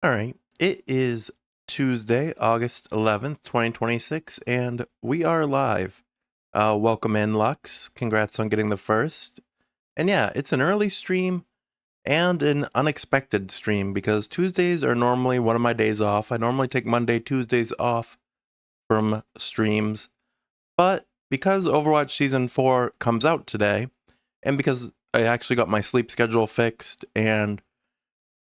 All right. It is Tuesday, August 11th, 2026, and we are live. Welcome in, Lux. Congrats on getting the first. And yeah, it's an early stream and an unexpected stream because Tuesdays are normally one of my days off. I normally take Monday, Tuesdays off from streams. But because Overwatch Season 4 comes out today, and because I actually got my sleep schedule fixed and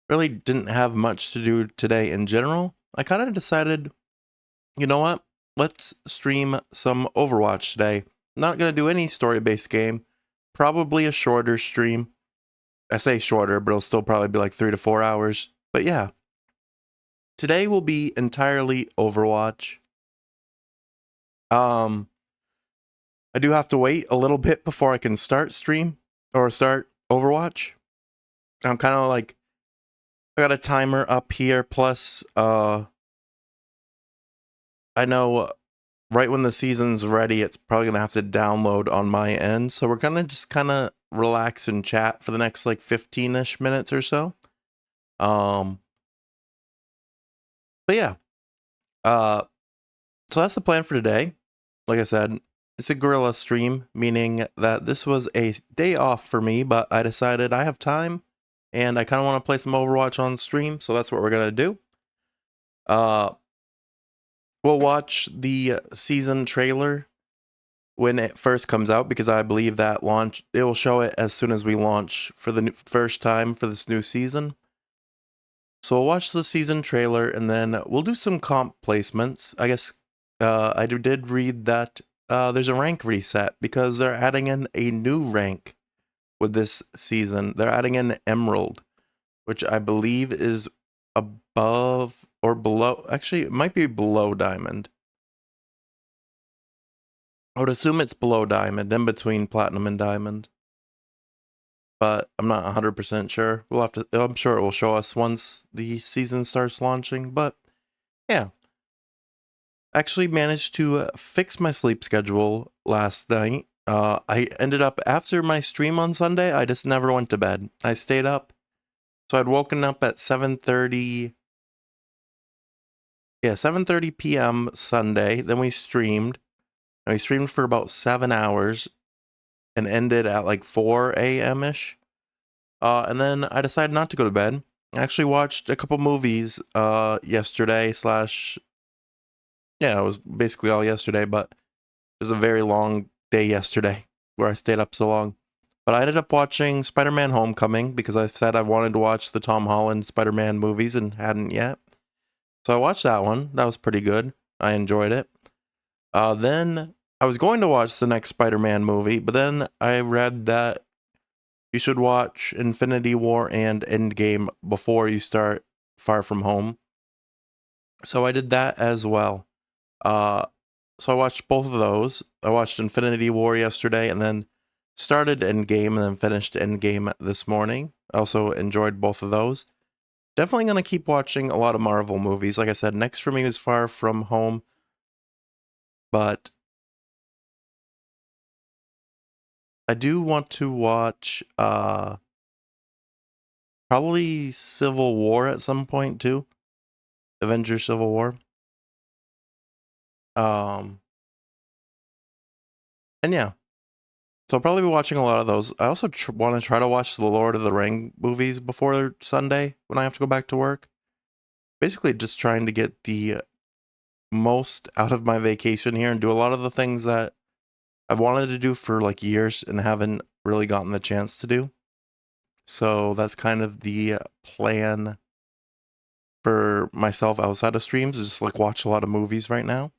really didn't have much to do today in general, I kind of decided, you know what? Let's stream some Overwatch today. Not going to do any story-based game. Probably a shorter stream. I say shorter, but it'll still probably be like 3 to 4 hours. But yeah. Today will be entirely Overwatch. I do have to wait a little bit before I can start stream or start Overwatch. I'm kind of like, I got a timer up here, plus I know right when the season's ready, it's probably going to have to download on my end. So we're going to just kind of relax and chat for the next like 15-ish minutes or so. But yeah. So that's the plan for today. Like I said, it's a guerrilla stream, meaning that this was a day off for me, but I decided I have time and I kind of want to play some Overwatch on stream. So that's what we're going to do. We'll watch the season trailer when it first comes out, because I believe that it will show it as soon as we launch for the first time for this new season. So we'll watch the season trailer and then we'll do some comp placements. I guess I did read that there's a rank reset because they're adding in a new rank with this season. They're adding in Emerald, which I believe is above or below. Actually, it might be below Diamond. I would assume it's below Diamond, in between Platinum and Diamond. But I'm not 100% sure. We'll have to, I'm sure it will show us once the season starts launching. But yeah. Actually managed to fix my sleep schedule last night. I ended up, after my stream on Sunday, I just never went to bed. I stayed up. So I'd woken up at 7:30. Yeah, 7:30 p.m. Sunday. Then we streamed. And we streamed for about 7 hours and ended at like 4 a.m.-ish. And then I decided not to go to bed. I actually watched a couple movies yesterday slash... Yeah, it was basically all yesterday, but it was a very long day yesterday where I stayed up so long. But I ended up watching Spider-Man Homecoming because I said I wanted to watch the Tom Holland Spider-Man movies and hadn't yet. So I watched that one. That was pretty good. I enjoyed it. Then I was going to watch the next Spider-Man movie, but then I read that you should watch Infinity War and Endgame before you start Far From Home. So I did that as well. So I watched both of those. I watched Infinity War yesterday and then started Endgame and then finished Endgame this morning. I also enjoyed both of those. Definitely going to keep watching a lot of Marvel movies. Like I said, next for me is Far From Home. But I do want to watch probably Civil War at some point too. Avengers Civil War. And yeah. So I'll probably be watching a lot of those. I also want to try to watch the Lord of the Ring movies before Sunday when I have to go back to work. Basically just trying to get the most out of my vacation here and do a lot of the things that I've wanted to do for like years and haven't really gotten the chance to do. So that's kind of the plan for myself outside of streams, is just like watch a lot of movies right now.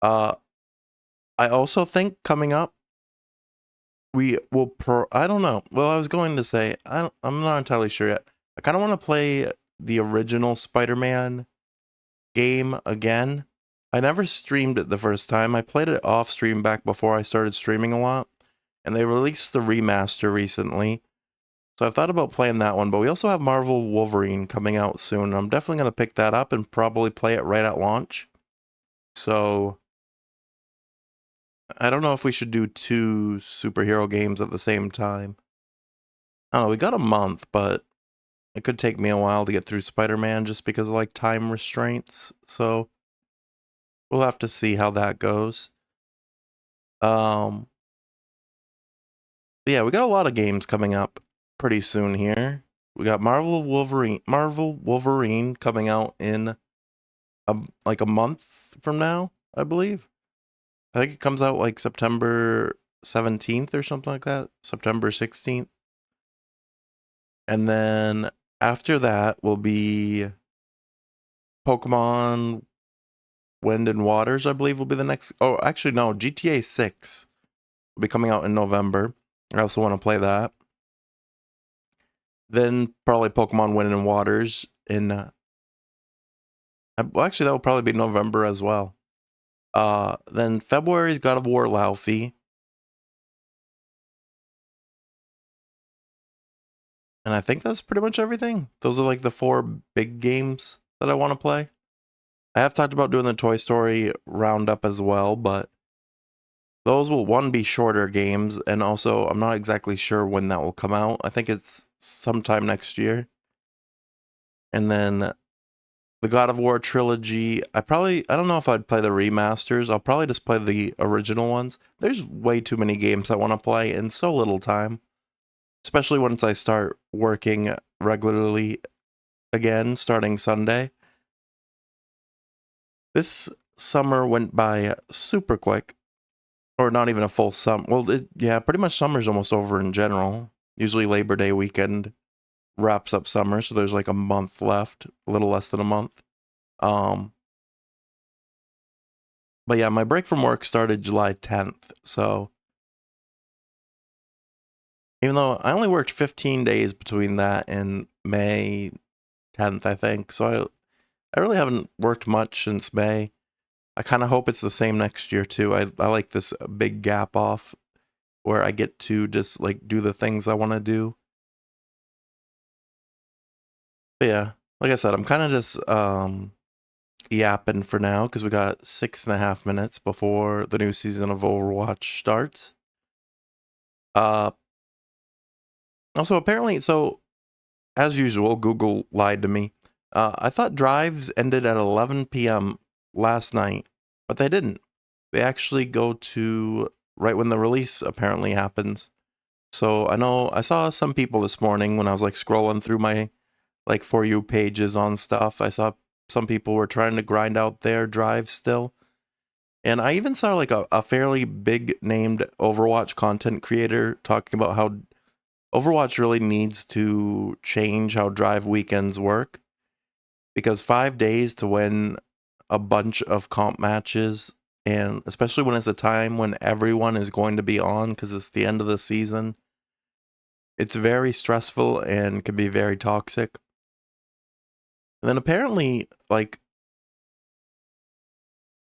I also think coming up, we will I don't know. Well, I was going to say, I'm not entirely sure yet. I kind of want to play the original Spider-Man game again. I never streamed it the first time. I played it off stream back before I started streaming a lot. And they released the remaster recently. So I've thought about playing that one. But we also have Marvel Wolverine coming out soon. I'm definitely going to pick that up and probably play it right at launch. So I don't know if we should do 2 superhero games at the same time. I don't know, we got a month, but it could take me a while to get through Spider-Man just because of like time restraints. So we'll have to see how that goes. But yeah, we got a lot of games coming up pretty soon here. We got Marvel Wolverine coming out in like a month from now, I believe. I think it comes out like September 17th or something like that. September 16th. And then after that will be Pokemon Wind and Waters, I believe will be the next. Oh, actually, no. GTA 6 will be coming out in November. I also want to play that. Then probably Pokemon Wind and Waters in. Well, actually, that will probably be November as well. Then February's God of War Laufey. And I think that's pretty much everything. Those are like the 4 big games that I want to play. I have talked about doing the Toy Story roundup as well, but those will, one, be shorter games, and also I'm not exactly sure when that will come out. I think it's sometime next year. And then the God of War trilogy, I don't know if I'd play the remasters. I'll probably just play the original ones. There's way too many games I want to play in so little time, especially once I start working regularly again starting Sunday. This summer went by super quick, or not even a full summer. Well, yeah, pretty much summer's almost over in general. Usually Labor Day weekend wraps up summer, so there's like a month left, a little less than a month. But yeah, my break from work started July 10th, so even though I only worked 15 days between that and May 10th, I think, so I really haven't worked much since May. I kind of hope it's the same next year too. I like this big gap off where I get to just like do the things I want to do. But yeah, like I said, I'm kind of just yapping for now because we got 6.5 minutes before the new season of Overwatch starts. Also, apparently, so as usual, Google lied to me. I thought drives ended at 11 p.m. last night, but they didn't. They actually go to right when the release apparently happens. So I know I saw some people this morning when I was like scrolling through my like For You pages on stuff. I saw some people were trying to grind out their drives still. And I even saw like a fairly big named Overwatch content creator talking about how Overwatch really needs to change how drive weekends work, because 5 days to win a bunch of comp matches, and especially when it's a time when everyone is going to be on because it's the end of the season, it's very stressful and can be very toxic. And then apparently, like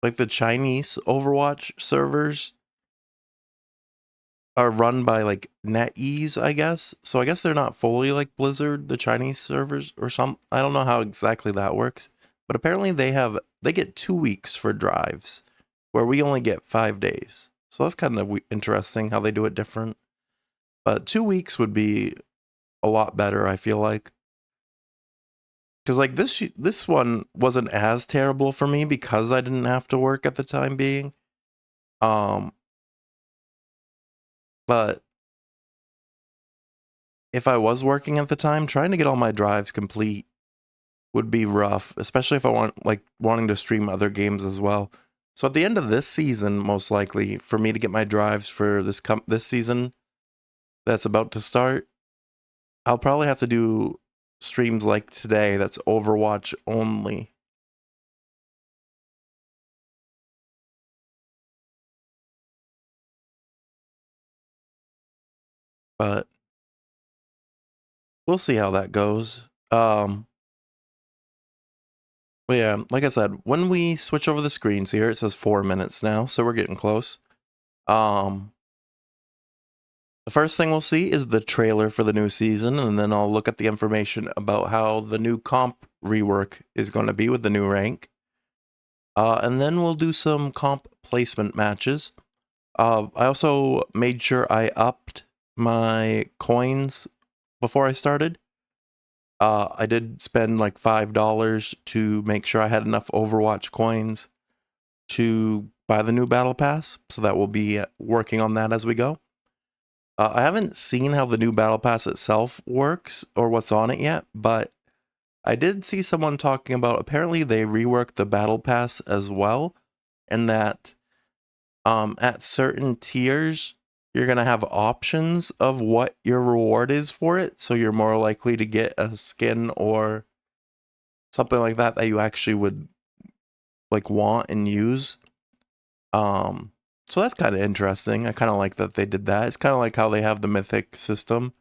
the Chinese Overwatch servers are run by like NetEase, I guess. So I guess they're not fully like Blizzard, the Chinese servers or some. I don't know how exactly that works, but apparently they get 2 weeks for drives, where we only get 5 days. So that's kind of interesting how they do it different. But 2 weeks would be a lot better, I feel like. Because like this one wasn't as terrible for me because I didn't have to work at the time being. But if I was working at the time, trying to get all my drives complete would be rough, especially if I wanting to stream other games as well. So at the end of this season, most likely for me to get my drives for this season that's about to start, I'll probably have to do streams like today that's Overwatch only. But we'll see how that goes. But yeah, like I said, when we switch over the screens here, it says 4 minutes now, so we're getting close. The first thing we'll see is the trailer for the new season, and then I'll look at the information about how the new comp rework is going to be with the new rank. And then we'll do some comp placement matches. I also made sure I upped my coins before I started. I did spend like $5 to make sure I had enough Overwatch coins to buy the new battle pass, so that we'll be working on that as we go. I haven't seen how the new battle pass itself works or what's on it yet, but I did see someone talking about apparently they reworked the battle pass as well, and that at certain tiers you're gonna have options of what your reward is for it, so you're more likely to get a skin or something like that that you actually would like want and use. Um, so that's kind of interesting. I kind of like that they did that. It's kind of like how they have the mythic system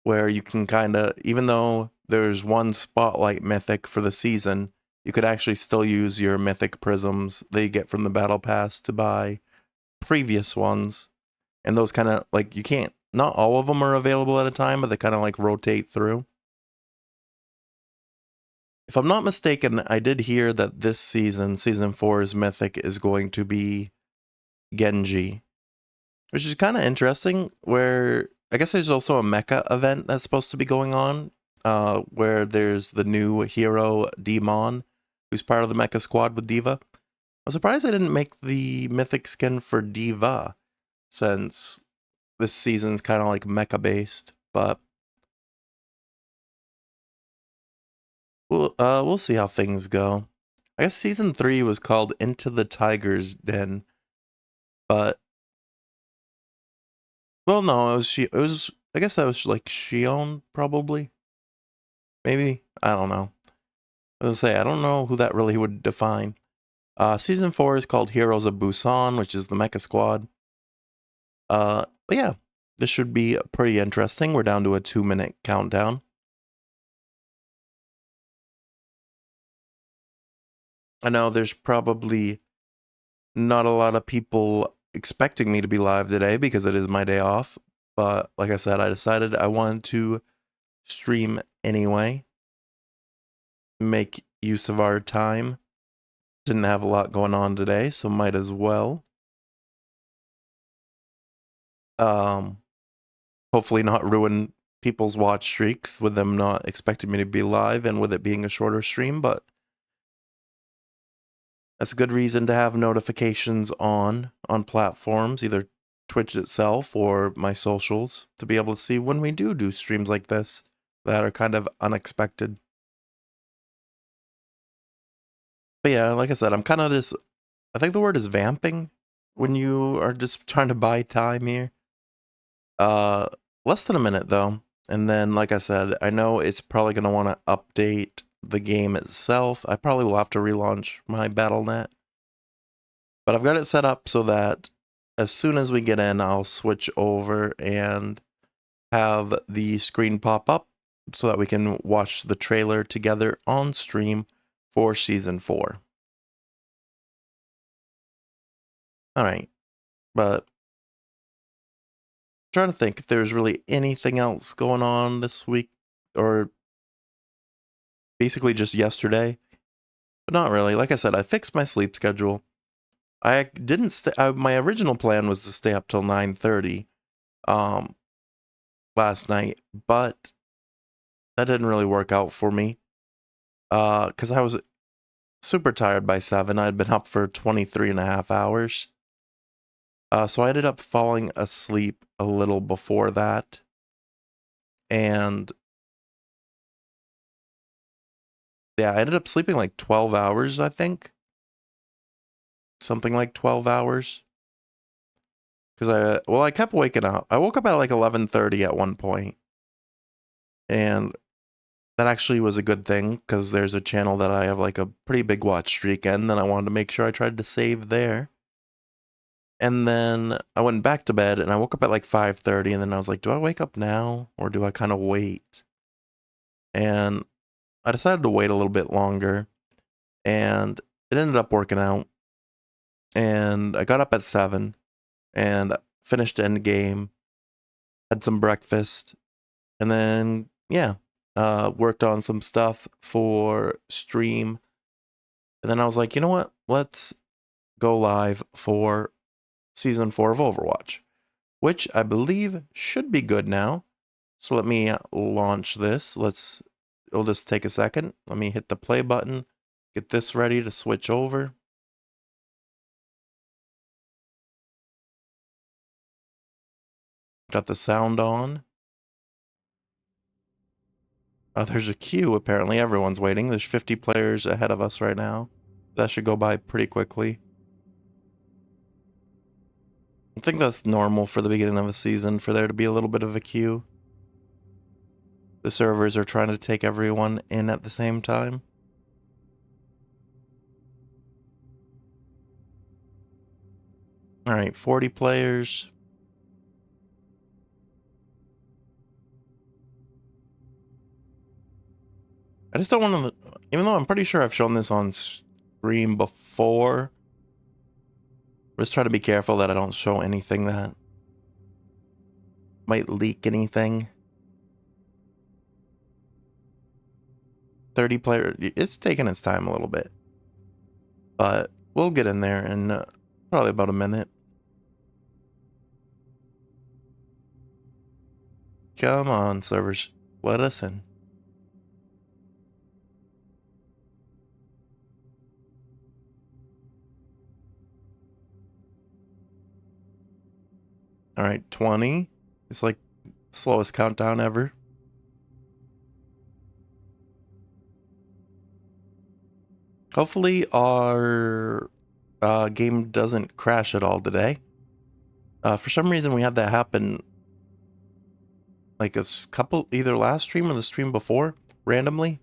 where you can kind of, even though there's one spotlight mythic for the season, you could actually still use your mythic prisms that you get from the battle pass to buy previous ones. And those kind of like, you can't, not all of them are available at a time, but they kind of like rotate through. If I'm not mistaken, I did hear that this season, season 4's mythic is going to be Genji, which is kind of interesting. Where I guess there's also a mecha event that's supposed to be going on, where there's the new hero Demon, who's part of the mecha squad with Diva. I'm surprised I didn't make the mythic skin for Diva, since this season's kind of like mecha based. But we'll see how things go. I guess season 3 was called Into the Tiger's Den, but well, no, it was she. It was, I guess that was like Shion probably. Maybe, I don't know. I was gonna say I don't know who that really would define. Season 4 is called Heroes of Busan, which is the Mecha Squad. But yeah, this should be pretty interesting. We're down to a 2-minute countdown. I know there's probably not a lot of people expecting me to be live today because it is my day off. But like I said, I decided I wanted to stream anyway, make use of our time. Didn't have a lot going on today, so might as well. Um, hopefully not ruin people's watch streaks with them not expecting me to be live and with it being a shorter stream, but that's a good reason to have notifications on platforms, either Twitch itself or my socials, to be able to see when we do streams like this that are kind of unexpected. But yeah, like I said, I'm kind of just, I think the word is vamping when you are just trying to buy time here. Uh, less than a minute though. And then, like I said, I know it's probably going to want to update the game itself. I probably will have to relaunch my Battle.net. But I've got it set up so that as soon as we get in, I'll switch over and have the screen pop up so that we can watch the trailer together on stream for Season 4. Alright, but I'm trying to think if there's really anything else going on this week, or basically just yesterday. But not really. Like I said, I fixed my sleep schedule. I didn't stay. My original plan was to stay up till 9:30 last night, but that didn't really work out for me. Because I was super tired by 7. I had been up for 23 and a half hours. So I ended up falling asleep a little before that. And yeah, I ended up sleeping like 12 hours, I think. Something like 12 hours. Because I kept waking up. I woke up at like 11:30 at one point. And that actually was a good thing because there's a channel that I have like a pretty big watch streak in, and I wanted to make sure I tried to save there. And then I went back to bed and I woke up at like 5:30, and then I was like, do I wake up now or do I kind of wait? And I decided to wait a little bit longer, and it ended up working out. And I got up at 7 and finished Endgame, had some breakfast, and then yeah, worked on some stuff for stream. And then I was like, you know what? Let's go live for Season 4 of Overwatch, which I believe should be good now. So let me launch this. Let's it'll just take a second. Let me hit the play button, get this ready to switch over. Got the sound on. There's a queue, apparently. Everyone's waiting. There's 50 players ahead of us right now. That should go by pretty quickly. I think that's normal for the beginning of a season, for there to be a little bit of a queue. The servers are trying to take everyone in at the same time. Alright, 40 players. I just don't want to, even though I'm pretty sure I've shown this on stream before, I'm just trying to be careful that I don't show anything that might leak anything. 30 player, it's taking its time a little bit, but we'll get in there in probably about a minute. Come on, servers, let us in. All right, 20. It's like slowest countdown ever. Hopefully our game doesn't crash at all today. For some reason we had that happen like a couple, either last stream or the stream before, randomly.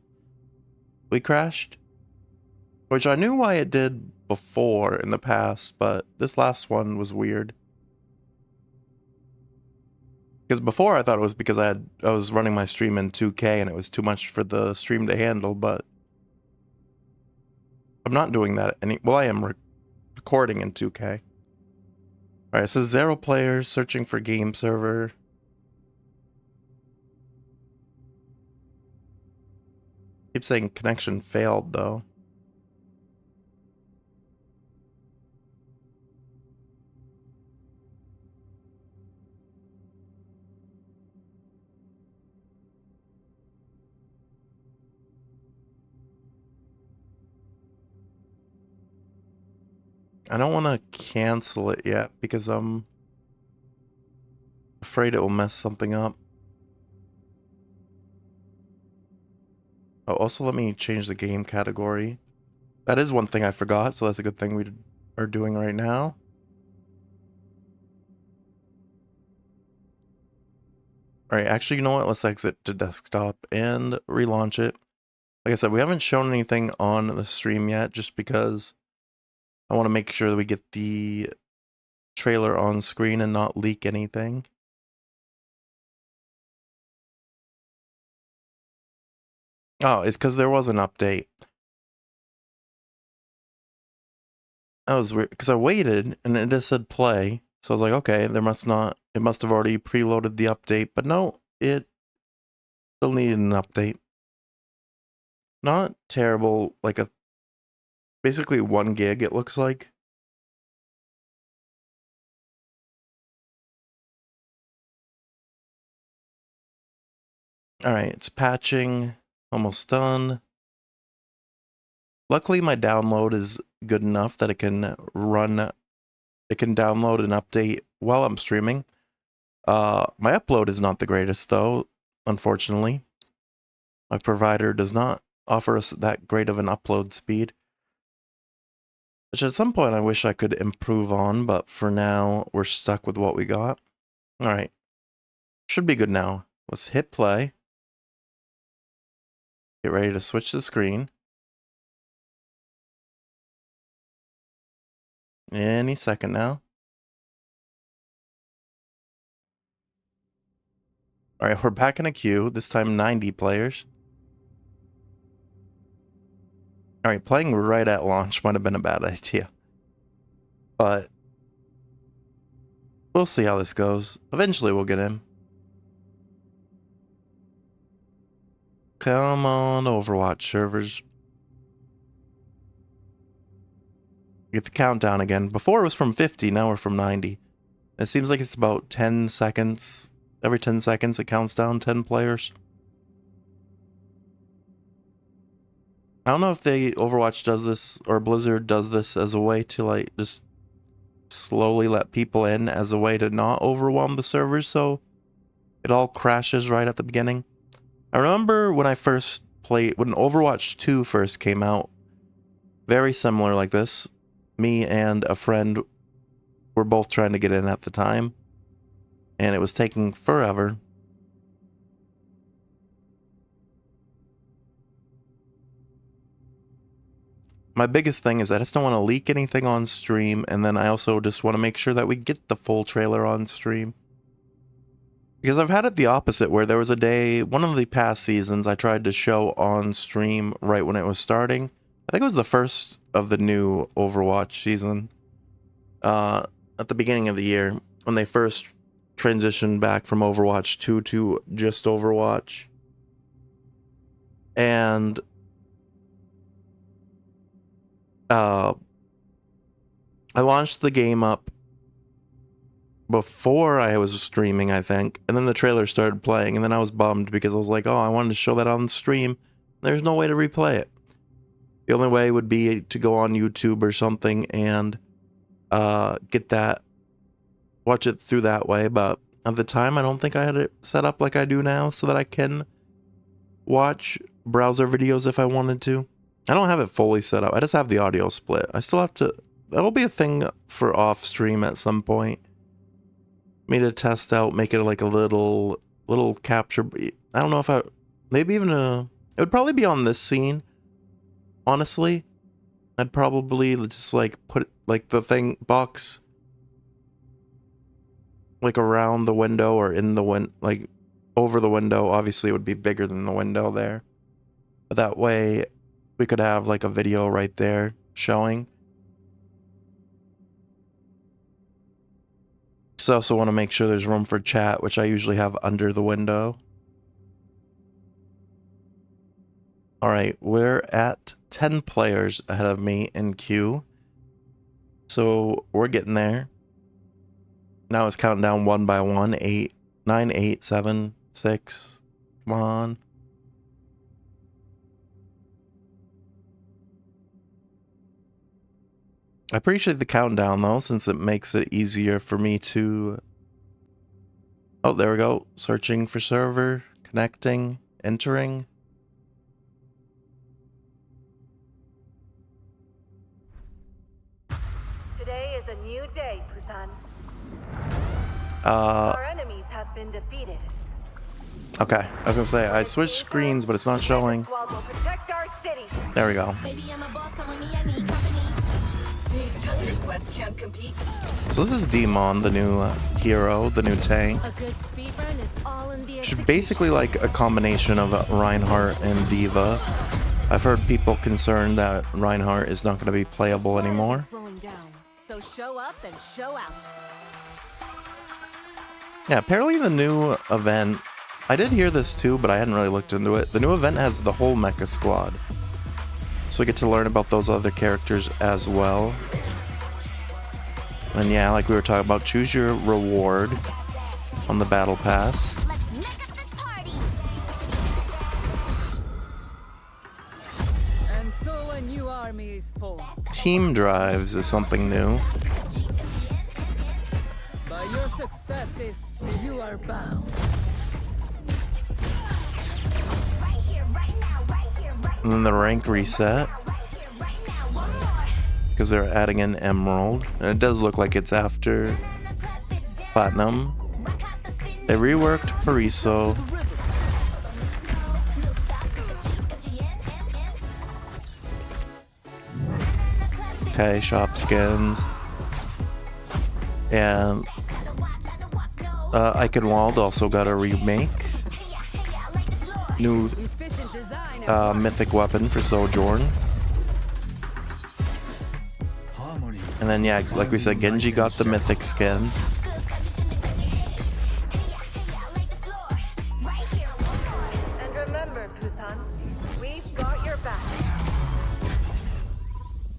We crashed. Which I knew why it did before in the past, but this last one was weird. Because before I thought it was because I was running my stream in 2K and it was too much for the stream to handle, but I'm not doing that well, I am recording in 2K. Alright, so 0 players searching for game server. Keep saying connection failed though. I don't want to cancel it yet because I'm afraid it will mess something up. Oh, also let me change the game category. That is one thing I forgot, so that's a good thing we are doing right now. Alright, actually, you know what? Let's exit to desktop and relaunch it. Like I said, we haven't shown anything on the stream yet, just because I want to make sure that we get the trailer on screen and not leak anything. Oh, it's because there was an update. That was weird, because I waited and it just said play. So I was like, okay, it must have already preloaded the update, but no, it still needed an update. Not terrible, like basically 1 gig it looks like. Alright, it's patching, almost done. Luckily my download is good enough that it can download and update while I'm streaming. My upload is not the greatest though, unfortunately. My provider does not offer us that great of an upload speed, which at some point I wish I could improve on, but for now we're stuck with what we got. Alright, should be good now. Let's hit play. Get ready to switch the screen. Any second now. Alright, we're back in a queue, this time 90 players. Alright, playing right at launch might have been a bad idea. But we'll see how this goes. Eventually we'll get in. Come on, Overwatch servers. Get the countdown again. Before it was from 50, now we're from 90. It seems like it's about 10 seconds. Every 10 seconds it counts down 10 players. I don't know if Overwatch does this or Blizzard does this as a way to like just slowly let people in as a way to not overwhelm the servers so it all crashes right at the beginning. I remember when I first played, when Overwatch 2 first came out, very similar like this. Me and a friend were both trying to get in at the time, and it was taking forever. My biggest thing is I just don't want to leak anything on stream, and then I also just want to make sure that we get the full trailer on stream. Because I've had it the opposite, where there was a day, one of the past seasons, I tried to show on stream right when it was starting. I think it was the first of the new Overwatch season. At the beginning of the year, when they first transitioned back from Overwatch 2 to just Overwatch. And I launched the game up before I was streaming, I think, and then the trailer started playing, and then I was bummed because I was like, oh, I wanted to show that on stream. There's no way to replay it. The only way would be to go on YouTube or something and get that, watch it through that way, but at the time I don't think I had it set up like I do now so that I can watch browser videos if I wanted to. I don't have it fully set up. I just have the audio split. I still have to, that'll be a thing for off stream at some point. Me to test out, make it like a little capture. I don't know if I, maybe even it would probably be on this scene. Honestly, I'd probably just like put like the thing box like around the window or in the like over the window. Obviously it would be bigger than the window there, but that way we could have like a video right there showing. So I also want to make sure there's room for chat, which I usually have under the window. All right, we're at 10 players ahead of me in queue. So we're getting there. Now it's counting down one by one. 8, 9, 8, 7, 6. Come on. I appreciate the countdown though, since it makes it easier for me to... Oh, there we go. Searching for server, connecting, entering. Today is a new day, Busan. Our enemies have been defeated. Okay, I was gonna say, I switched screens, but it's not showing. There we go. So this is Demon, the new hero, the new tank. She's basically like a combination of Reinhardt and Diva. I've heard people concerned that Reinhardt is not going to be playable anymore. So show up and show out. Yeah, apparently the new event, I did hear this too, but I hadn't really looked into it. The new event has the whole mecha squad. So we get to learn about those other characters as well. And yeah, like we were talking about, choose your reward on the battle pass. And so a new army is formed. Team drives is something new. By your successes, you are bound. And then the rank reset, because they're adding in Emerald, and it does look like it's after Platinum. They reworked Pariso. Okay, shop skins. And Eichenwald also got a remake. New mythic weapon for Sojourn. And then yeah, like we said, Genji got the mythic skin. And remember, Busan, we've got your back.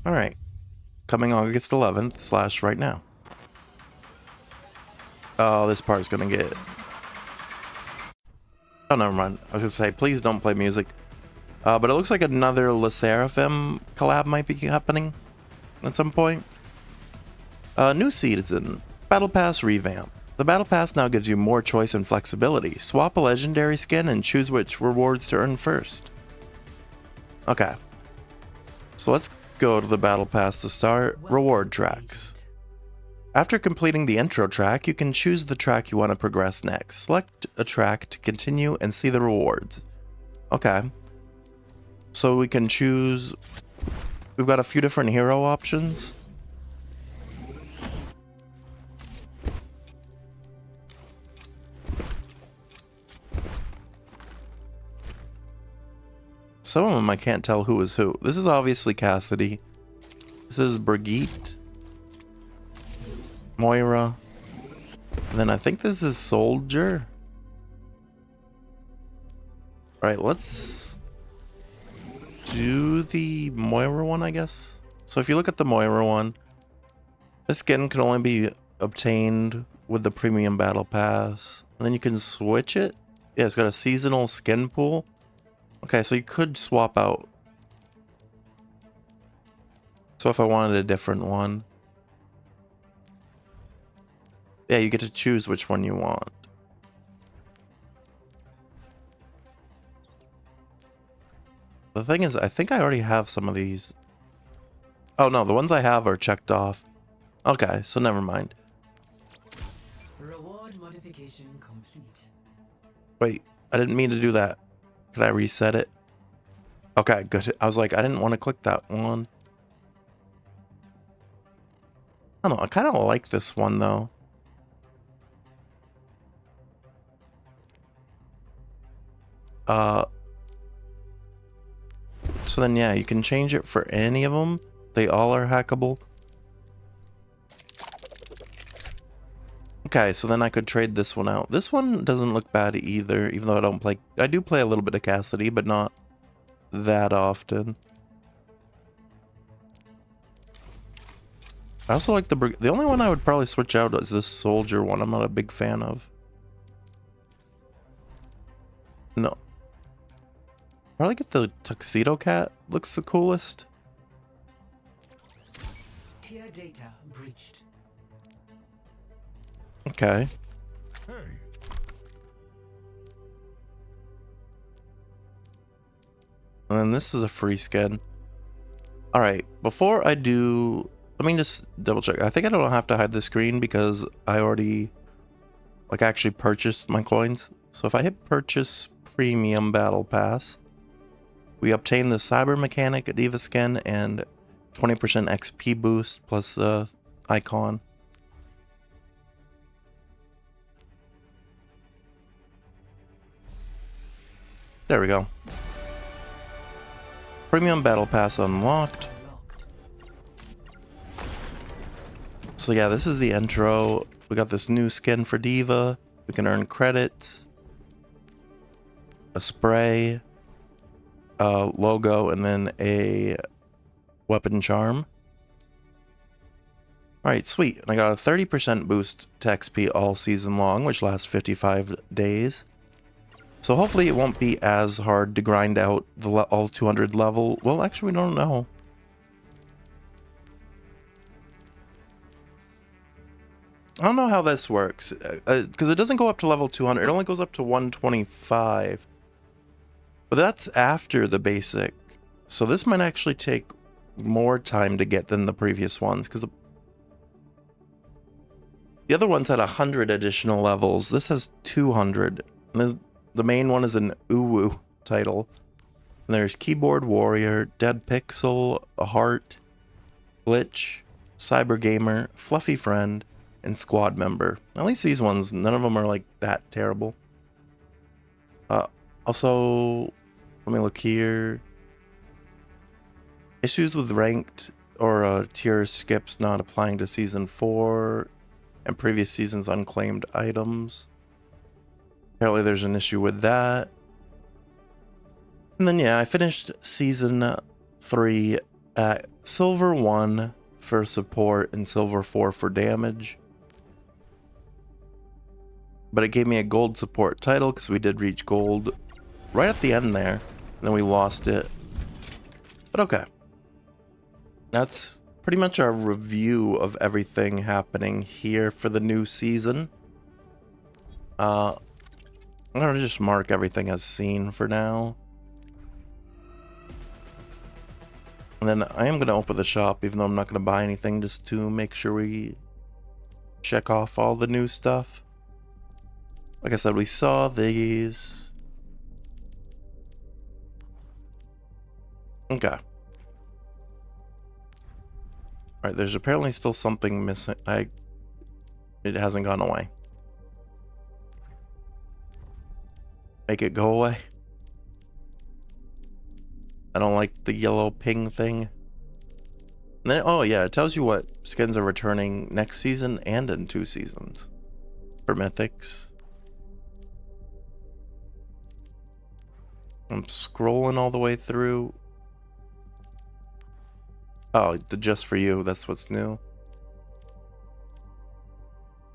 Alright. Coming August 11th / right now. Oh, this part's gonna get... Oh, never mind. I was gonna say, please don't play music. But it looks like another Le Seraphim collab might be happening at some point. New season. Battle Pass revamp. The Battle Pass now gives you more choice and flexibility. Swap a legendary skin and choose which rewards to earn first. Okay. So let's go to the Battle Pass to start. Reward tracks. After completing the intro track, you can choose the track you want to progress next. Select a track to continue and see the rewards. Okay. So we can choose... We've got a few different hero options. Some of them I can't tell who is who. This is obviously Cassidy. This is Brigitte. Moira. And then I think this is Soldier. Alright, let's do the Moira one, I guess. So if you look at the Moira one, this skin can only be obtained with the Premium Battle Pass. And then you can switch it. Yeah, it's got a seasonal skin pool. Okay, so you could swap out. So if I wanted a different one. Yeah, you get to choose which one you want. The thing is, I think I already have some of these. Oh no, the ones I have are checked off. Okay, so never mind. Reward modification complete. Wait, I didn't mean to do that. Could I reset it? Okay, good. I was like, I didn't want to click that one. I don't know, I kind of like this one though. So then yeah, you can change it for any of them. They all are hackable. Okay, so then I could trade this one out. This one doesn't look bad either, even though I don't play... I do play a little bit of Cassidy, but not that often. I also like the only one I would probably switch out is this Soldier one. I'm not a big fan of. No. Probably get the Tuxedo Cat. Looks the coolest. Tier data breached. Okay. Hey, And then this is a free skin. Alright, before I do... Let me just double check. I think I don't have to hide the screen because I already... like actually purchased my coins. So if I hit purchase Premium Battle Pass, we obtain the Cyber Mechanic Diva skin and 20% XP boost plus the icon. There we go. Premium Battle Pass unlocked. So yeah, this is the intro. We got this new skin for Diva. We can earn credits, a spray, a logo, and then a weapon charm. Alright, sweet. And I got a 30% boost to XP all season long, which lasts 55 days. So hopefully it won't be as hard to grind out the all 200 level. Well, actually, we don't know. I don't know how this works, because it doesn't go up to level 200. It only goes up to 125. But that's after the basic. So this might actually take more time to get than the previous ones, because the other ones had 100 additional levels. This has 200. And the main one is an Uwu title. And there's Keyboard Warrior, Dead Pixel, a Heart, Glitch, Cyber Gamer, Fluffy Friend, and Squad Member. At least these ones, none of them are like that terrible. Also, let me look here. Issues with ranked or tier skips not applying to Season 4 and previous season's unclaimed items. Apparently there's an issue with that. And then yeah, I finished Season 3 at Silver 1 for support and Silver 4 for damage. But it gave me a gold support title because we did reach gold right at the end there. then we lost it. But okay. That's pretty much our review of everything happening here for the new season. I'm gonna just mark everything as seen for now. And then I am gonna open the shop, even though I'm not gonna buy anything, just to make sure we check off all the new stuff. Like I said, we saw these. Okay. Alright, there's apparently still something missing. It hasn't gone away. Make it go away. I don't like the yellow ping thing. And then, oh yeah, it tells you what skins are returning next season and in 2 seasons for mythics. I'm scrolling all the way through. Oh, the just for you, that's what's new.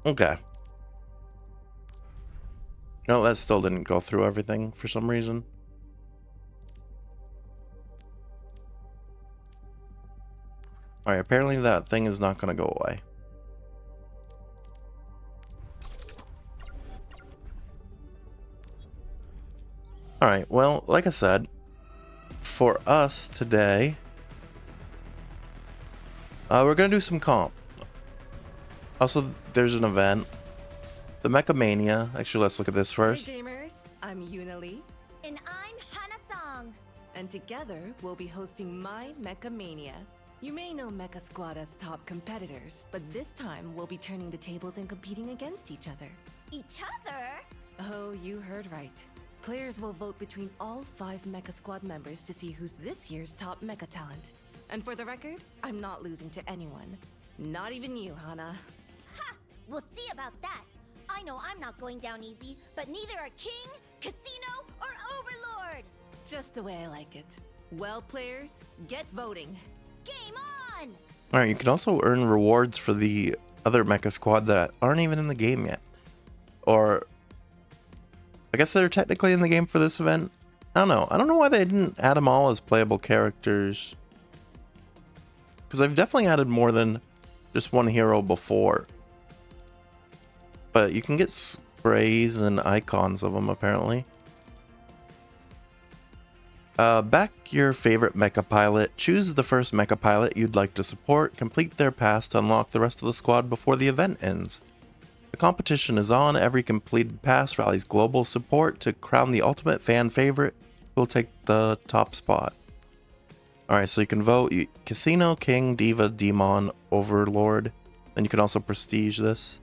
Okay. No, that still didn't go through everything for some reason. Alright, apparently that thing is not going to go away. Alright, well, like I said, for us today, we're going to do some comp. Also, there's an event. The Mecha Mania. Actually, let's look at this first. Hey gamers, I'm Yunali, And I'm Hana-song. and together we'll be hosting my Mecha Mania. You may know Mecha Squad as top competitors, but this time we'll be turning the tables and competing against each other. Each other? Oh, you heard right. Players will vote between all 5 Mecha Squad members to see who's this year's top Mecha talent. And for the record, I'm not losing to anyone. Not even you, Hana. Ha! We'll see about that. I know I'm not going down easy, but neither are King, Casino, or Overlord. Just the way I like it. Well, players, get voting. Game on! Alright, you can also earn rewards for the other Mecha Squad that aren't even in the game yet. Or, I guess they're technically in the game for this event. I don't know. I don't know why they didn't add them all as playable characters. Because they've definitely added more than just one hero before. But you can get sprays and icons of them, apparently. Back your favorite mecha pilot. Choose the first mecha pilot you'd like to support. Complete their pass to unlock the rest of the squad before the event ends. The competition is on. Every completed pass rallies global support to crown the ultimate fan favorite who will take the top spot. Alright, so you can vote Casino, King, Diva, Demon, Overlord. Then you can also prestige this.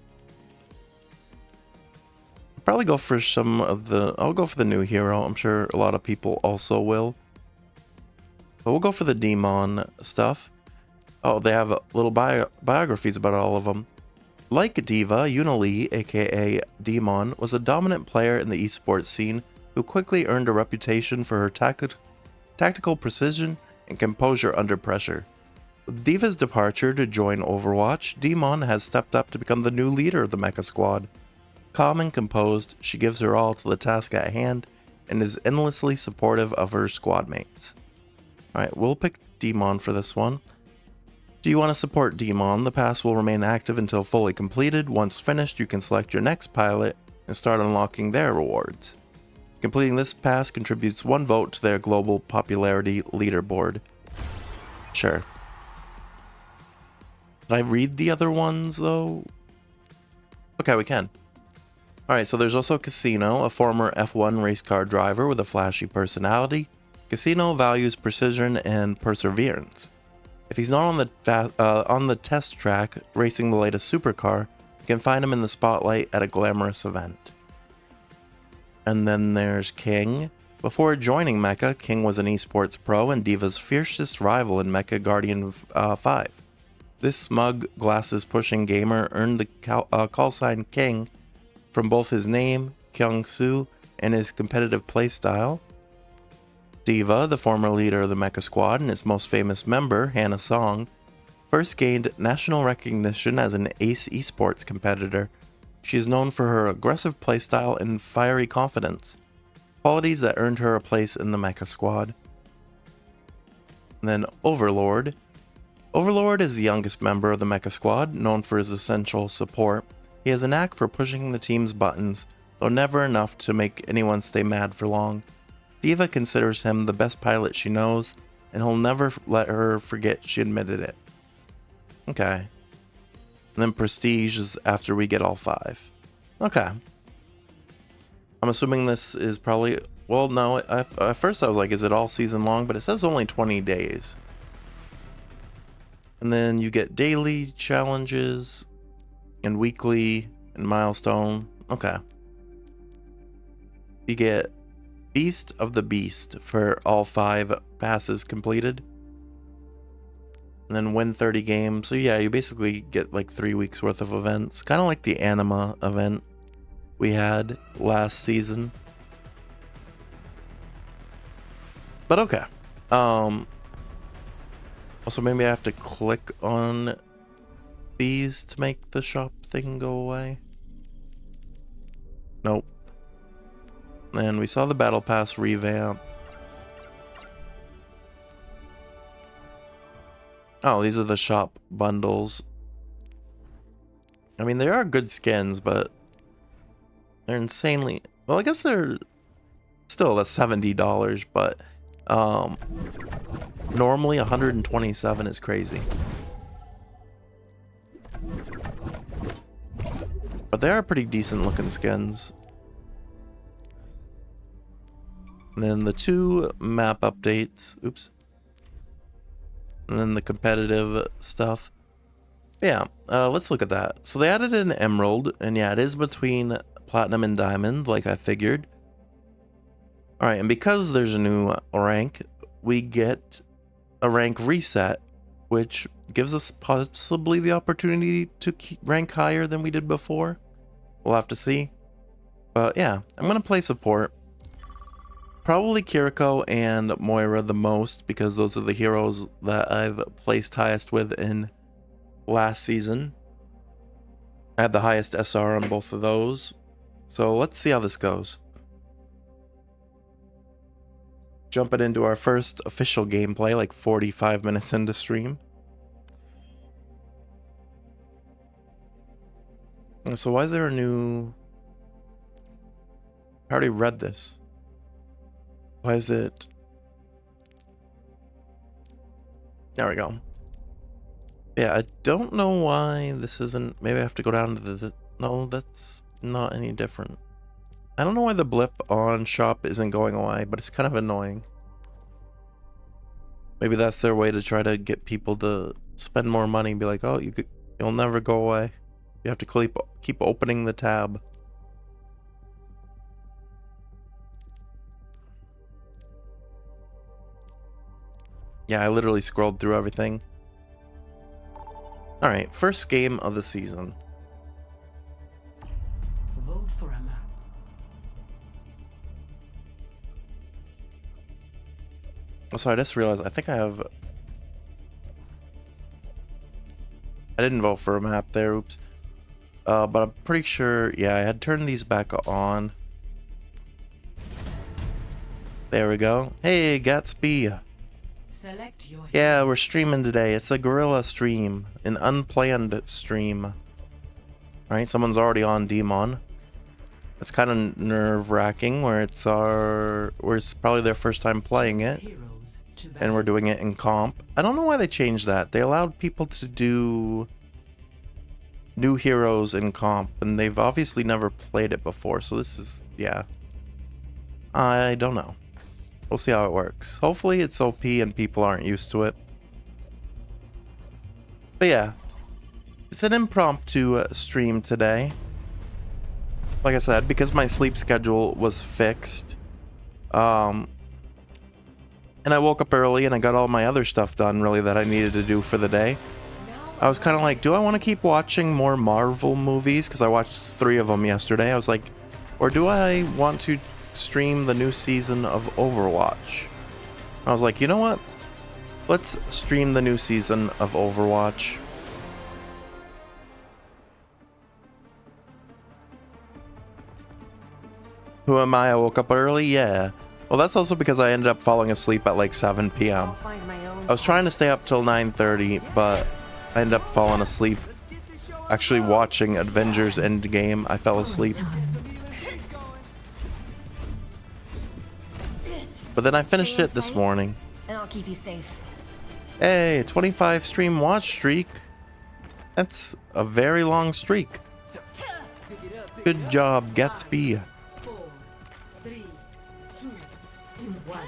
I'll probably go for some of the... I'll go for the new hero. I'm sure a lot of people also will. But we'll go for the Demon stuff. Oh, they have little biographies about all of them. Like Diva, Yunali, aka Demon, was a dominant player in the esports scene who quickly earned a reputation for her tactical precision and composure under pressure. With Diva's departure to join Overwatch, Demon has stepped up to become the new leader of the Mecha Squad. Calm and composed, she gives her all to the task at hand and is endlessly supportive of her squad mates. Alright, we'll pick Demon for this one. Do you want to support Demon? The pass will remain active until fully completed. Once finished, you can select your next pilot and start unlocking their rewards. Completing this pass contributes 1 vote to their global popularity leaderboard. Sure. Can I read the other ones, though? Okay, we can. Alright, so there's also Casino, a former F1 race car driver with a flashy personality. Casino values precision and perseverance. If he's not on the test track racing the latest supercar, you can find him in the spotlight at a glamorous event. And then there's King. Before joining Mecha, King was an esports pro and Diva's fiercest rival in Mecha Guardian 5. This smug, glasses-pushing gamer earned the call sign King from both his name, Kyung-soo, and his competitive playstyle. Diva, the former leader of the Mecha Squad and its most famous member, Hana-song, first gained national recognition as an ace esports competitor. She is known for her aggressive playstyle and fiery confidence. qualities that earned her a place in the Mecha Squad. And then Overlord. Overlord is the youngest member of the Mecha Squad, known for his essential support. He has a knack for pushing the team's buttons, though never enough to make anyone stay mad for long. Diva considers him the best pilot she knows, and he'll never let her forget she admitted it. Okay. And then Prestige is after we get all 5. Okay. I'm assuming this is probably... Well, no, at first I was like, is it all season long? But it says only 20 days. And then you get daily challenges and weekly and milestone. Okay. You get Beast of the Beast for all 5 passes completed. And then win 30 games. So yeah, you basically get like 3 weeks worth of events. Kind of like the Anima event we had last season. But okay. Also maybe I have to click on these to make the shop thing go away. Nope. And we saw the Battle Pass revamp. Oh, these are the shop bundles. I mean, they are good skins, but they're insanely... Well, I guess they're still at $70, but normally 127 is crazy. But they are pretty decent looking skins. And then the 2 map updates. Oops. And then the competitive stuff. Yeah, let's look at that. So they added an Emerald, and yeah, it is between Platinum and Diamond, like I figured. Alright, and because there's a new rank, we get a rank reset, which gives us possibly the opportunity to rank higher than we did before. We'll have to see. But yeah, I'm going to play support. Probably Kiriko and Moira the most, because those are the heroes that I've placed highest with in last season. I had the highest SR on both of those. So let's see how this goes. Jumping into our first official gameplay, like 45 minutes into stream. So why is there a new... I already read this. Why is it... There we go. Yeah, I don't know why this isn't... Maybe I have to go down to the... No, that's not any different. I don't know why the blip on shop isn't going away, but it's kind of annoying. Maybe that's their way to try to get people to spend more money and be like, oh, you'll never go away. You have to keep opening the tab. Yeah, I literally scrolled through everything. Alright, first game of the season. Vote for a map. So I just realized, I think I have... I didn't vote for a map there, oops. But I'm pretty sure, yeah, I had turned these back on. There we go. Hey, Gatsby. Select your Yeah, we're streaming today. It's a guerrilla stream. An unplanned stream. Alright, someone's already on Demon. It's kind of nerve-wracking where it's probably their first time playing it. heroes to And battle. we're doing it in comp. I don't know why they changed that. They allowed people to do new heroes in comp, and they've obviously never played it before, so this is, yeah. I don't know. We'll see how it works. Hopefully it's OP and people aren't used to it. But yeah, it's an impromptu stream today. Like I said, because my sleep schedule was fixed. And I woke up early and I got all my other stuff done, really, that I needed to do for the day. I was kind of like, do I want to keep watching more Marvel movies? Because I watched 3 of them yesterday. I was like, or do I want to stream the new season of Overwatch? I was like, you know what? Let's stream the new season of Overwatch. Who am I? I woke up early? Yeah. Well, that's also because I ended up falling asleep at like 7 p.m. I'll find my own. I was trying to stay up till 9:30, but I ended up falling asleep. Actually watching Avengers Endgame, I fell asleep. But then I finished it this morning. And I'll keep you safe. Hey, 25 stream watch streak. That's a very long streak. Good job, Gatsby. 4, 3, 2, 1.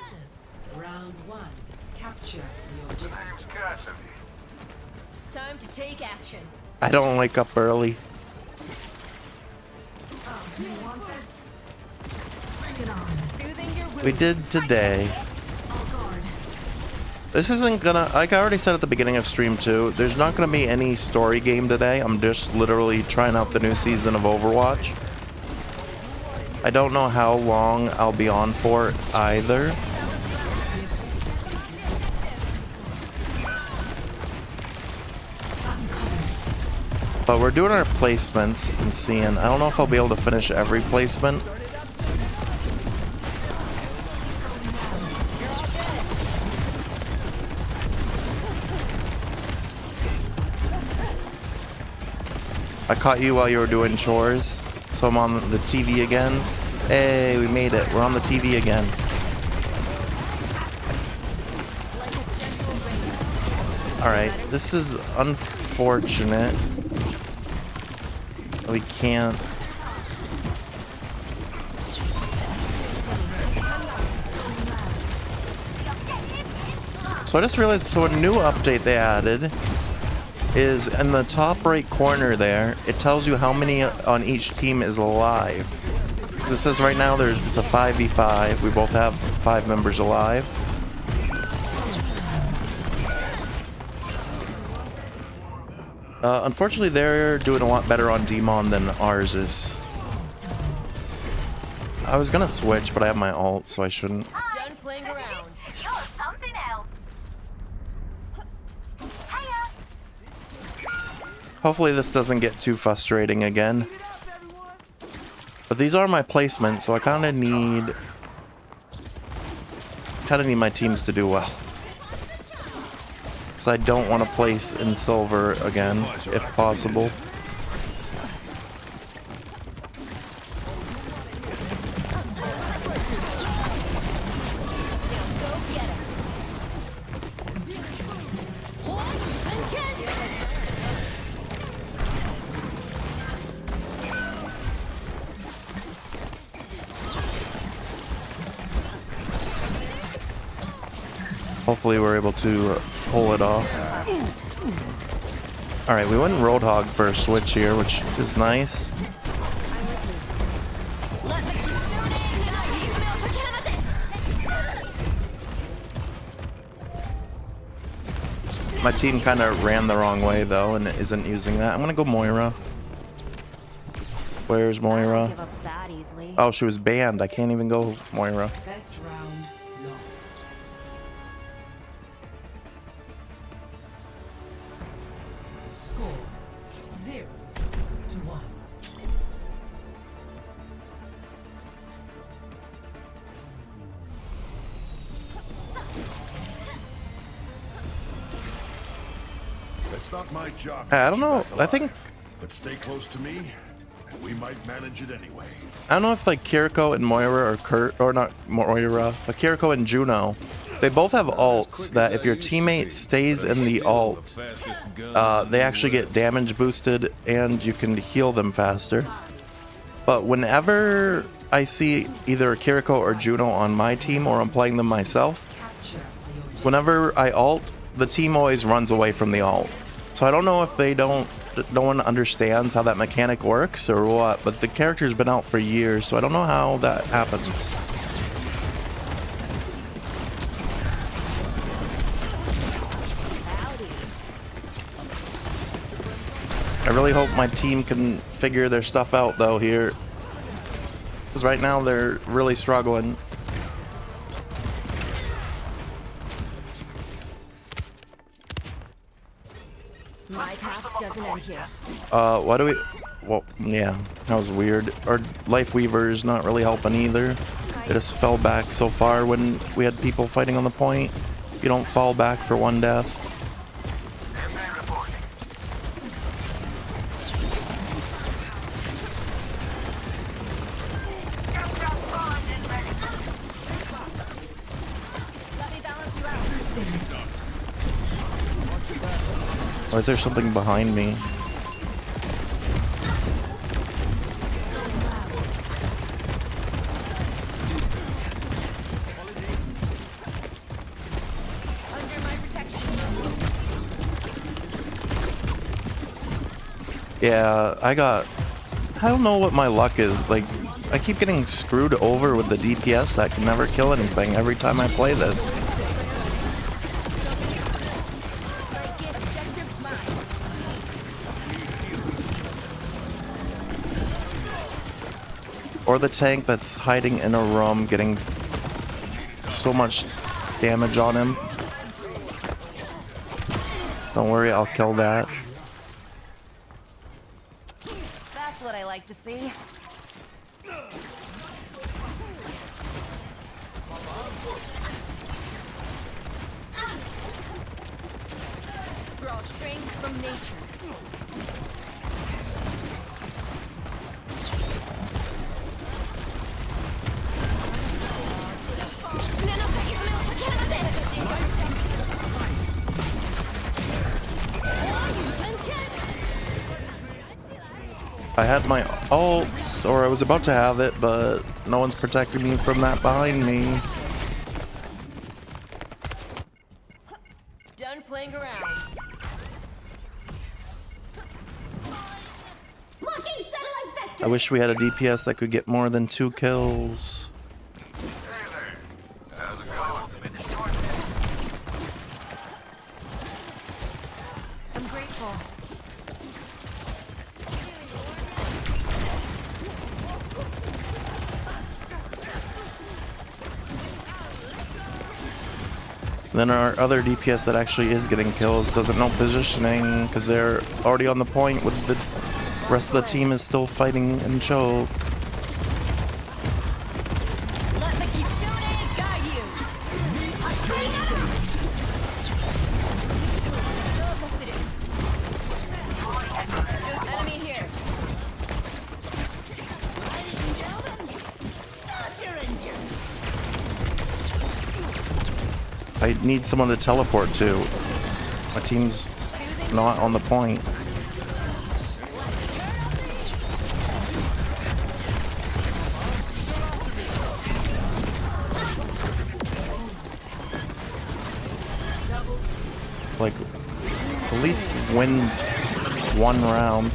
Round 1. Capture the objective. Time to take action. I don't wake up early. Soothing your wounds. We did today. This isn't gonna, like I already said at the beginning of stream 2, there's not gonna be any story game today. I'm just literally trying out the new season of Overwatch. I don't know how long I'll be on for either. But we're doing our placements and seeing. I don't know if I'll be able to finish every placement. I caught you while you were doing chores, so I'm on the TV again. Hey, we made it. We're on the TV again. Alright, this is unfortunate. We can't. So I just realized, so a new update they added is in the top right corner there, it tells you how many on each team is alive. Because it says right now it's a 5v5. We both have 5 members alive. Unfortunately, they're doing a lot better on Demon than ours is. I was gonna switch, but I have my ult, so I shouldn't. Done playing around. You're something else. Hopefully this doesn't get too frustrating again. But these are my placements, so I kind of need my teams to do well. Because I don't want to place in silver again, if possible. Hopefully we're able to pull it off. Alright, we went Roadhog for a switch here, which is nice. My team kind of ran the wrong way though and isn't using that. I'm gonna go Moira. Where's Moira? Give up that easily. Oh, she was banned. I can't even go Moira. Best round lost. Score 0-1. It's not my job. I don't know. I think But stay close to me, and we might manage it anyway. I don't know if like Kiriko and Moira or or not Moira, but Kiriko and Juno, they both have ults that if your teammate stays in the ult, they actually get damage boosted and you can heal them faster. But whenever I see either Kiriko or Juno on my team or I'm playing them myself, whenever I ult, the team always runs away from the ult. So I don't know if no one understands how that mechanic works or what, but the character's been out for years, so I don't know how that happens. I really hope my team can figure their stuff out though here, because right now they're really struggling. My path Doesn't end here. Why do we... Well, yeah, that was weird. Our Life Weaver's not really helping either. It just fell back so far when we had people fighting on the point. You don't fall back for one death. Or is there something behind me? Under my protection. Yeah, I don't know what my luck is. Like, I keep getting screwed over with the DPS that can never kill anything every time I play this. Or the tank that's hiding in a room getting so much damage on him. Don't worry, I'll kill that. That's what I like to see. Draw strength from nature. I had my ult, or I was about to have it, but no one's protecting me from that behind me. Done playing around. I wish we had a DPS that could get more than 2 kills. I'm grateful. Then our other DPS that actually is getting kills doesn't know positioning because they're already on the point with the rest of the team is still fighting and choke. Let the Kitsune guide you. There's enemy here. Ladies and gentlemen, start your engines. I need someone to teleport to. My team's not on the point. Like, at least win one round.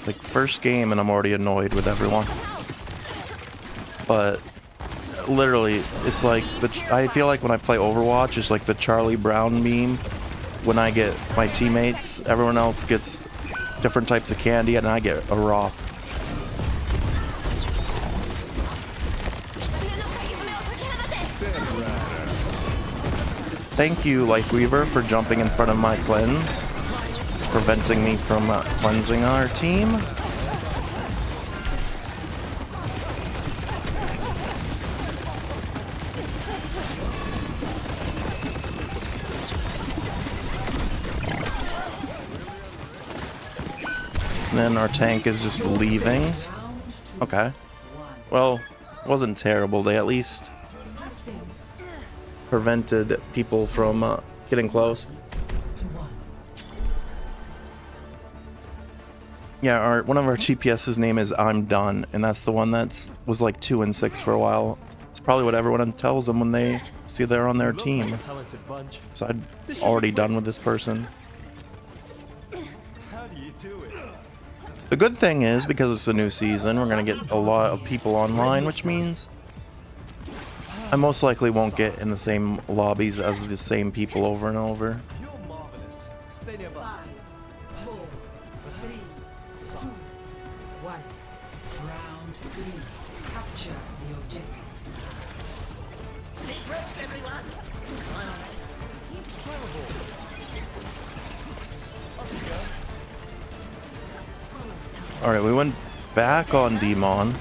Like, first game and I'm already annoyed with everyone. But literally, it's like I feel like when I play Overwatch, it's like the Charlie Brown meme. When I get my teammates, everyone else gets different types of candy and I get a rock. Thank you, Life Weaver, for jumping in front of my cleanse, preventing me from cleansing our team. And then our tank is just leaving. Okay. Well, it wasn't terrible. They at least prevented people from getting close. Yeah, one of our TPS's name is I'm Done, and that's the one that was like 2 and 6 for a while. It's probably what everyone tells them when they see they're on their team. So I'm already done with this person. The good thing is, because it's a new season, we're going to get a lot of people online, which means I most likely won't get in the same lobbies as the same people over and over. You're marvelous. Stay nearby. 5, 4, 3, 2, 1. Round 3. Capture the objective. Alright, we went back on Demon.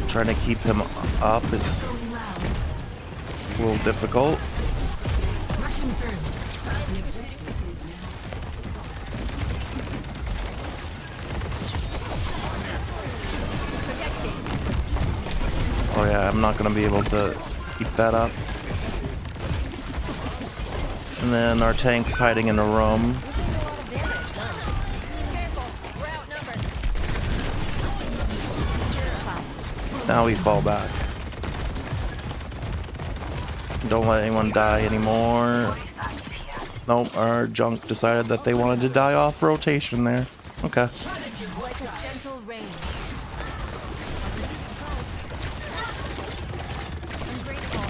Trying to keep him up is a little difficult. Oh yeah, I'm not gonna be able to keep that up. And then our tank's hiding in a room. Now we fall back. Don't let anyone die anymore. Nope, our junk decided that they wanted to die off rotation there. Okay. Like a gentle rain. Ungrateful.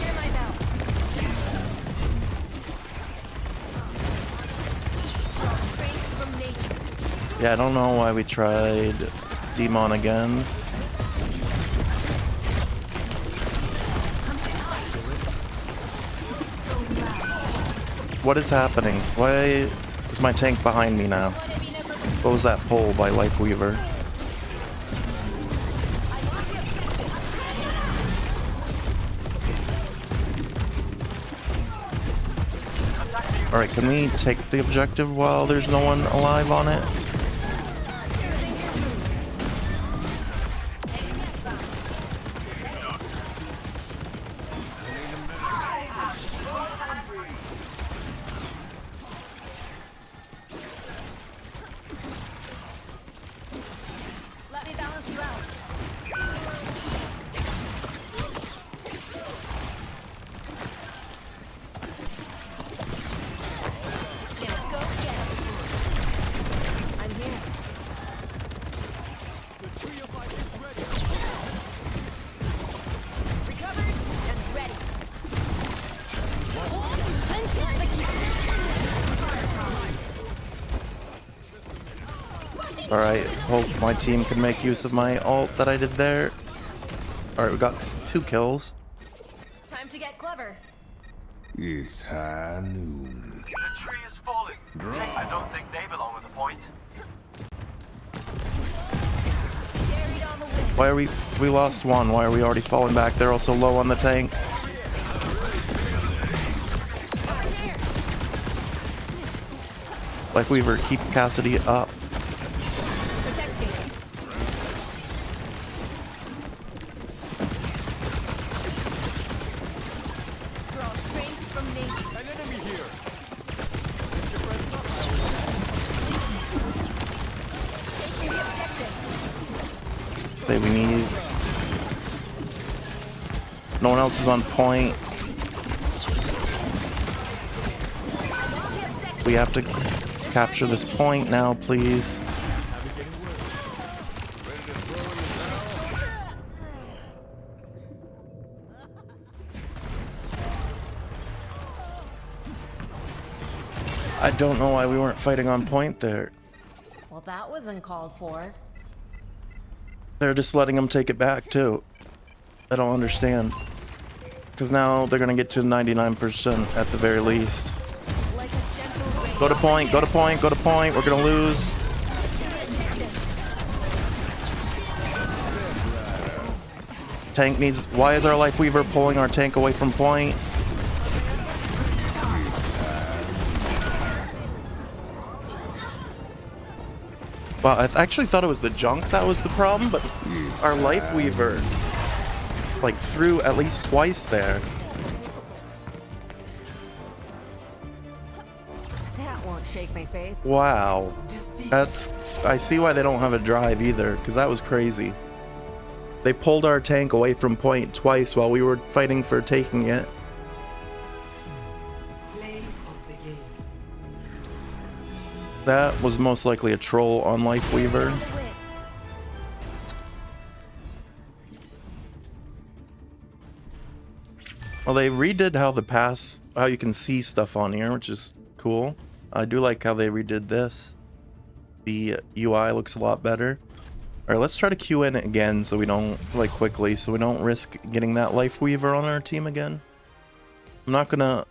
Hear my bell. Strength from nature. Yeah, I don't know why we tried Demon again. What is happening? Why is my tank behind me now? What was that pull by Lifeweaver? Alright, can we take the objective while there's no one alive on it? Let me balance you out. Let's go get 'em. I'm here. Recovered and ready. Until the Alright, hope my team can make use of my ult that I did there. Alright, we got 2 kills. time to get clever. It's high noon. The tree is falling. I don't think they belong at the point. Carried on the wind. Why are we lost 1? Why are we already falling back? They're also low on the tank. Lifeweaver, keep Cassidy up. Protecting. Draw strength from nature. An enemy here. Taking the objective. Say we need... No one else is on point. We have to capture this point now, please. I don't know why we weren't fighting on point there. Well, that was uncalled for. They're just letting them take it back, too. I don't understand. Because now they're going to get to 99% at the very least. Like a gentle rain. Go to point, go to point, go to point. We're going to lose. Tank needs... Why is our Lifeweaver pulling our tank away from point? Well, I actually thought it was the junk that was the problem, but our Lifeweaver, like, threw at least twice there. That won't shake my faith. Wow. That's... I see why they don't have a drive either, because that was crazy. They pulled our tank away from point twice while we were fighting for taking it. Play of the game. That was most likely a troll on Lifeweaver. Well, they redid how you can see stuff on here, which is cool. I do like how they redid this. The UI looks a lot better. All right, let's try to queue in again so we don't, like, quickly, so we don't risk getting that Life Weaver on our team again. I'm not gonna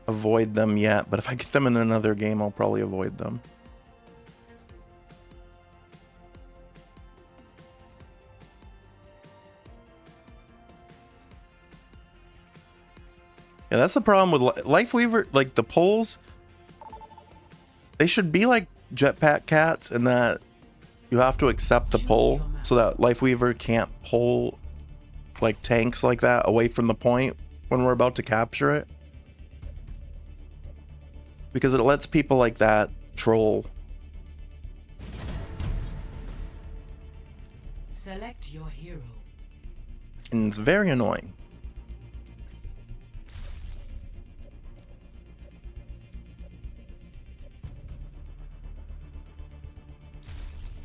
avoid them yet, but if I get them in another game, I'll probably avoid them. Yeah, that's the problem with Life Weaver. Like, the poles, they should be like jetpack cats in that you have to accept the pole so that Life Weaver can't pull like tanks like that away from the point when we're about to capture it. Because it lets people like that troll. Select your hero. And it's very annoying.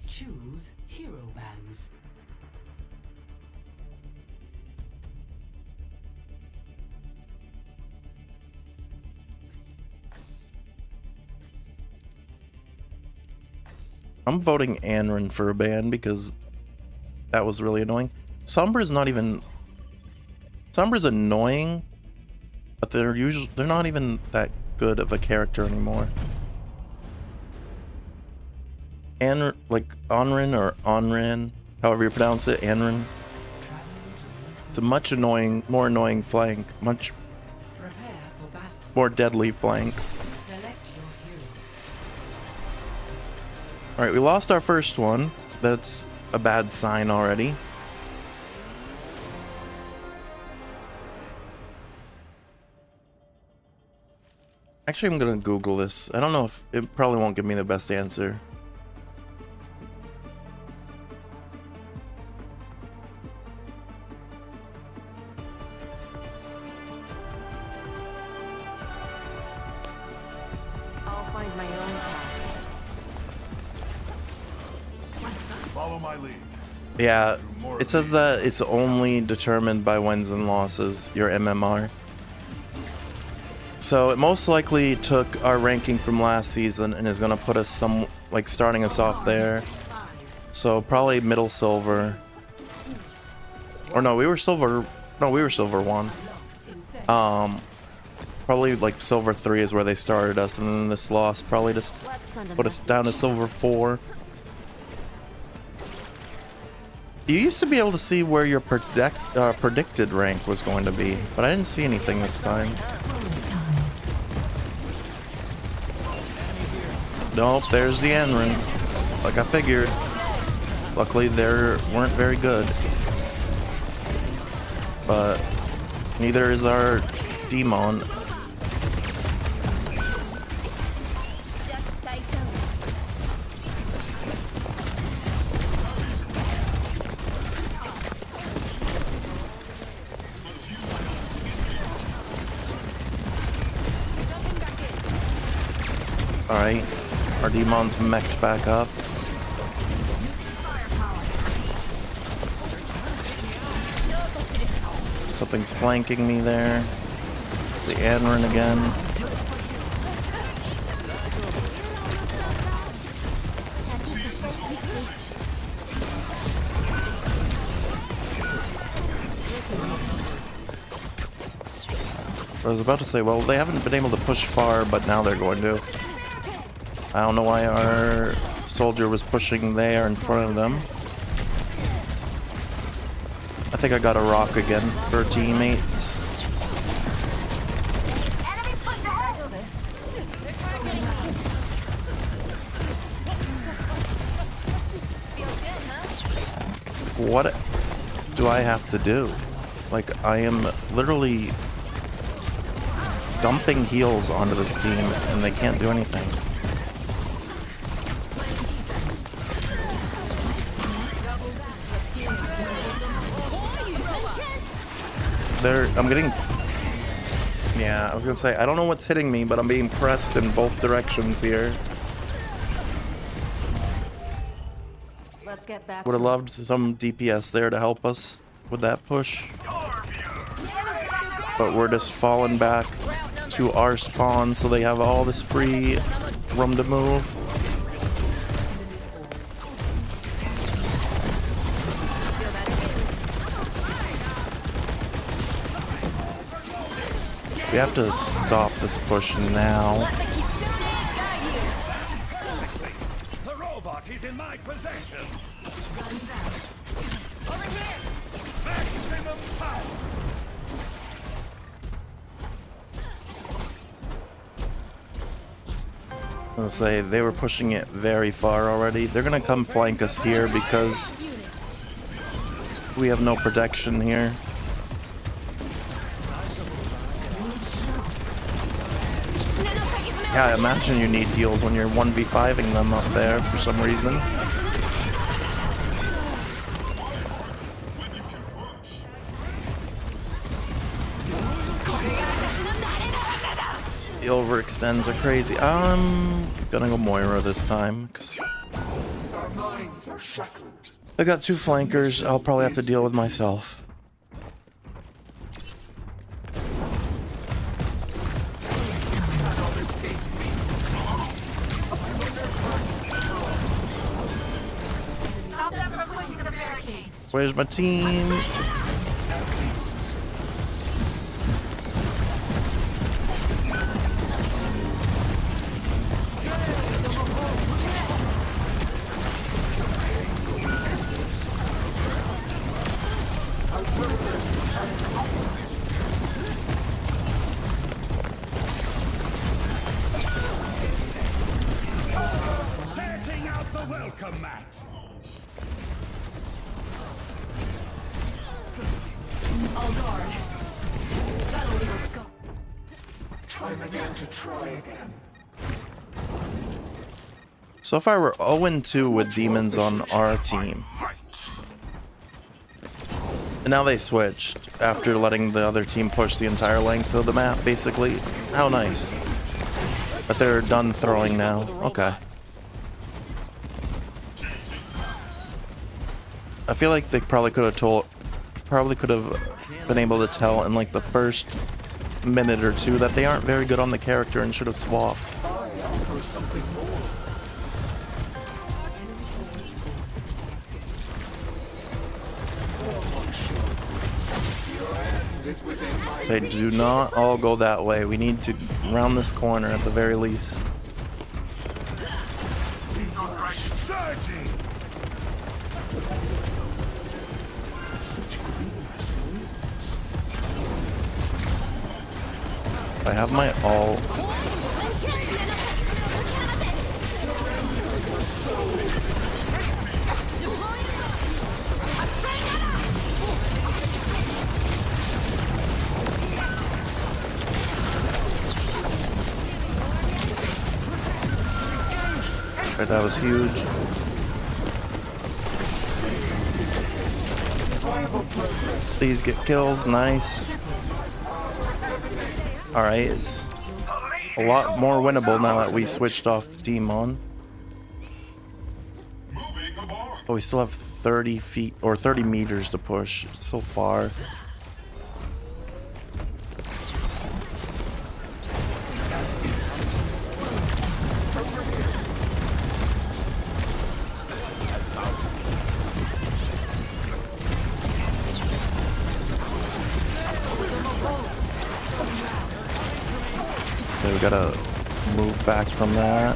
Choose hero bands. I'm voting Anrin for a ban because that was really annoying. Sombra's not even... Sombra's annoying, but they're not even that good of a character anymore. Like Anrin or Anrin, however you pronounce it, Anrin. It's a much more annoying flank, much Prepare for battle. more deadly flank. Select your hero. Alright, we lost our first one. That's a bad sign already. Actually, I'm gonna Google this. I don't know if it probably won't give me the best answer. I'll find my own path. Follow my lead. Yeah, it says that it's only determined by wins and losses, your MMR. So it most likely took our ranking from last season and is gonna put us starting us off there. So probably middle silver. Or no, we were silver. No, we were silver 1. Probably like silver 3 is where they started us, and then this loss probably just put us down to silver 4. You used to be able to see where your predicted rank was going to be, but I didn't see anything this time. Nope, there's the Enrin. Like I figured. Luckily, they weren't very good. But neither is our Demon. Alright, our Demon's mech'd back up. Something's flanking me there. It's the Anrin again. I was about to say, well, they haven't been able to push far, but now they're going to. I don't know why our soldier was pushing there in front of them. I think I got a rock again for teammates. What do I have to do? Like, I am literally dumping heals onto this team and they can't do anything. I'm getting... Yeah, I was gonna say, I don't know what's hitting me, but I'm being pressed in both directions here. Let's get back. Would have loved some DPS there to help us with that push. but we're just falling back to our spawn, so they have all this free room to move. We have to stop this push now. The robot is in my possession. Over here! Maximum power. I'll say they were pushing it very far already. They're gonna come flank us here because we have no protection here. Yeah, I imagine you need heals when you're 1v5ing them up there for some reason. The overextends are crazy. I'm gonna go Moira this time, because Our minds are shackled. I got 2 flankers. I'll probably have to deal with myself. Where's my team? Setting out the welcome mat. All guard. Battle Eagle scope. Time again to try again. So far we're 0-2 with demons on our team. And now they switched after letting the other team push the entire length of the map, basically. How nice. But they're done throwing now. Okay. I feel like they probably could have been able to tell in like the first minute or two that they aren't very good on the character and should have swapped. Say, do not all go that way. We need to round this corner at the very least. Surging. I have my all. Right, that was huge. Please get kills, nice. Alright, it's a lot more winnable now that we switched off the team on. Oh, we still have 30 feet or 30 meters to push. It's so far. So we gotta move back from that.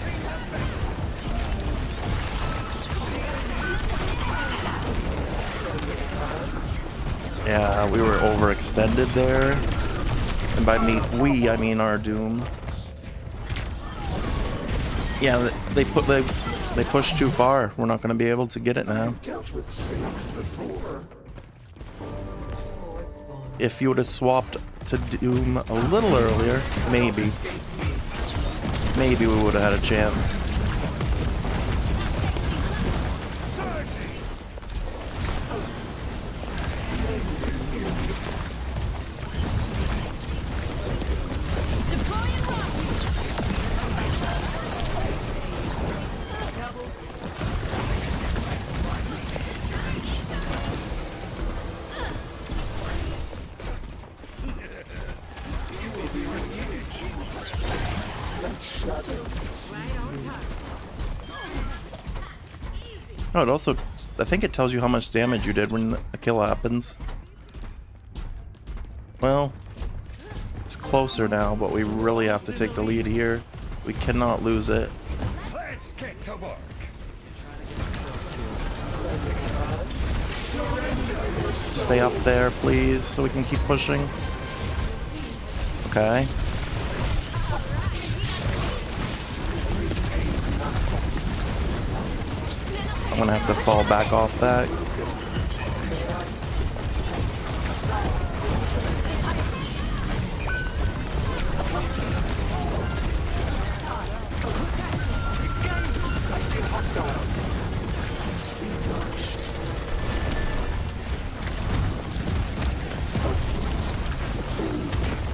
Yeah, we were overextended there. And by we, I mean our doom. Yeah, they pushed too far. We're not gonna be able to get it now. Dealt with snakes before. If you would have swapped to Doom a little earlier, maybe we would have had a chance. Oh, it also, I think it tells you how much damage you did when a kill happens. Well, it's closer now, but we really have to take the lead here. We cannot lose it. Let's get to work. Stay up there, please, so we can keep pushing. Okay. I'm gonna have to fall back off that.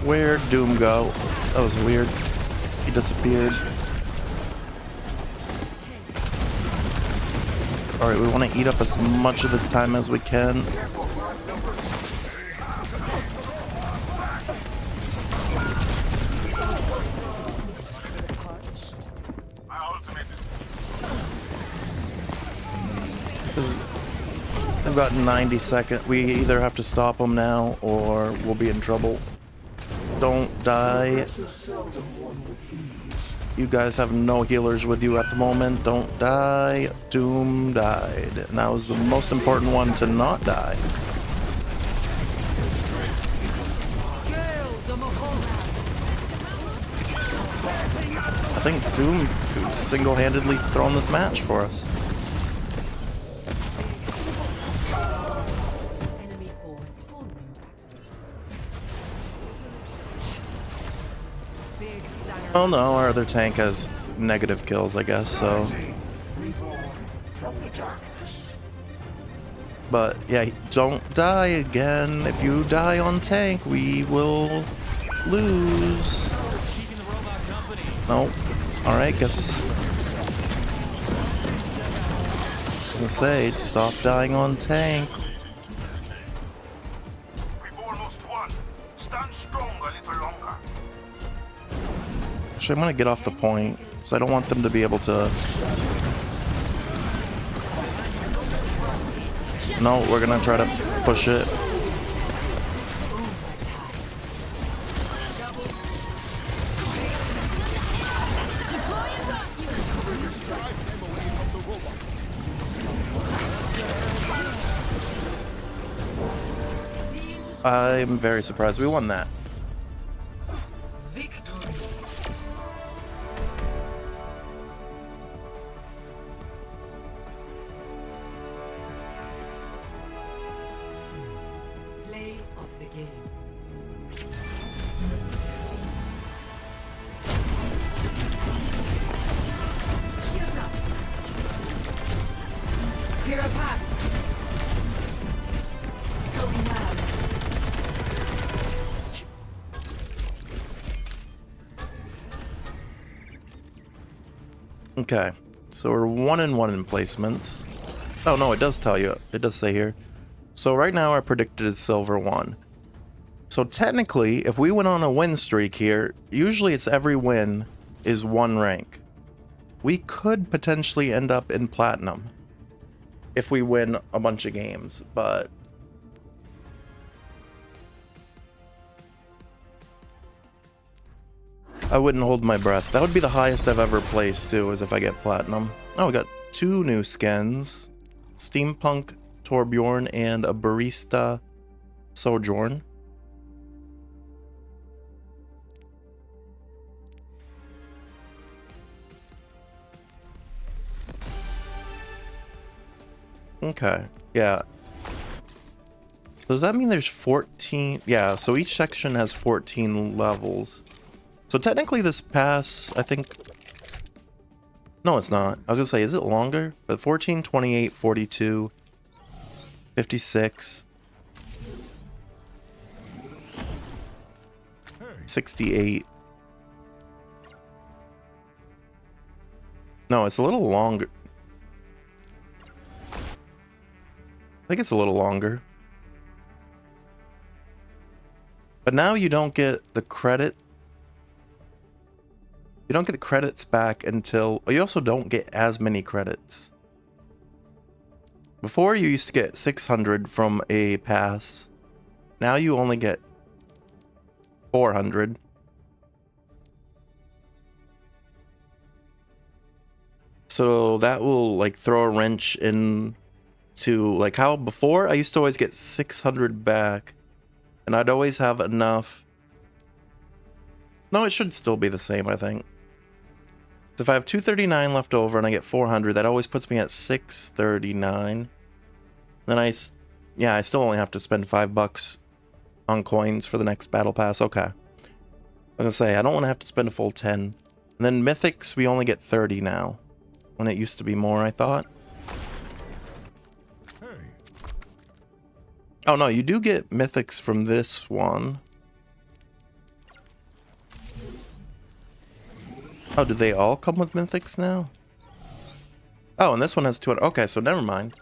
Where'd Doom go? That was weird. He disappeared. Alright, we want to eat up as much of this time as we can. They've got 90 seconds. We either have to stop them now or we'll be in trouble. Don't die. You guys have no healers with you at the moment. Don't die. Doom died. And that was the most important one to not die. I think Doom is single-handedly thrown this match for us. Oh no, our other tank has negative kills, I guess, so. But yeah, don't die again. If you die on tank, we will lose. Nope. Alright, guess. I'm gonna say, stop dying on tank. Actually, I'm gonna get off the point, because I don't want them to be able to... No, we're gonna try to push it. I'm very surprised we won that. Okay, so we're 1-1 in placements. Oh no, it does tell you. It does say here. So right now our predicted is silver 1. So technically, if we went on a win streak here, usually it's every win is 1 rank. We could potentially end up in platinum if we win a bunch of games, but I wouldn't hold my breath. That would be the highest I've ever placed, too, is if I get platinum. Oh, we got 2 new skins. Steampunk Torbjorn and a Barista Sojourn. Okay, yeah. Does that mean there's 14? Yeah, so each section has 14 levels. So technically this pass, I think... No, it's not. I was gonna say, is it longer? But 14, 28, 42, 56, 68. No, it's a little longer. I think it's a little longer. But now you don't get the credit. You don't get the credits back until... You also don't get as many credits. Before, you used to get 600 from a pass. Now you only get 400. So that will like throw a wrench into like how before I used to always get 600 back and I'd always have enough. No, it should still be the same, I think. So if I have 239 left over and I get 400, that always puts me at 639. Then I still only have to spend $5 on coins for the next battle pass. Okay. I was gonna say, I don't want to have to spend a full 10. And then mythics, we only get 30 now. When it used to be more, I thought. Hey. Oh no, you do get mythics from this one. Oh, do they all come with mythics now? Oh, and this one has 200. Okay, so never mind.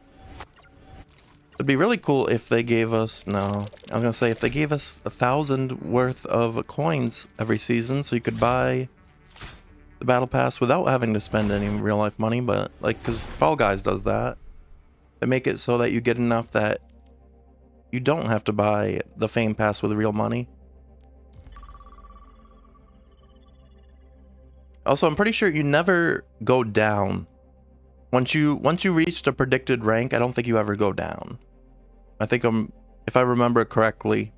It'd be really cool if they gave us... No, I was gonna say if they gave us 1,000 worth of coins every season so you could buy the battle pass without having to spend any real life money, but like, because Fall Guys does that. They make it so that you get enough that you don't have to buy the fame pass with real money. Also, I'm pretty sure you never go down. Once you reach the predicted rank, I don't think you ever go down. I think if I remember correctly,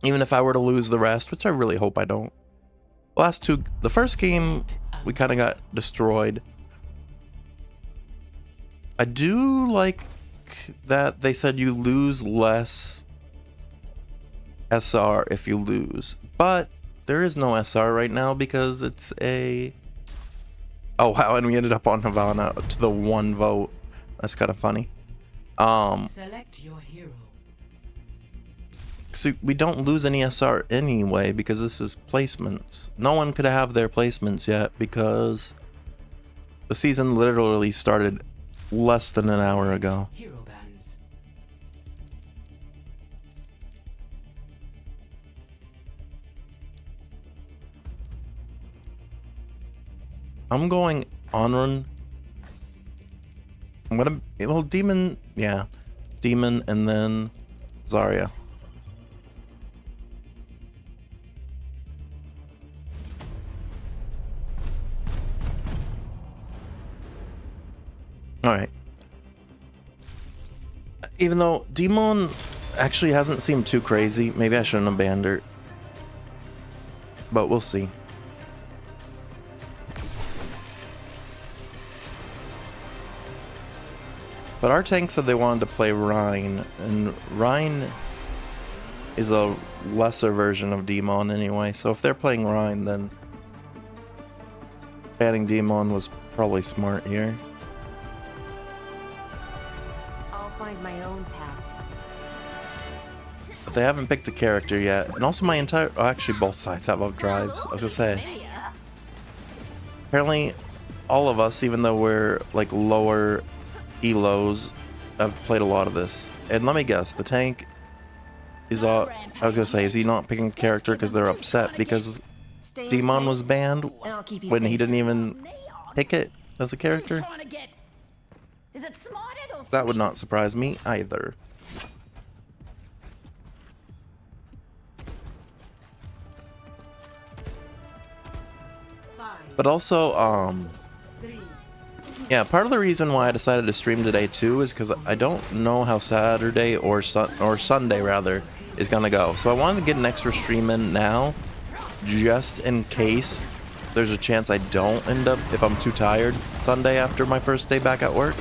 even if I were to lose the rest, which I really hope I don't. The first game, we kind of got destroyed. I do like that they said you lose less SR if you lose, but there is no SR right now because it's a... Oh wow, and we ended up on Havana to the 1 vote. That's kind of funny. Select your hero. So we don't lose any SR anyway because this is placements. No one could have their placements yet because the season literally started less than an hour ago. Hero bands. I'm going Onrun. Well, Demon, yeah. Demon and then Zarya. Alright. Even though Demon actually hasn't seemed too crazy, maybe I shouldn't have banned her. But we'll see. But our tank said they wanted to play Rhine, and Rhine is a lesser version of Demon anyway, so if they're playing Rhine, then banning Demon was probably smart here. I'll find my own path. But they haven't picked a character yet, and also my entire... Oh, actually both sides have up drives, I was gonna say. Apparently, all of us, even though we're like lower elos, have played a lot of this. And let me guess, the tank is I was gonna say, is he not picking a character because they're upset because Demon was banned when he didn't even pick it as a character? That would not surprise me either. But also, yeah, part of the reason why I decided to stream today too is because I don't know how Saturday or Sunday rather is gonna go. So I wanted to get an extra stream in now, just in case there's a chance I don't end up, if I'm too tired Sunday after my first day back at work.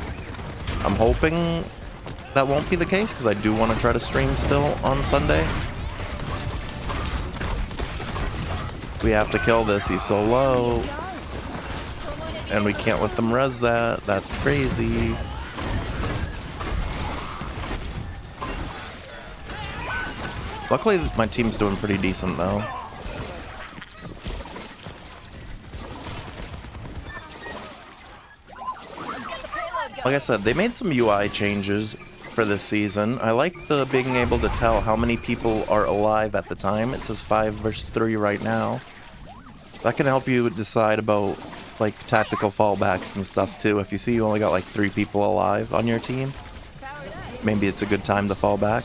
I'm hoping that won't be the case because I do want to try to stream still on Sunday. We have to kill this, he's so low. And we can't let them res that. That's crazy. Luckily, my team's doing pretty decent, though. Like I said, they made some UI changes for this season. I like the being able to tell how many people are alive at the time. It says 5 versus 3 right now. That can help you decide about like tactical fallbacks and stuff too. If you see you only got like 3 people alive on your team, maybe it's a good time to fall back.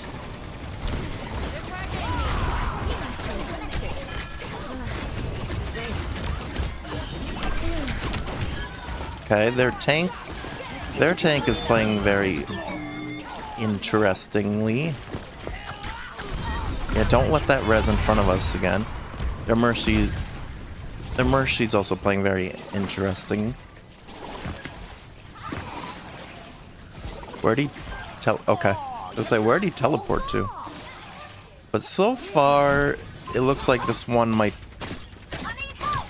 Okay, their tank is playing very interestingly. Yeah, don't let that res in front of us again. Their Mercy's also playing very interesting. Where'd he okay. Let's say, where'd he teleport to? But so far, it looks like this one might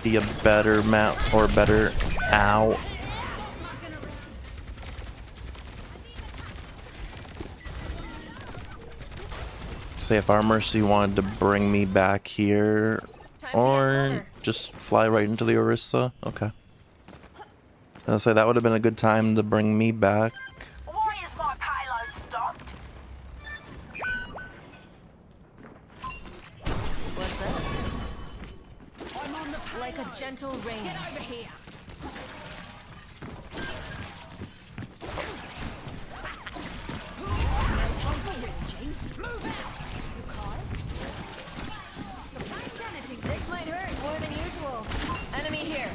be a better map or better. Ow. Say if our Mercy wanted to bring me back here, or just fly right into the Orisa. Okay. I'll say that would have been a good time to bring me back. Why is my payload stopped? What's up? I'm on the Like a gentle rain. Get over here. This might hurt more than usual. Enemy here.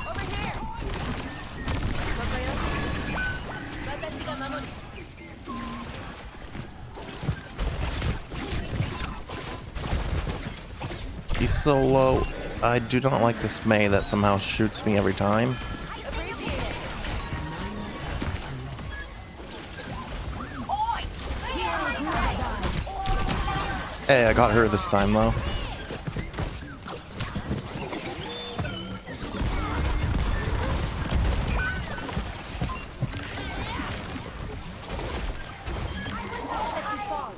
Over here. He's so low. I do not like this Mei that somehow shoots me every time. Appreciate it. Hey, I got her this time though.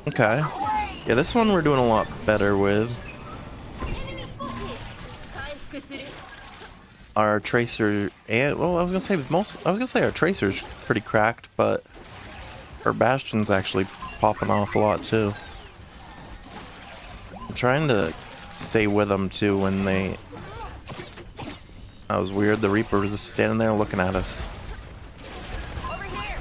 Okay. Yeah, this one we're doing a lot better with. Our tracer and well, I was gonna say our tracer's pretty cracked, but our bastion's actually popping off a lot too. I'm trying to stay with them too when they. That was weird. The Reaper was just standing there looking at us. Over here.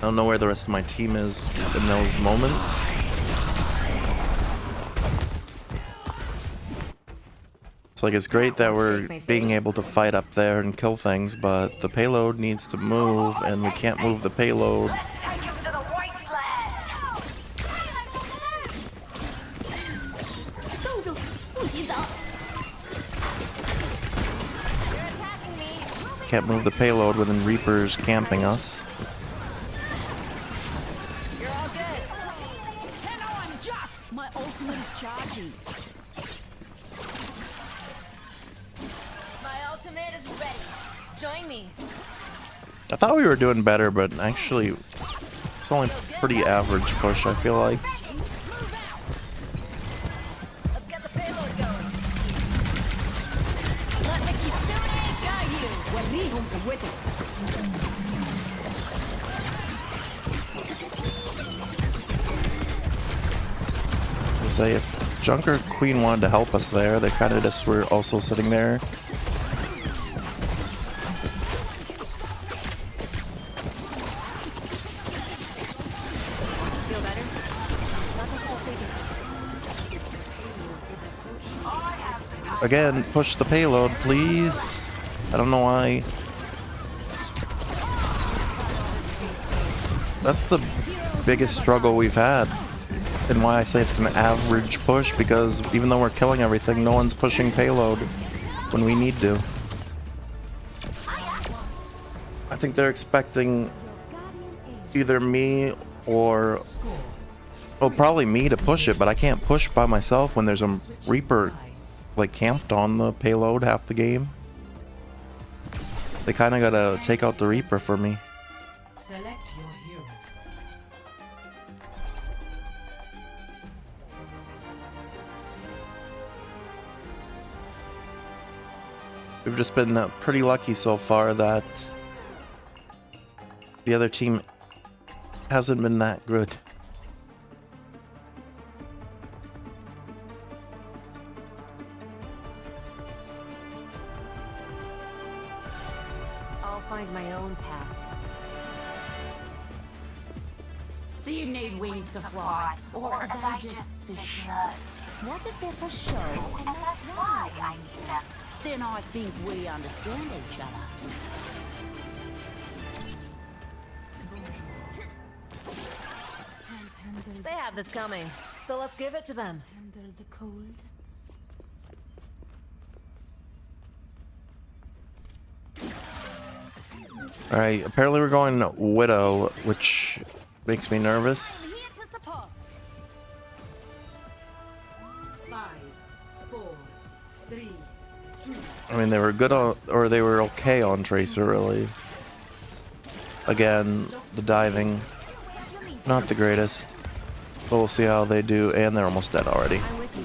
I don't know where the rest of my team is in those moments. It's like it's great that we're being able to fight up there and kill things, but the payload needs to move, and we can't move the payload. Take him to the wasteland. Can't move the payload within Reapers camping us. You're all good. Hello, I'm just. My ultimate is charging. My ultimate is ready. Join me. I thought we were doing better, but actually, it's only pretty average push, I feel like. Let's get the payload going. Let me Kitsune guide you. I'll say if Junker Queen wanted to help us there, they kind of just were also sitting there. Feel better? Let us all take it. Again, push the payload, please. I don't know why. That's the biggest struggle we've had. And why I say it's an average push, because even though we're killing everything, no one's pushing payload when we need to. I think they're expecting either me or... well, probably me to push it, but I can't push by myself when there's a Reaper like camped on the payload half the game. They kind of gotta take out the Reaper for me. Select your hero. We've just been pretty lucky so far that the other team hasn't been that good. I'll find my own path. Do you need wings to fly? Or are they just for show? What if they're for show? And that's why I need them. Then I think we understand each other. They have this coming, so let's give it to them. Handle the cold. Alright, apparently we're going Widow, which makes me nervous. Here to support. 5, 4, 3, 2. I mean, they were good on, or they were okay on Tracer, really. Again, the diving, not the greatest. But we'll see how they do, and they're almost dead already. I'm with you.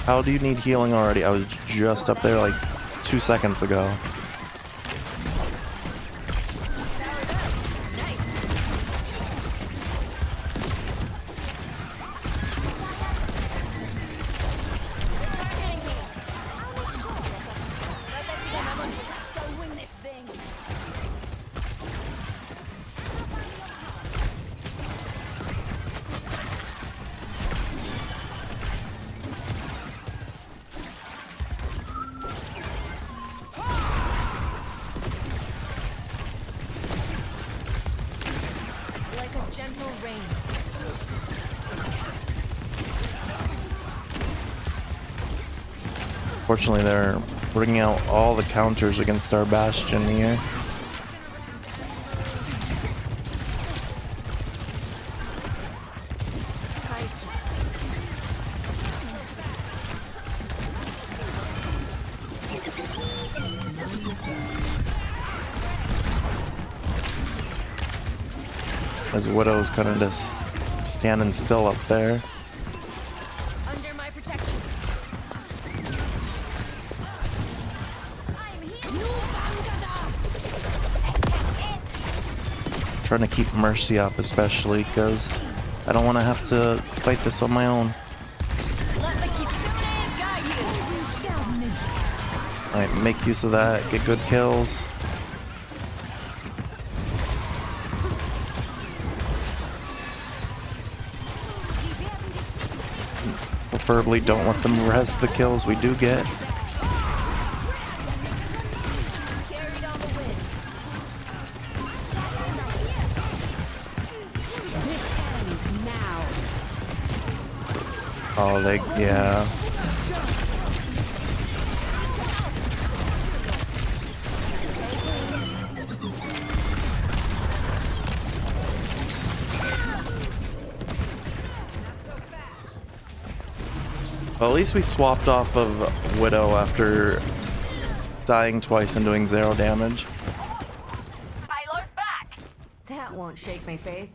How do you need healing already? I was just up there like 2 seconds ago. Like a gentle rain. Fortunately, they're bringing out all the counters against our Bastion here. As Widow's kind of just standing still up there. Under my protection. Trying to keep Mercy up, especially because I don't want to have to fight this on my own. Let the Kitsune guide you. Alright, make use of that, get good kills. Preferably don't let them res the kills we do get. Carried on the wind. This ends now. Oh, yeah. Well, at least we swapped off of Widow after dying twice and doing 0 damage. I look back. That won't shake my faith.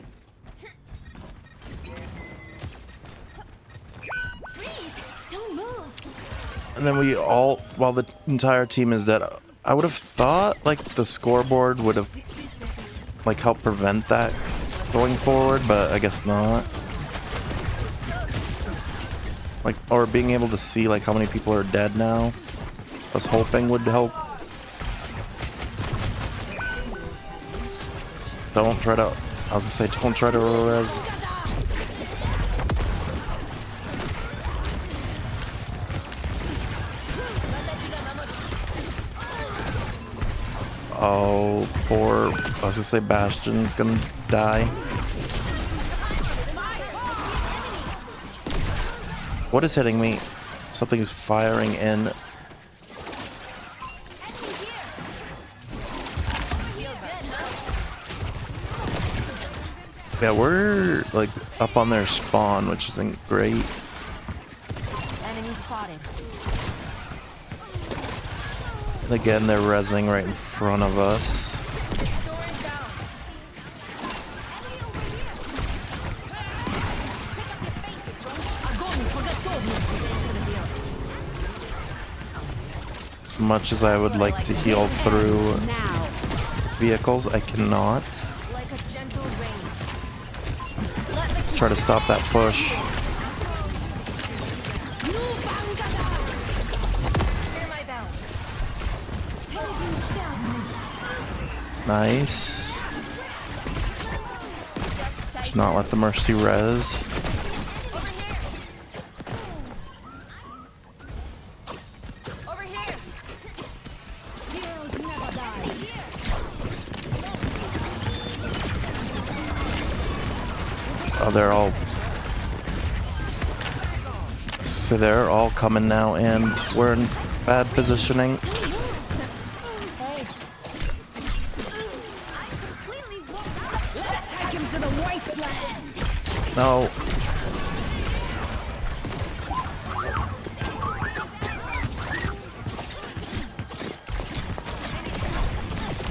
Freeze! Don't move! And then we all, while the entire team is dead, I would have thought like the scoreboard would have like helped prevent that going forward, but I guess not. Like, or being able to see like how many people are dead now, I was hoping would help. Don't try to, I was gonna say don't try to res. Oh, poor, I was gonna say Bastion's gonna die. What is hitting me? Something is firing in. Yeah, we're like up on their spawn, which isn't great. Enemy spotted. And again, they're rezzing right in front of us. As much as I would like to heal through vehicles, I cannot. Try to stop that push. Nice. Just not let the Mercy res. Oh, they're all. So they're all coming now, and we're in bad positioning. No.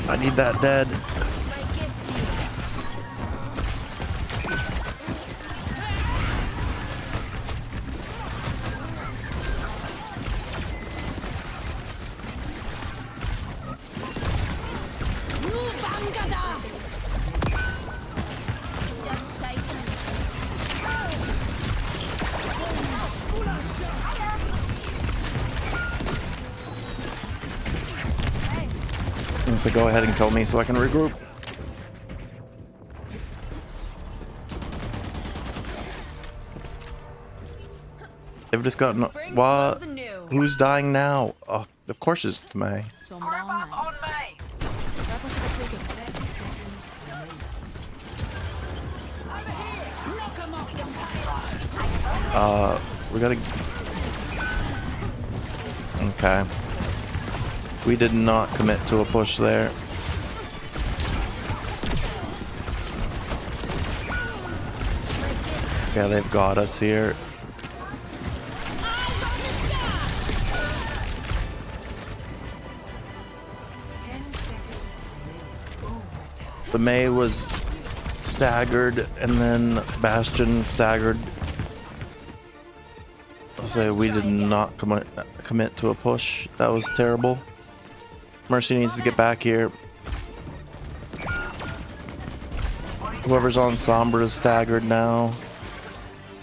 I need that dead. So go ahead and kill me so I can regroup. They've just gotten what? Who's dying now? Oh, of course it's May. We gotta. Okay. We did not commit to a push there. Yeah, they've got us here. The May was staggered, and then Bastion staggered. So we did not commit to a push. That was terrible. Mercy needs to get back here. Whoever's on Sombra is staggered now.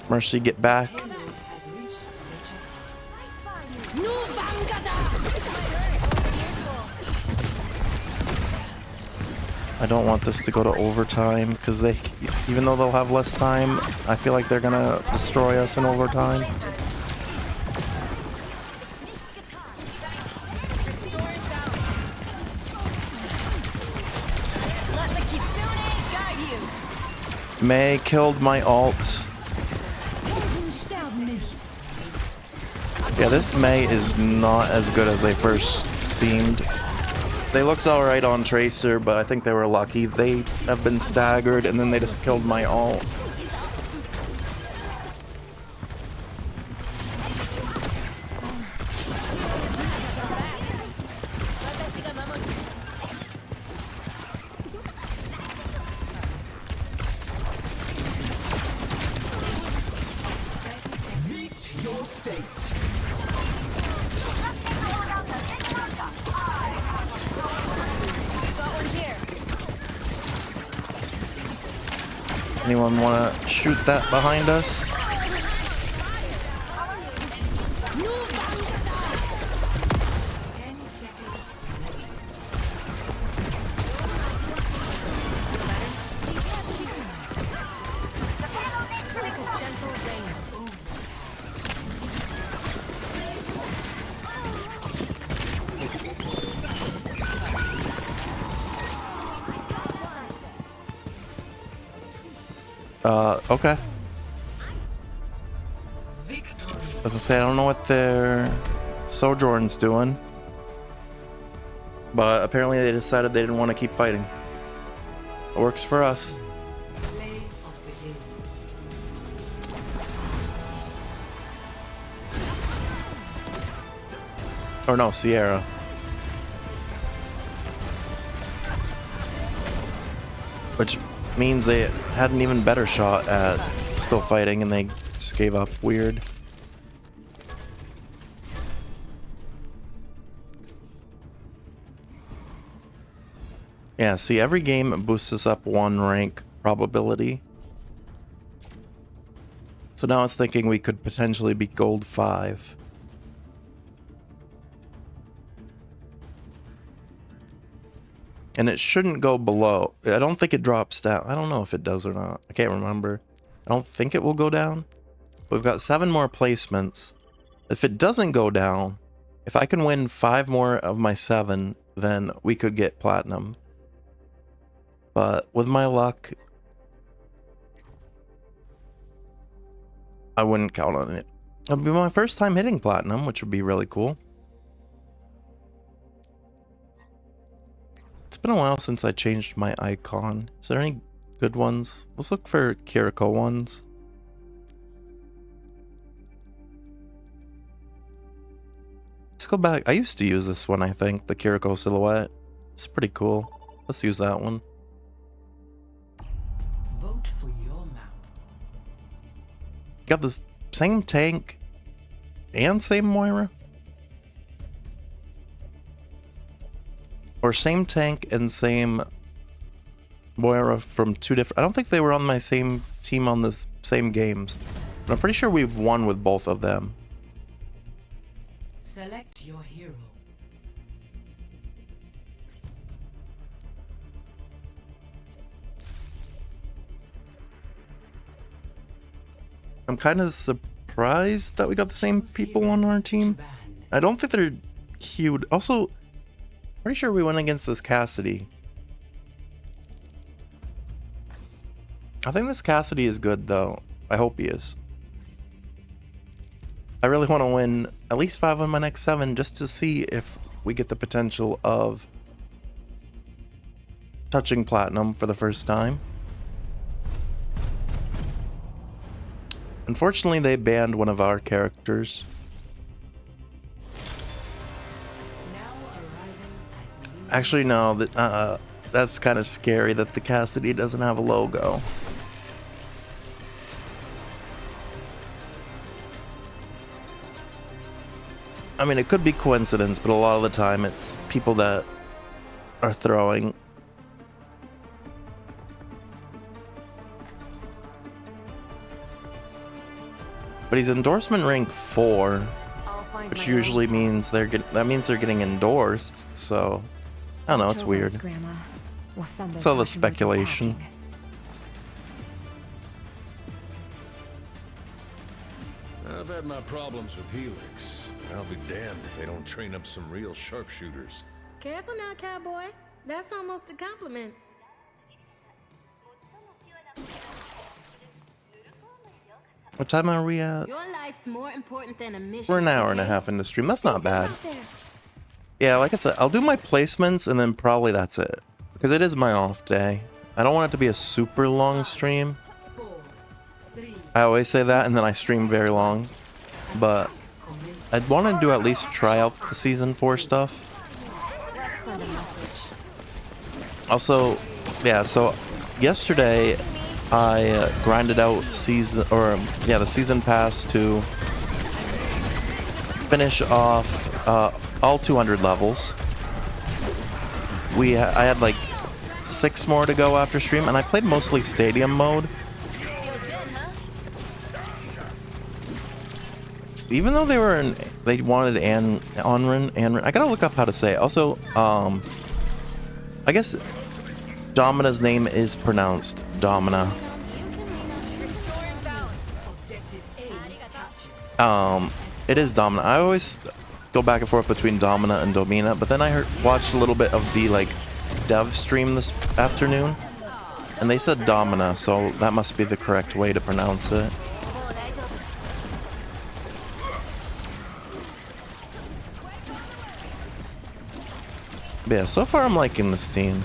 Mercy, get back. I don't want this to go to overtime because they, even though they'll have less time, I feel like they're gonna destroy us in overtime. May killed my alt. Yeah, this May is not as good as they first seemed. They looked alright on Tracer, but I think they were lucky. They have been staggered, and then they just killed my alt. Anyone want to shoot that behind us? Okay. As I say, I don't know what their Sojourn's doing, but apparently they decided they didn't want to keep fighting. It works for us. Or no, Sierra. Which means they had an even better shot at still fighting and they just gave up. Weird. Yeah, see, every game boosts us up 1 rank probability. So now I was thinking we could potentially be gold 5. And it shouldn't go below. I don't think it drops down. I don't know if it does or not. I can't remember. I don't think it will go down. We've got 7 more placements. If it doesn't go down, if I can win 5 more of my 7, then we could get platinum. But with my luck, I wouldn't count on it. It'll be my first time hitting platinum, which would be really cool. It's been a while since I changed my icon. Is there any good ones? Let's look for Kiriko ones. Let's go back. I used to use this one, I think, the Kiriko silhouette. It's pretty cool. Let's use that one. Vote for your map. Got the same tank and same Moira? Or same tank and same Moira from 2 different... I don't think they were on my same team on the same games. But I'm pretty sure we've won with both of them. Select your hero. I'm kind of surprised that we got the same people on our team. I don't think they're cute. Also, pretty sure we went against this Cassidy. I think this Cassidy is good, though. I hope he is. I really want to win at least 5 of my next 7 just to see if we get the potential of touching platinum for the first time. Unfortunately, they banned one of our characters. Actually, no, that's kind of scary that the Cassidy doesn't have a logo. I mean, it could be coincidence, but a lot of the time it's people that are throwing. But he's endorsement rank 4, which usually means they're getting endorsed. So I don't know, it's weird. It's all the speculation. I've had my problems with Helix. I'll be damned if they don't train up some real sharpshooters. Careful now, cowboy. That's almost a compliment. What time are we at? Your life's more important than a mission. We're an hour and a half into stream. That's not bad. Yeah, like I said, I'll do my placements and then probably that's it. Because it is my off day. I don't want it to be a super long stream. I always say that and then I stream very long. But I'd want to do at least try out the season 4 stuff. Also, yeah, so yesterday I grinded out the season pass to finish off all 200 levels. I had like 6 more to go after stream, and I played mostly stadium mode. Even though they wanted Anrin, I gotta look up how to say it. Also, I guess Domina's name is pronounced Domina. It is Domina. I always go back and forth between Domina and Domina, but then I watched a little bit of the dev stream this afternoon, and they said Domina, so that must be the correct way to pronounce it. But yeah, so far I'm liking this team.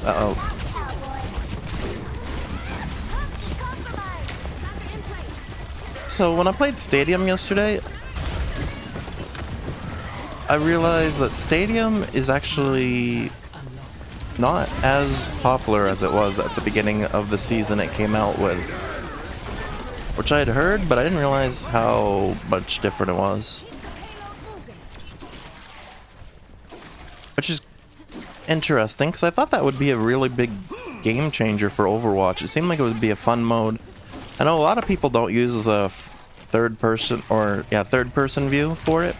Uh-oh. So when I played Stadium yesterday, I realized that Stadium is actually not as popular as it was at the beginning of the season it came out with. Which I had heard, but I didn't realize how much different it was. Which is interesting, because I thought that would be a really big game changer for Overwatch. It seemed like it would be a fun mode. I know a lot of people don't use the third person view for it.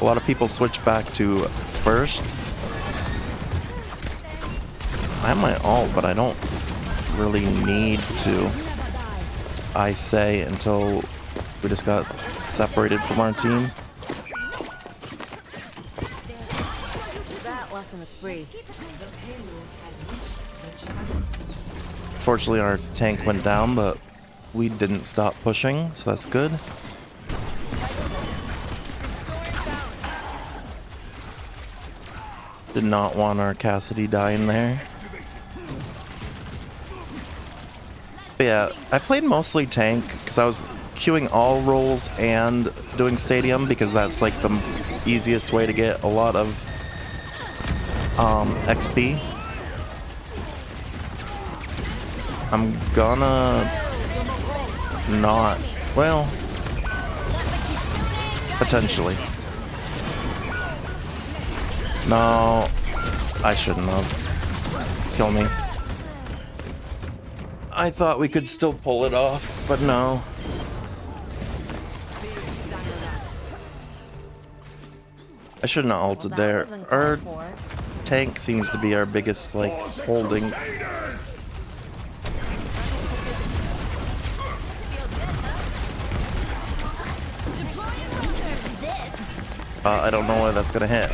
A lot of people switch back to first. I have my ult, but I don't really need to, I say, until we just got separated from our team. That lesson is free. Fortunately, our tank went down, but we didn't stop pushing, so that's good. Did not want our Cassidy dying there. But yeah, I played mostly tank because I was queuing all roles and doing Stadium because that's like the easiest way to get a lot of XP. I'm gonna not, well, potentially. No, I shouldn't have. Kill me. I thought we could still pull it off, but no. I shouldn't have ulted there. Our tank seems to be our biggest, like, holding. I don't know where that's gonna hit.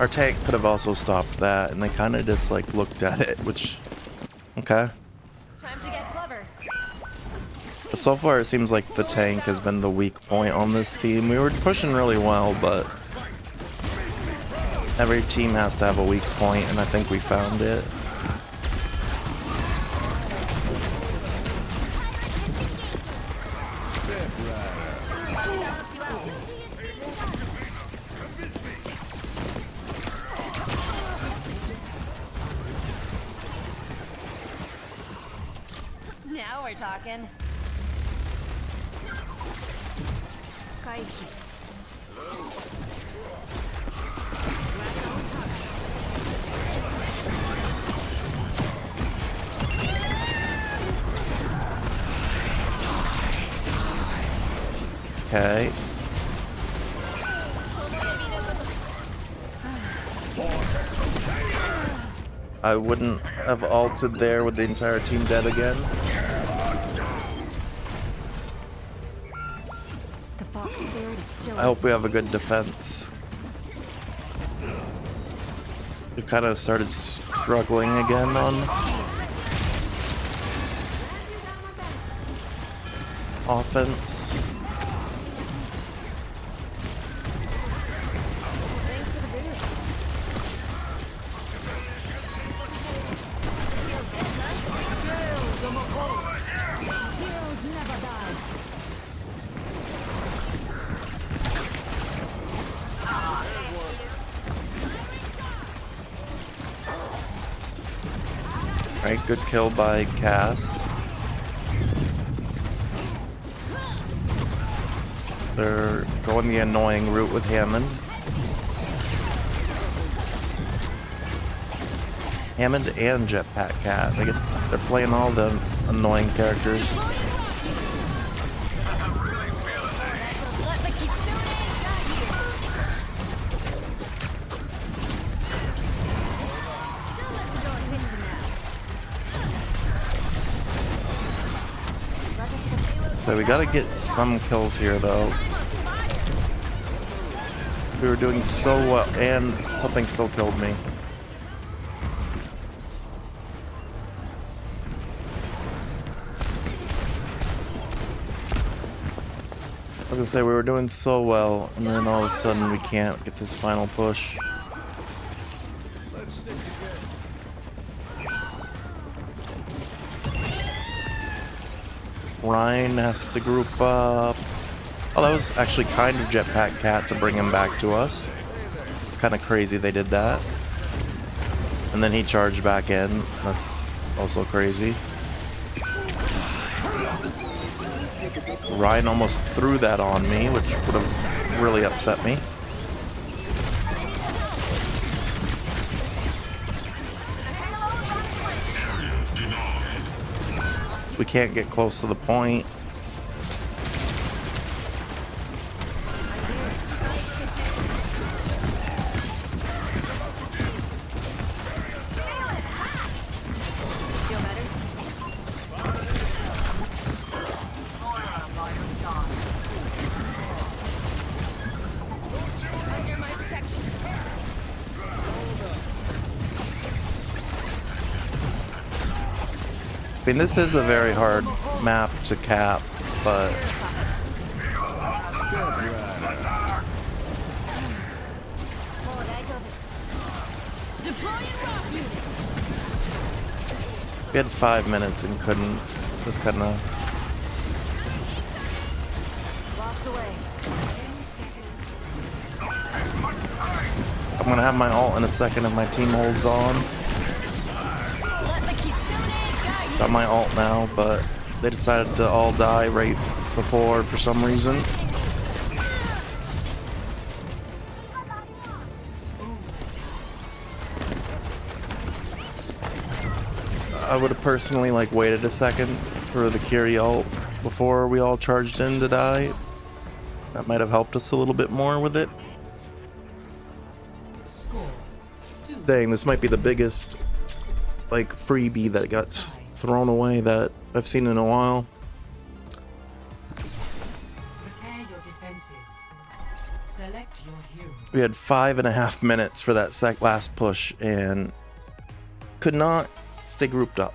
Our tank could have also stopped that, and they kind of just like looked at it, which, okay. Time to get clever. But so far it seems like the tank has been the weak point on this team. We were pushing really well, but every team has to have a weak point, and I think we found it. Now we're talking. Okay. I wouldn't have ulted there with the entire team dead again. I hope we have a good defense. We kind of started struggling again on offense. Alright, good kill by Cass. They're going the annoying route with Hammond. Hammond and Jetpack Cat. They're playing all the annoying characters. So we gotta get some kills here though. We were doing so well, and something still killed me. was gonna say, we were doing so well, and then all of a sudden we can't get this final push. Ryan has to group up. Oh, that was actually kind of Jetpack Cat to bring him back to us. It's kind of crazy they did that. And then he charged back in. That's also crazy. Ryan almost threw that on me, which would have really upset me. We can't get close to the point. I mean, this is a very hard map to cap, but we had 5 minutes and couldn't. Just kind of. I'm gonna have my ult in a second if my team holds on. Got my ult now, but they decided to all die right before for some reason. I would have personally waited a second for the Kiri ult before we all charged in to die. That might have helped us a little bit more with it. Dang, this might be the biggest freebie that got thrown away that I've seen in a while. Prepare your defenses. Select your hero. We had 5.5 minutes for that last push and could not stay grouped up.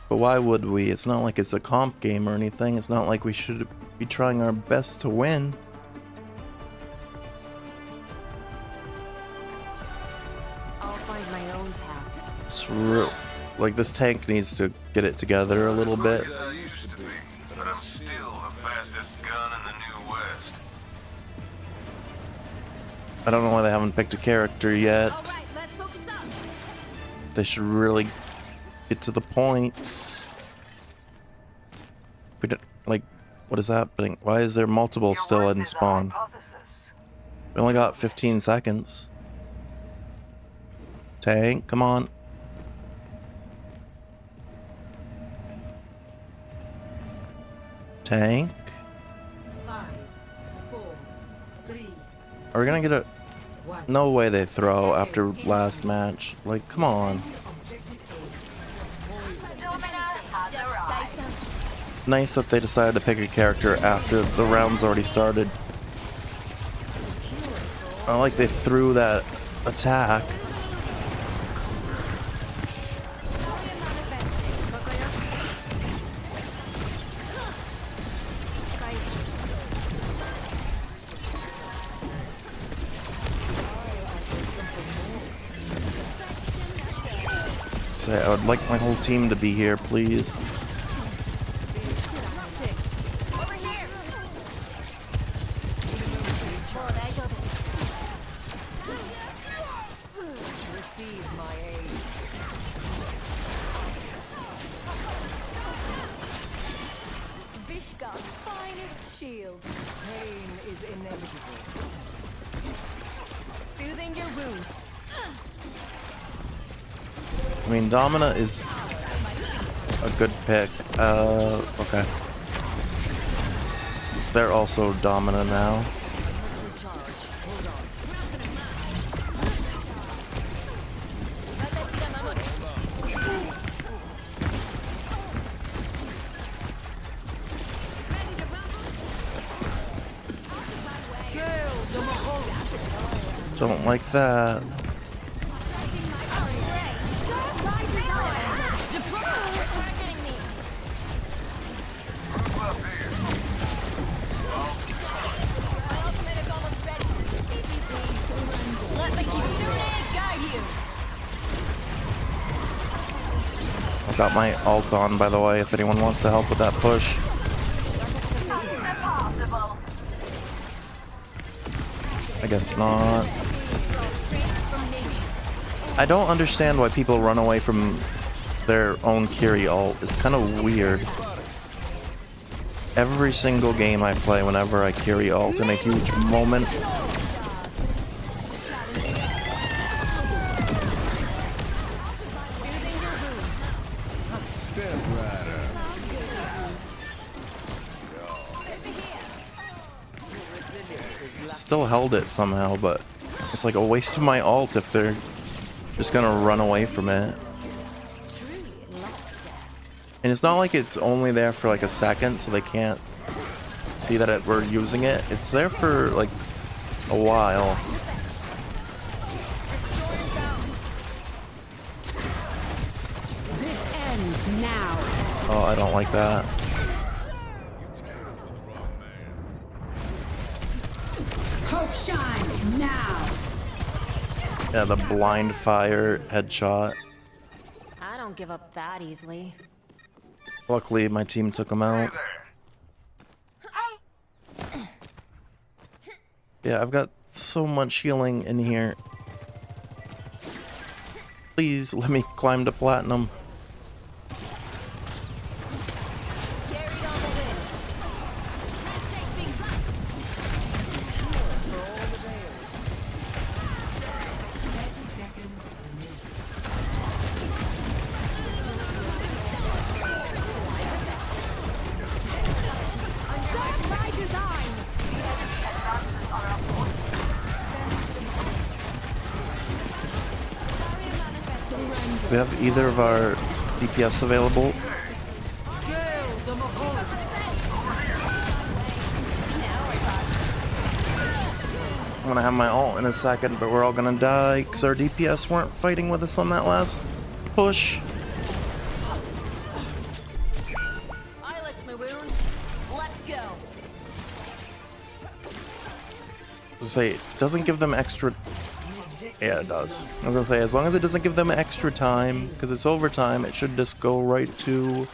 But why would we? It's not like it's a comp game or anything. It's not like we should be trying our best to win. I'll find my own path. It's real. This tank needs to get it together a little bit. I used to be, but I'm still the fastest gun in the New West. I don't know why they haven't picked a character yet. All right, let's focus up. They should really get to the point. We don't, what is happening? Why is there multiple still in spawn? We only got 15 seconds. Tank, come on. Tank. 5, 4, 3. Are we gonna get a... 1. No way they throw after last match. Come on. Nice that they decided to pick a character after the round's already started. I like they threw that attack. Say, I would like my whole team to be here, please. Finest shield. Pain is inevitable. Soothing your wounds. I mean, Domina is a good pick. Okay. They're also Domina now. Don't like that. Got my ult on, by the way, if anyone wants to help with that push. I guess not. I don't understand why people run away from their own Kiri ult. It's kind of weird. Every single game I play, whenever I Kiri ult in a huge moment, still held it somehow, but it's like a waste of my ult if they're just gonna run away from it. And it's not like it's only there for like a second, so they can't see that we're using it. It's there for like a while. This ends now. Oh, I don't like that. Hope shines now. Yeah, the blind fire headshot. I don't give up that easily. Luckily, my team took him out. Yeah, I've got so much healing in here. Please let me climb to platinum. Do we have either of our DPS available? I'm gonna have my ult in a second, but we're all gonna die because our DPS weren't fighting with us on that last push. I licked my wounds. Let's go. Say it doesn't give them extra. Yeah, it does. I was gonna say, as long as it doesn't give them extra time, because it's overtime, it should just go right to.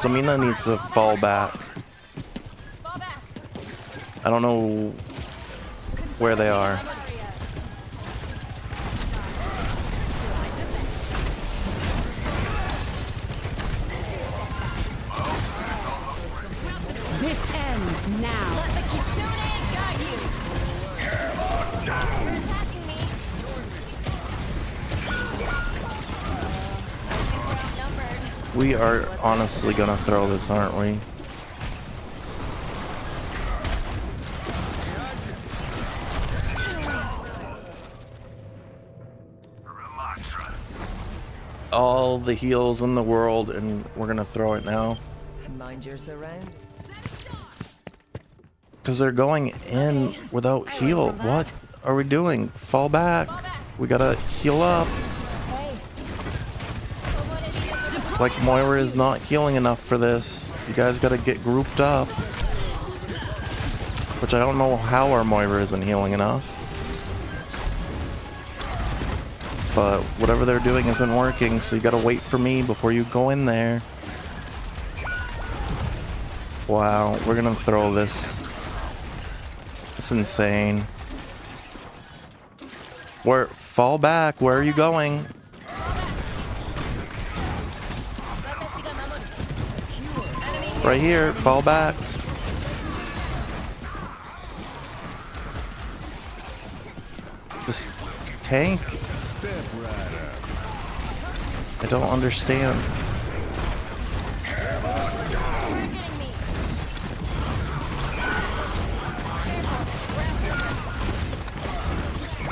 Domina needs to fall back. I don't know where they are. This ends now. Let the Kitsune guide you. Attacking me. Outnumbered. We are honestly gonna throw this, aren't we? All the heals in the world, and we're gonna throw it now. Mind your surround. Because they're going in without heal. What are we doing? Fall back. We gotta heal up. Like, Moira is not healing enough for this. You guys gotta get grouped up. Which I don't know how our Moira isn't healing enough. But whatever they're doing isn't working, so you gotta wait for me before you go in there. Wow, we're gonna throw this. It's insane. Fall back. Where are you going? Right here. Fall back. This tank. I don't understand.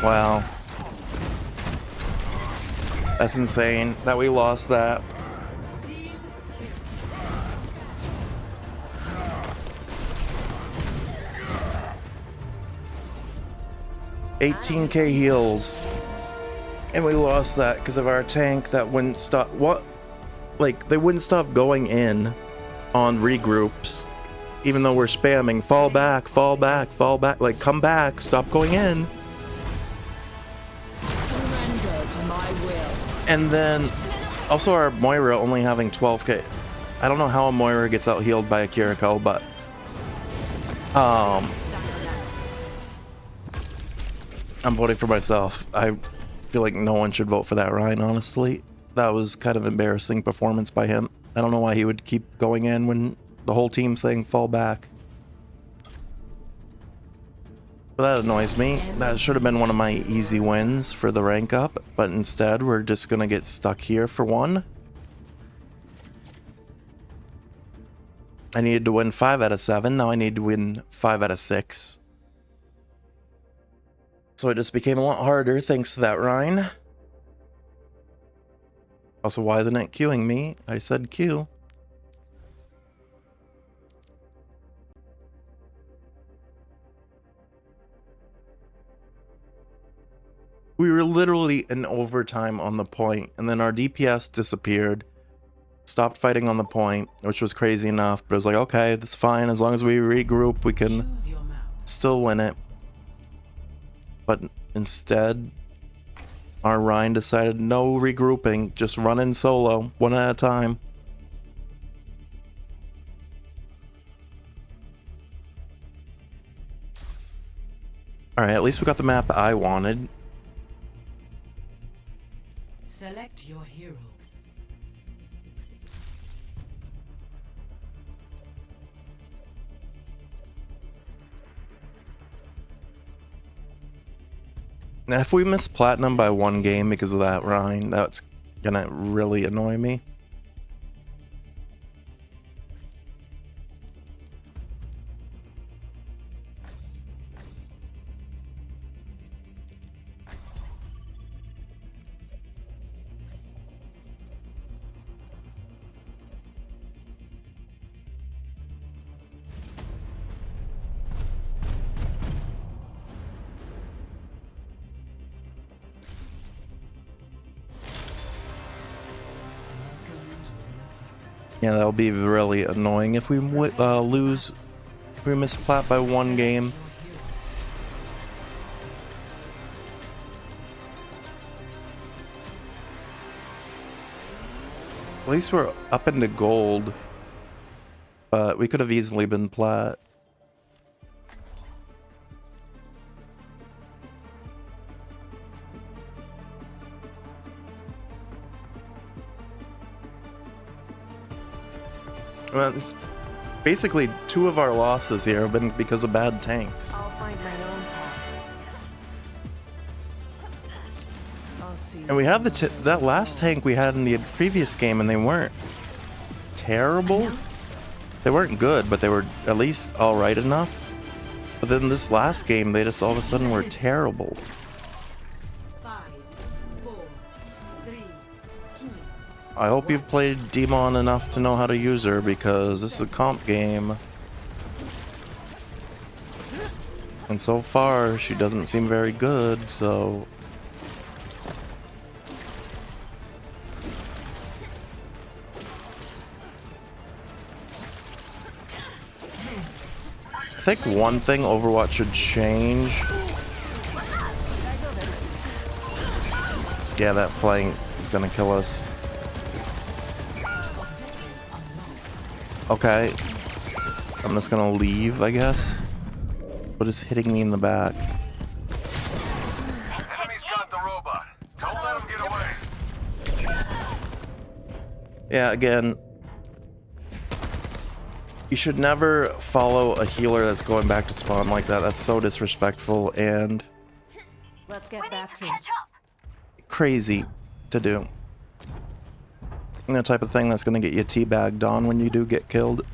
Wow. That's insane that we lost that. $18,000 heals. And we lost that because of our tank that wouldn't stop. What? Like, they wouldn't stop going in on regroups. Even though we're spamming, fall back, fall back, fall back. Like, come back, stop going in. my will. And then also our Moira only having 12k. I don't know how a Moira gets out healed by a Kiriko, but I'm voting for myself. I feel like no one should vote for that Ryan, honestly. That was kind of embarrassing performance by him. I don't know why he would keep going in when the whole team's saying fall back. But that annoys me. That should have been one of my easy wins for the rank up, but instead we're just gonna get stuck here for one. I needed to win 5 out of 7, now I need to win 5 out of 6. So it just became a lot harder thanks to that Rhine. Also, why isn't it queuing me? I said Q. We were literally in overtime on the point, and then our DPS disappeared. Stopped fighting on the point, which was crazy enough, but it was like, okay, that's fine. As long as we regroup, we can still win it. But instead, our Rhine decided no regrouping, just running solo, one at a time. Alright, at least we got the map I wanted. Select your hero. Now, if we miss platinum by 1 game because of that Rhine, that's gonna really annoy me. Yeah, that'll be really annoying if we lose, if we miss plat by 1 game. At least we're up into gold, but we could have easily been plat. Well, it's basically 2 of our losses here have been because of bad tanks. I'll find my own path. I'll see. And we have that last tank we had in the previous game, and they weren't terrible. They weren't good, but they were at least alright enough. But then this last game, they just all of a sudden were terrible. 5, 4, 3, 2. I hope you've played Demon enough to know how to use her, because this is a comp game. And so far, she doesn't seem very good, so... I think one thing Overwatch should change... Yeah, that flank is gonna kill us. Okay, I'm just gonna leave, I guess. What is hitting me in the back? Enemy's got the robot. Don't let him get away. Yeah, again, you should never follow a healer that's going back to spawn like that. That's so disrespectful and Let's get back to crazy to do. And the type of thing that's gonna get you teabagged on when you do get killed.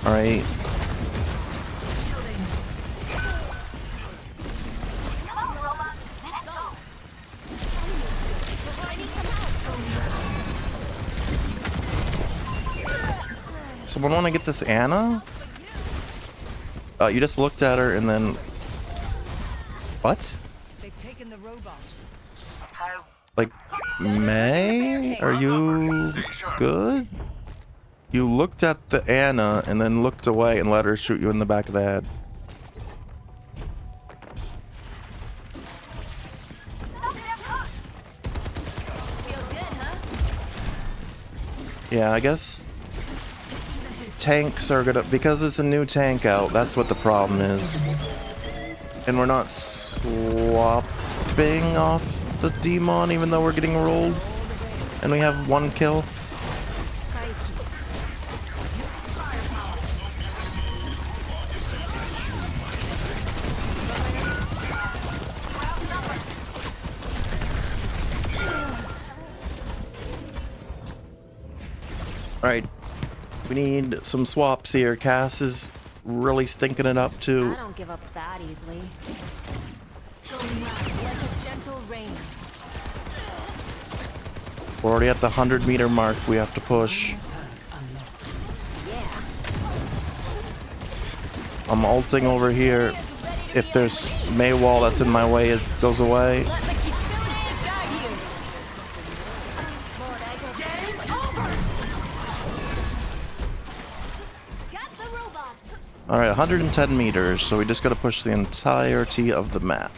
All right. Someone want to get this Anna? You just looked at her and then... What? They've taken the robot. Like, May? Are you good? You looked at the Anna and then looked away and let her shoot you in the back of the head. Yeah, I guess tanks are gonna, because it's a new tank out, that's what the problem is. And we're not swapping off the demon even though we're getting rolled. And we have 1 kill. Alright, we need some swaps here. Cass is really stinking it up too. I don't give up that easily. Like a gentle rain. We're already at the 100-meter mark. We have to push. I'm ulting over here. If there's May wall that's in my way, it goes away. Alright, 110 meters, so we just gotta push the entirety of the map.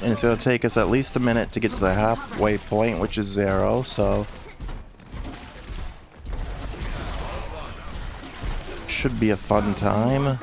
And it's gonna take us at least a minute to get to the halfway point, which is 0, so... should be a fun time.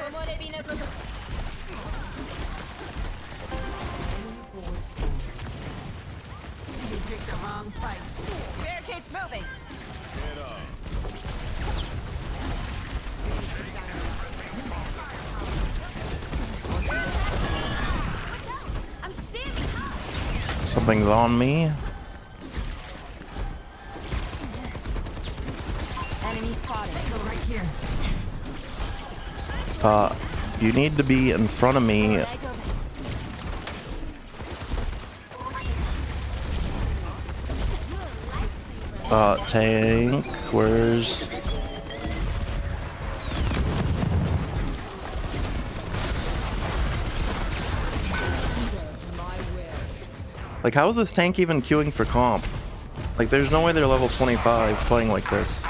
Something's on me. Enemy spotted. Go right here. You need to be in front of me. Tank, where's... Like, how is this tank even queuing for comp? Like, there's no way they're level 25 playing like this.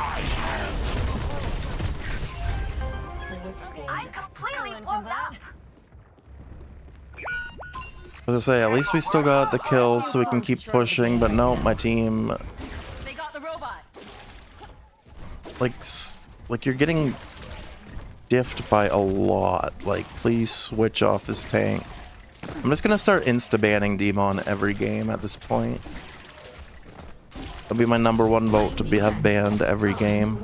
As I say, at least we still got the kills so we can keep pushing, but no, my team... They got the robot. Like you're getting diffed by a lot. Like, please switch off this tank. I'm just gonna start insta-banning Demon every game at this point. That'll be my #1 vote to have banned every game.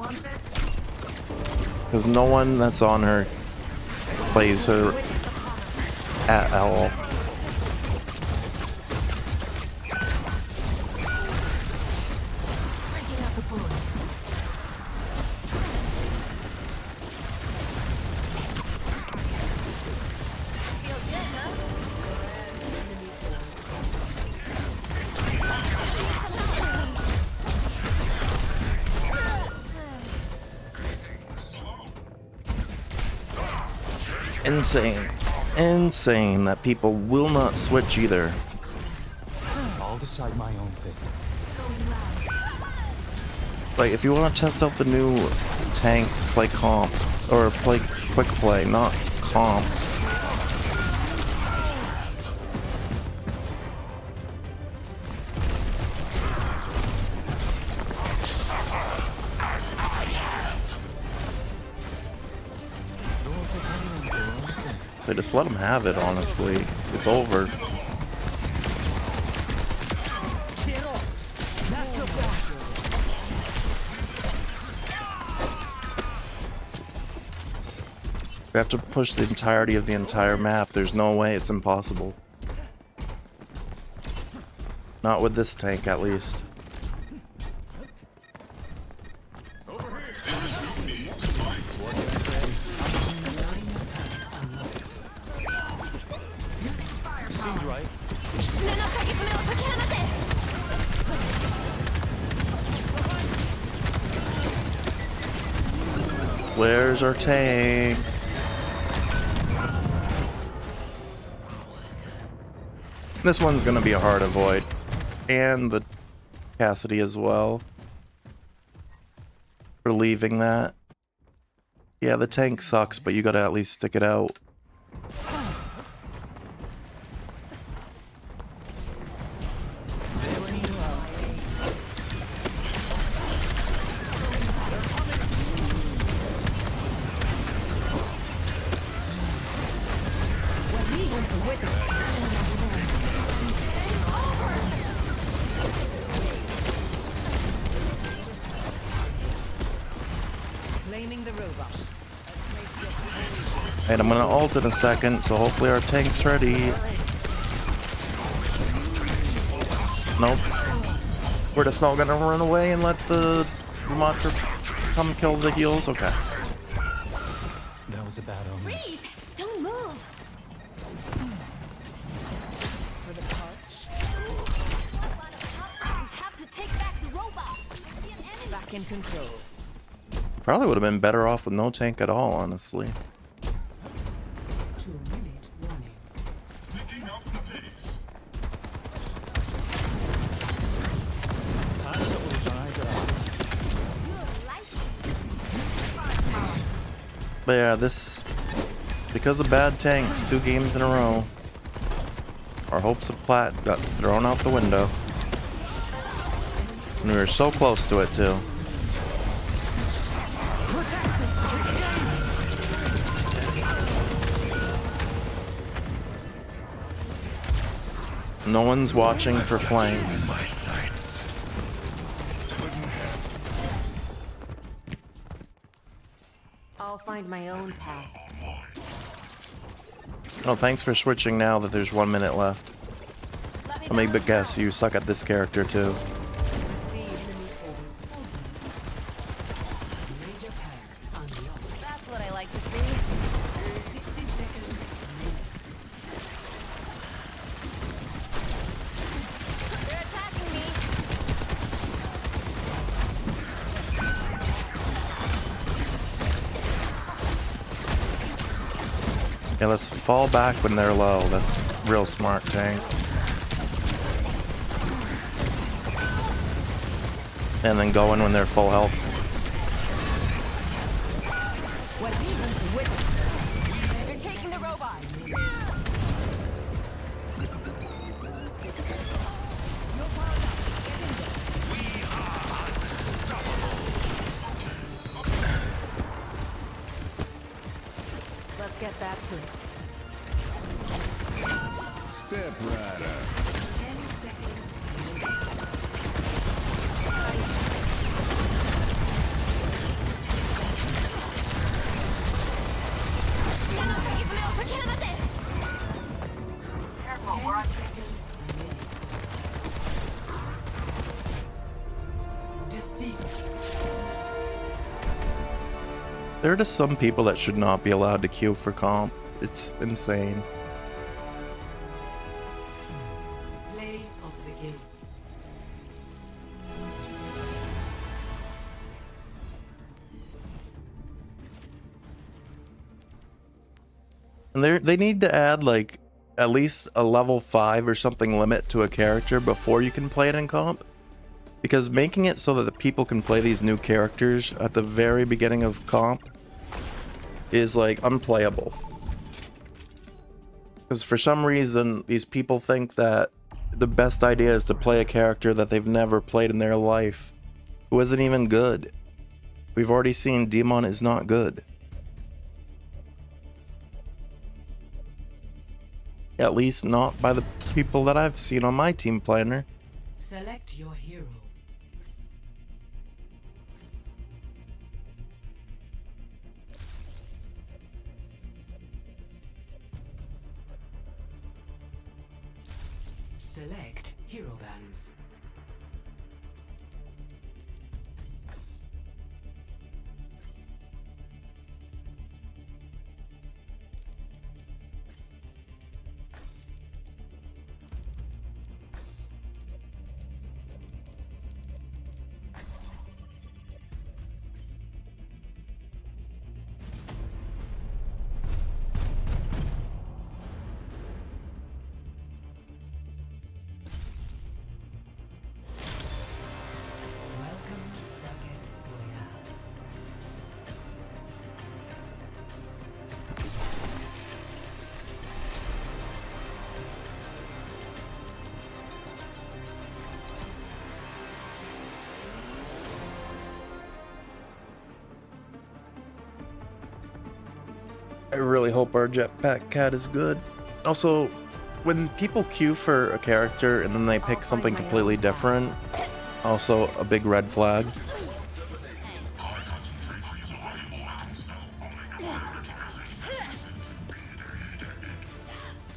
Because no one that's on her plays her at all. Insane that people will not switch either. I'll decide my own thing. Like, if you want to test out the new tank, play comp, or play quick play, not comp. So just let them have it, honestly. It's over. We have to push the entirety of the entire map. There's no way. It's impossible. Not with this tank, at least. Seems right. Where's our tank? This one's gonna be a hard avoid. And the Cassidy as well. For leaving that. Yeah, the tank sucks, but you gotta at least stick it out. Claiming the robot. And I'm gonna ult in a second, so hopefully our tank's ready. Nope. We're just not gonna run away and let the Ramatra come kill the heals? Okay. That was a bad omen. Freeze! Don't move! For the touch. We have to take back the robot! Back in control. Probably would have been better off with no tank at all, honestly. 2-minute warning. Picking up the pace. But yeah, this... Because of bad tanks, 2 games in a row, our hopes of plat got thrown out the window. And we were so close to it, too. No one's watching for flanks. I'll find my own path. Oh, thanks for switching now that there's 1 minute left. Let me guess, you suck at this character too. That's what I like to see. 60 seconds. They're attacking me! Yeah, let's fall back when they're low. That's real smart, tank. And then go in when they're full health. They're taking the robot. Let's get back to it. Step right up. 10 seconds. Careful, we're on There are just some people that should not be allowed to queue for comp. It's insane. Play of the game. And they need to add like at least a level 5 or something limit to a character before you can play it in comp. Because making it so that the people can play these new characters at the very beginning of comp is like unplayable. Because for some reason these people think that the best idea is to play a character that they've never played in their life, who isn't even good. We've already seen Demon is not good. At least not by the people that I've seen on my team planner. Select your hero. Select hero bands. I really hope our jetpack cat is good. Also, when people queue for a character and then they pick something completely different, also a big red flag.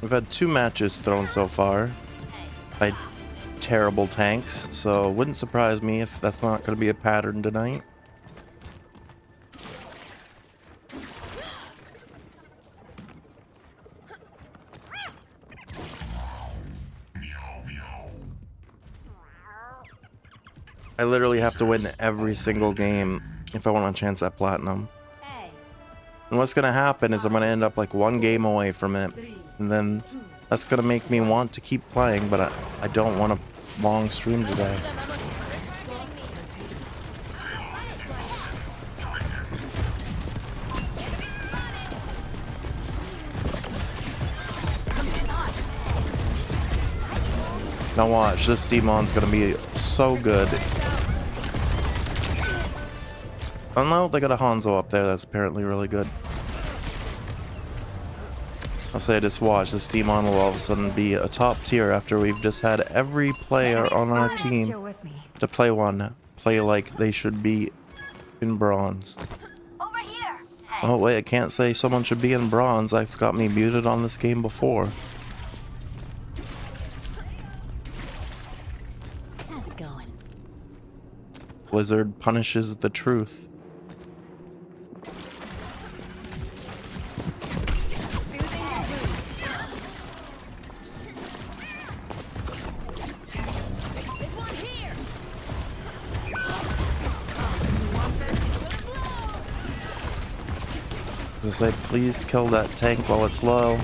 We've had 2 matches thrown so far by terrible tanks, so it wouldn't surprise me if that's not going to be a pattern tonight. I literally have to win every single game if I want a chance at platinum. And what's gonna happen is I'm gonna end up like 1 game away from it, and then that's gonna make me want to keep playing, but I don't want a long stream today. Now watch, this demon's gonna be so good. Oh no, they got a Hanzo up there that's apparently really good. I'll say just watch, this demon will all of a sudden be a top tier after we've just had every player on our team to play like they should be in bronze. Oh wait, I can't say someone should be in bronze, that's got me muted on this game before. How's it going? Blizzard punishes the truth. Say, please kill that tank while it's low.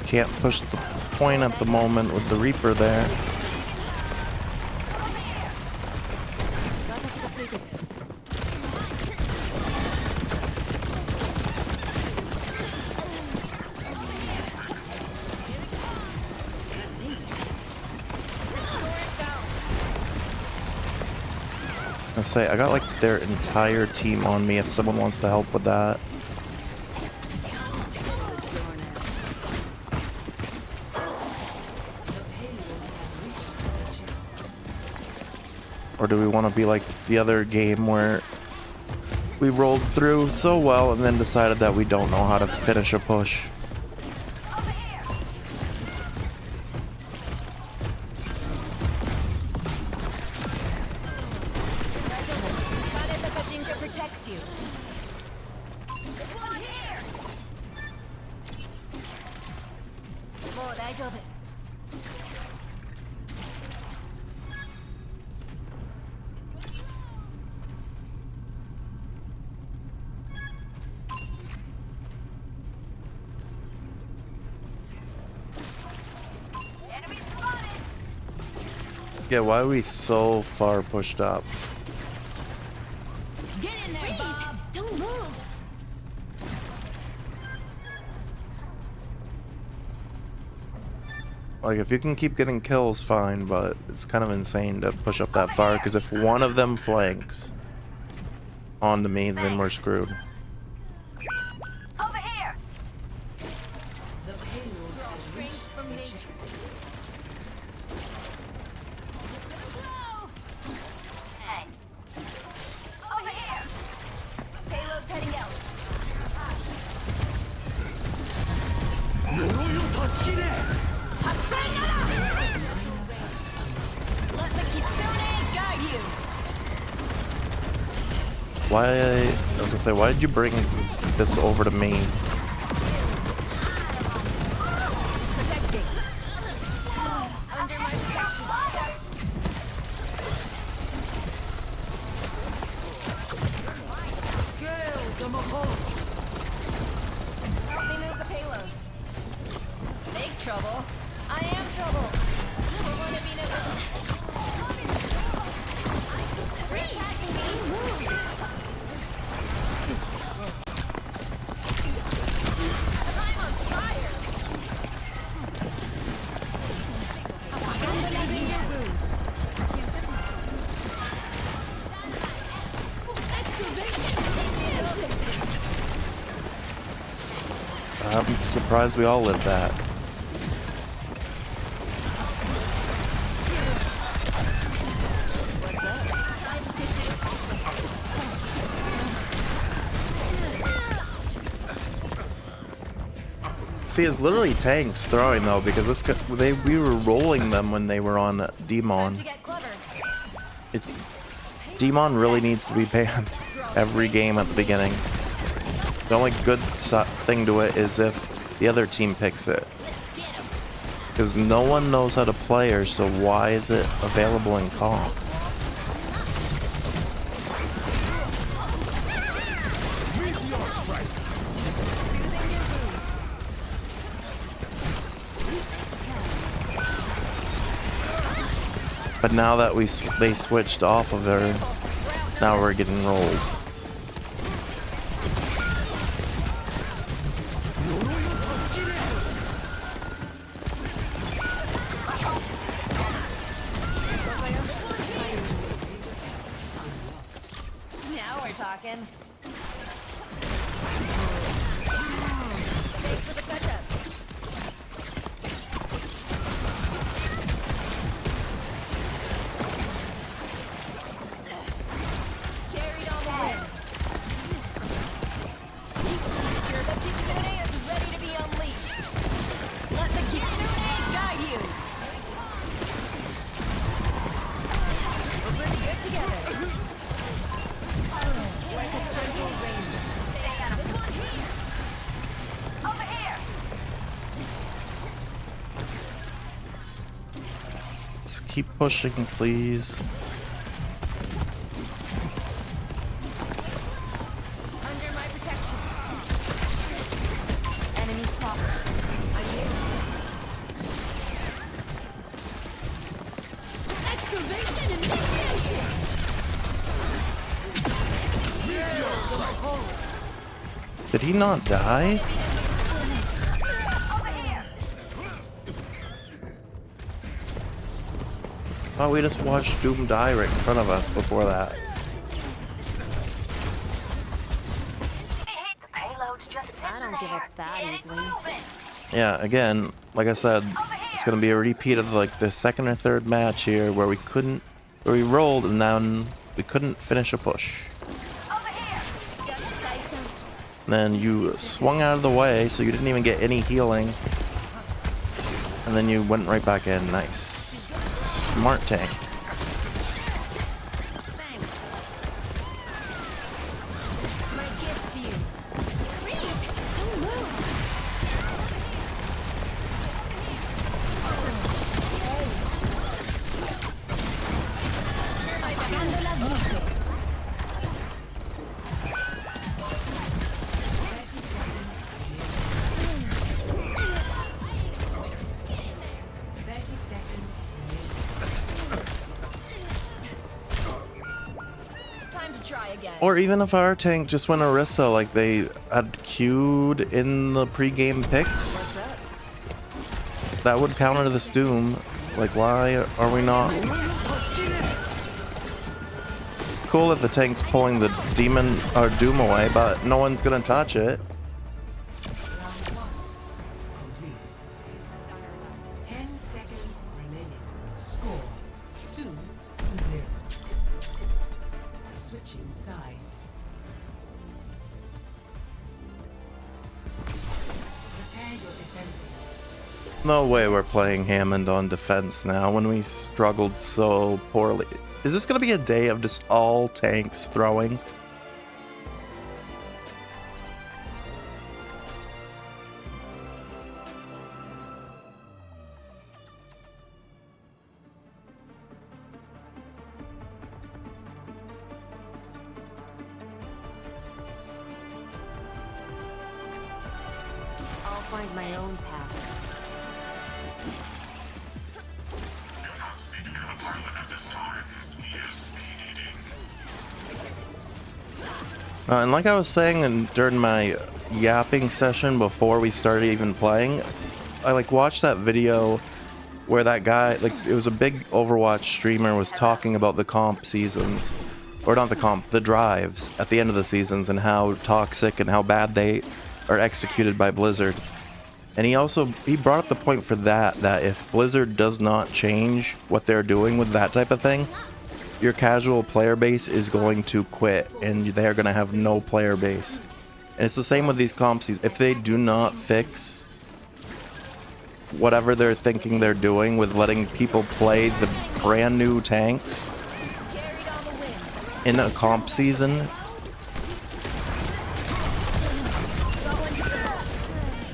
Can't push the point at the moment with the Reaper there. Say, I got like their entire team on me if someone wants to help with that. Or do we want to be like the other game where we rolled through so well and then decided that we don't know how to finish a push? Yeah, why are we so far pushed up? Get in there, Bob. Don't move. Like, if you can keep getting kills, fine, but it's kind of insane to push up that far, because if one of them flanks onto me, then we're screwed. Over here. Why, I was gonna say, why did you bring this over to me? Protecting. Under my protection. Help me move the payload. Make trouble. I am trouble. I want to be attacking me. Move. surprised we all lived that. See, it's literally tanks throwing though, because we were rolling them when they were on Demon. It's Demon really needs to be banned every game at the beginning. The only good thing to it is if the other team picks it, because no one knows how to play her. So why is it available in comp? But now that they switched off of her, now we're getting rolled. Now we're talking. Thanks for the catch-up. Let's keep pushing, please. Under my protection. Enemy spotted. I'm here. Excavation initiation. Did he not die? Oh, we just watched Doom die right in front of us before that. I don't give up that easily. Yeah, again, like I said, it's gonna be a repeat of like the second or third match here where we rolled and then we couldn't finish a push. And then you swung out of the way, so you didn't even get any healing. And then you went right back in. Nice. Smart tank. My gift to you. Freeze! Don't move. Apagando las luces. Or even if our tank just went Orisa like they had queued in the pre-game picks, that would counter the Doom. Like, why are we not? Cool that the tank's pulling the demon or Doom away, but no one's gonna touch it. No way we're playing Hammond on defense now when we struggled so poorly. Is this gonna be a day of just all tanks throwing? I'll find my own path. And like I was saying during my yapping session before we started even playing, I like watched that video where that guy, like it was a big Overwatch streamer, was talking about the comp seasons, or not the comp, the drives at the end of the seasons and how toxic and how bad they are executed by Blizzard. And he brought up the point for that if Blizzard does not change what they're doing with that type of thing, your casual player base is going to quit and they're going to have no player base. And it's the same with these compsies. If they do not fix whatever they're thinking they're doing with letting people play the brand new tanks in a comp season,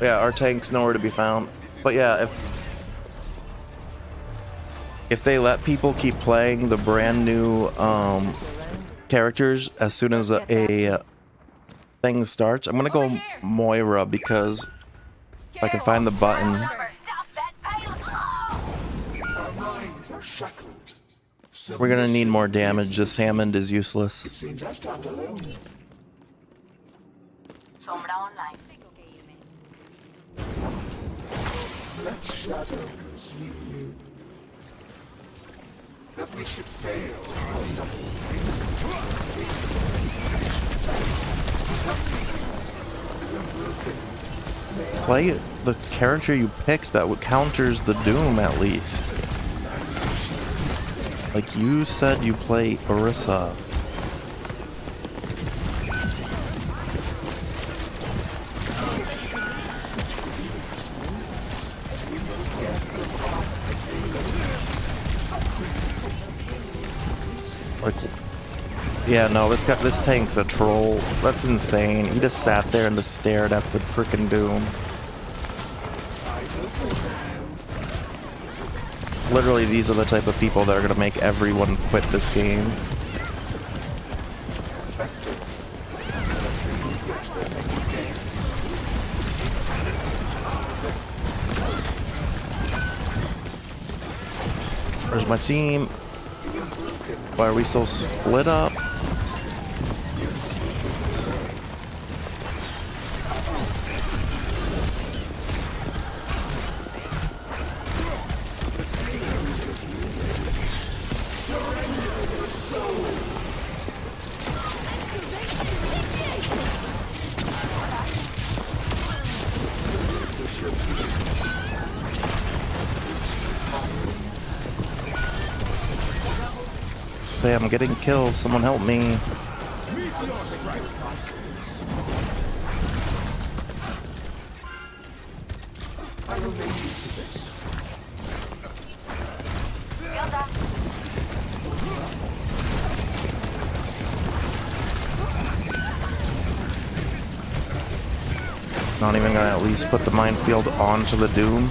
yeah, our tank's nowhere to be found. But yeah, if they let people keep playing the brand new characters as soon as a thing starts, I'm gonna go Moira because I can find the button. We're gonna need more damage. This Hammond is useless. Let shadow consume you. That we should fail. Play the character you picked that counters the Doom at least. Like you said, you play Orisa. Like, yeah, no, this tank's a troll. That's insane. He just sat there and just stared at the frickin' Doom. Literally, these are the type of people that are gonna make everyone quit this game. Where's my team? Why are we so split up? Say I'm getting killed, someone help me. Not even gonna at least put the minefield onto the Doom.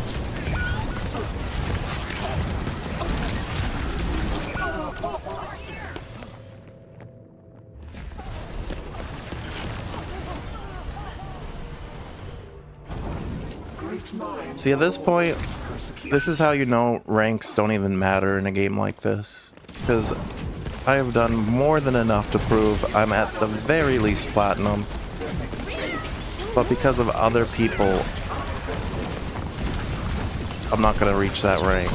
See, at this point, this is how you know ranks don't even matter in a game like this. Because I have done more than enough to prove I'm at the very least platinum. But because of other people, I'm not going to reach that rank.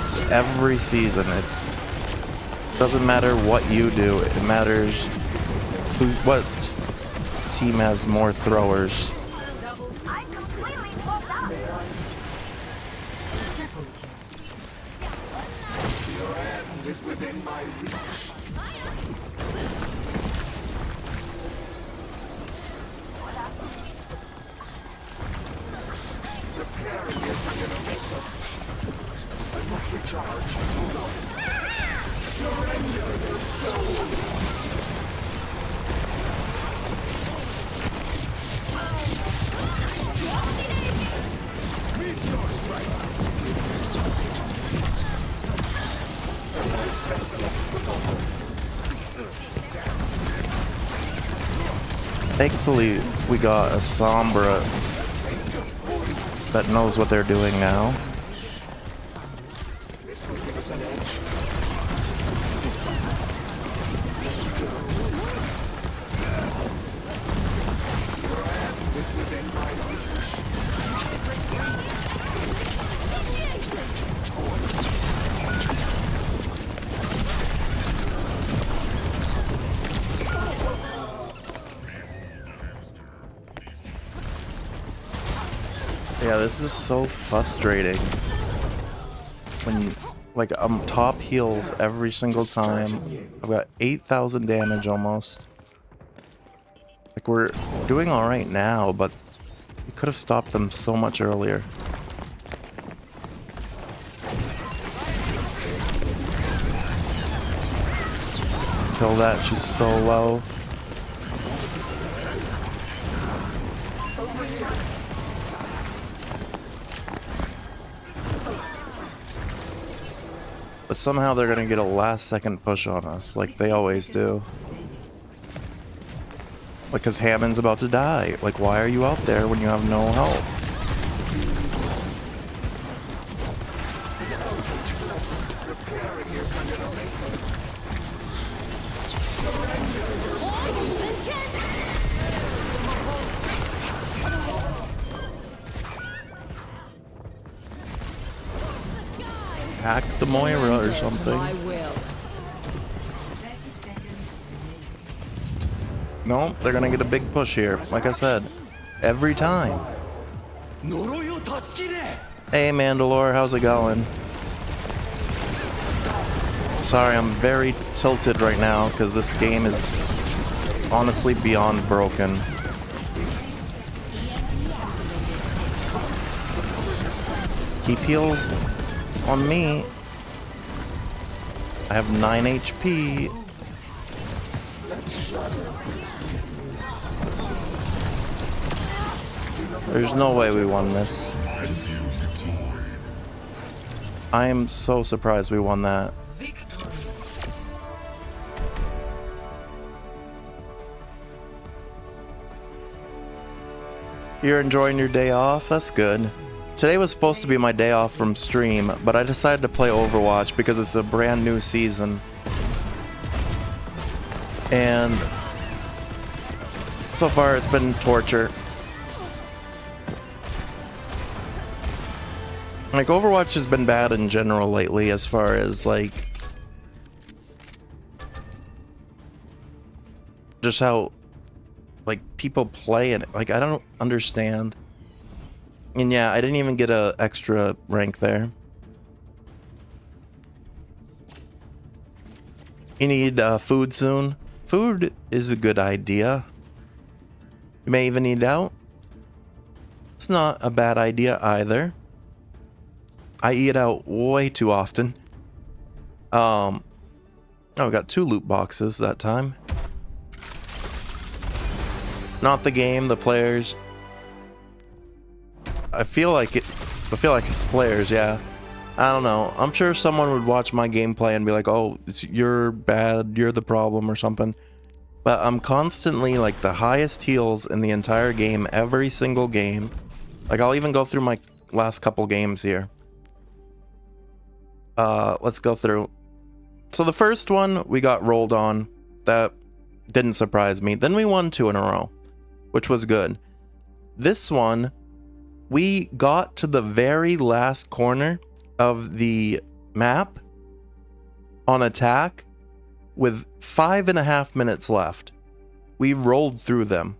It's every season, doesn't matter what you do, it matters what team has more throwers. Within my reach. Preparing is I must recharge. Surrender your soul. Thankfully, we got a Sombra that knows what they're doing now. Yeah, this is so frustrating. When, like, I'm top heals every single time. I've got 8,000 damage almost. Like, we're doing alright now, but we could have stopped them so much earlier. Kill that, she's so low. But somehow they're gonna get a last second push on us, like they always do. Because Hammond's about to die. Like, why are you out there when you have no health? Hack the Moira or something. No, they're gonna get a big push here. Like I said, every time. Hey Mandalore, how's it going? Sorry, I'm very tilted right now because this game is honestly beyond broken. Keep heals on me. I have 9 HP. There's no way we won this. I am so surprised we won that. You're enjoying your day off? That's good. Today was supposed to be my day off from stream, but I decided to play Overwatch because it's a brand new season. And so far it's been torture. Like, Overwatch has been bad in general lately as far as, like, just how, like, people play it. Like, I don't understand. And yeah, I didn't even get a extra rank there. You need food soon? Food is a good idea. You may even eat out. It's not a bad idea either. I eat out way too often. Oh, we got 2 loot boxes that time. Not the game, the players. I feel like it's players, yeah. I don't know. I'm sure someone would watch my gameplay and be like, "Oh, you're bad, you're the problem," or something. But I'm constantly like the highest heals in the entire game, every single game. Like, I'll even go through my last couple games here. Let's go through. So the first one we got rolled on. That didn't surprise me. Then we won 2 in a row, which was good. This one, we got to the very last corner of the map on attack with 5.5 minutes left. We rolled through them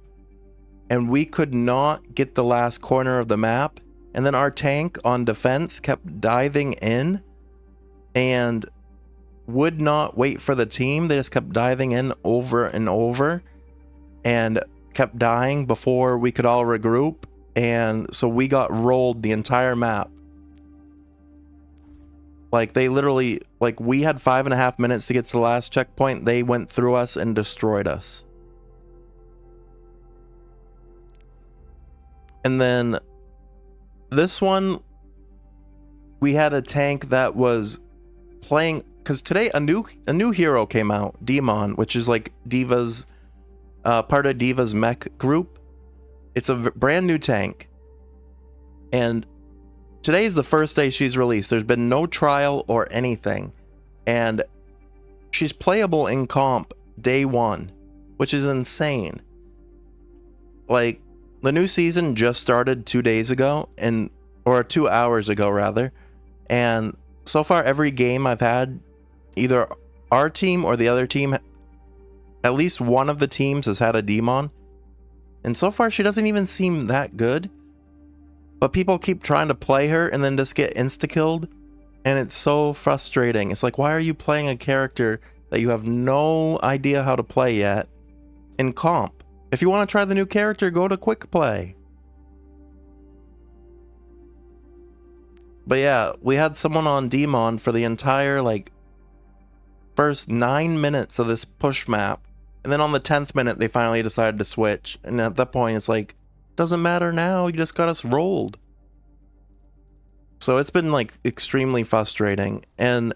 and we could not get the last corner of the map. And then our tank on defense kept diving in and would not wait for the team. They just kept diving in over and over and kept dying before we could all regroup. And so we got rolled the entire map. Like, they literally, like, we had 5.5 minutes to get to the last checkpoint. They went through us and destroyed us. And then this one, we had a tank that was playing, because today a new hero came out, Demon, which is like Diva's part of Diva's mech group. It's a brand new tank, and today is the first day she's released. There's been no trial or anything, and she's playable in comp day 1, which is insane. Like, the new season just started 2 days ago, or 2 hours ago rather, and so far every game I've had, either our team or the other team, at least one of the teams has had a demon. And so far she doesn't even seem that good. But people keep trying to play her and then just get insta-killed. And it's so frustrating. It's like, why are you playing a character that you have no idea how to play yet in comp? If you want to try the new character, go to quick play. But yeah, we had someone on Demon for the entire, like, first 9 minutes of this push map. And then on the 10th minute, they finally decided to switch. And at that point, it's like, doesn't matter now, you just got us rolled. So it's been, like, extremely frustrating. And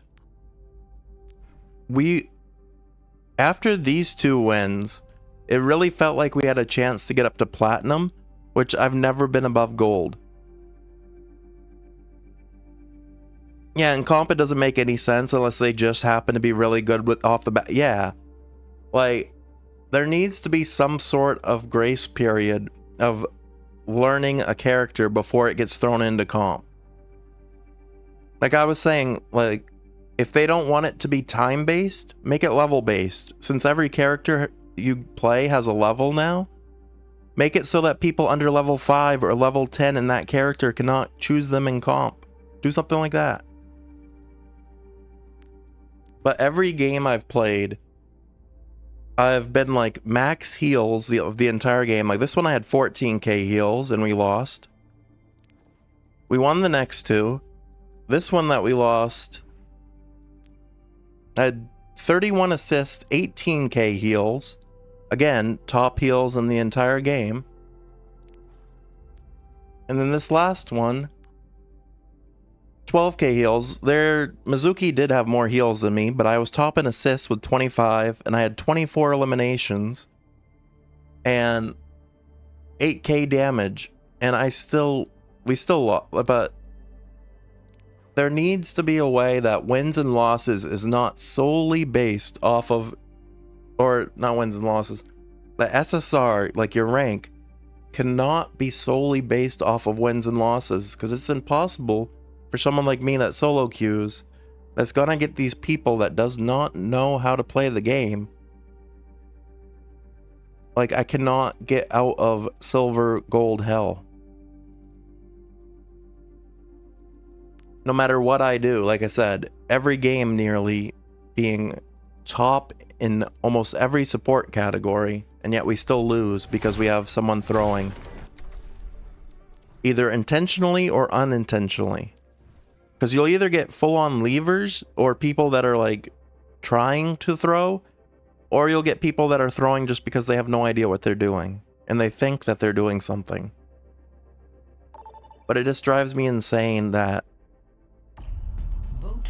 after these 2 wins, it really felt like we had a chance to get up to platinum, which I've never been above gold. Yeah, in comp it doesn't make any sense unless they just happen to be really good with off the bat. Yeah. Like, there needs to be some sort of grace period of learning a character before it gets thrown into comp. Like I was saying, like, if they don't want it to be time-based, make it level-based. Since every character you play has a level now, make it so that people under level 5 or level 10 in that character cannot choose them in comp. Do something like that. But every game I've played, I've been like max heals the entire game. Like this one I had 14k heals and we lost. We won the next 2. This one that we lost, I had 31 assists, 18k heals. Again, top heals in the entire game. And then this last one, 12k heals. Mizuki did have more heals than me, but I was top in assists with 25, and I had 24 eliminations and 8k damage, and we still lost. But there needs to be a way that wins and losses is not solely based off of, or not wins and losses, the SSR, like your rank, cannot be solely based off of wins and losses, because it's impossible for someone like me that solo queues, that's gonna get these people that does not know how to play the game. Like, I cannot get out of silver, gold, hell. No matter what I do, like I said, every game nearly being top in almost every support category, and yet we still lose because we have someone throwing. Either intentionally or unintentionally. Because you'll either get full-on levers or people that are like trying to throw, or you'll get people that are throwing just because they have no idea what they're doing and they think that they're doing something. But it just drives me insane that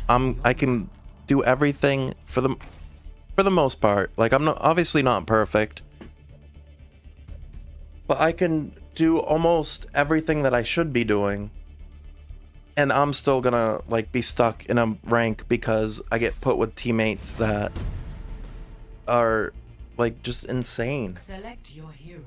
I can do everything for the most part. Like, I'm obviously not perfect, but I can do almost everything that I should be doing. And I'm still gonna, like, be stuck in a rank because I get put with teammates that are, like, just insane. Select your hero.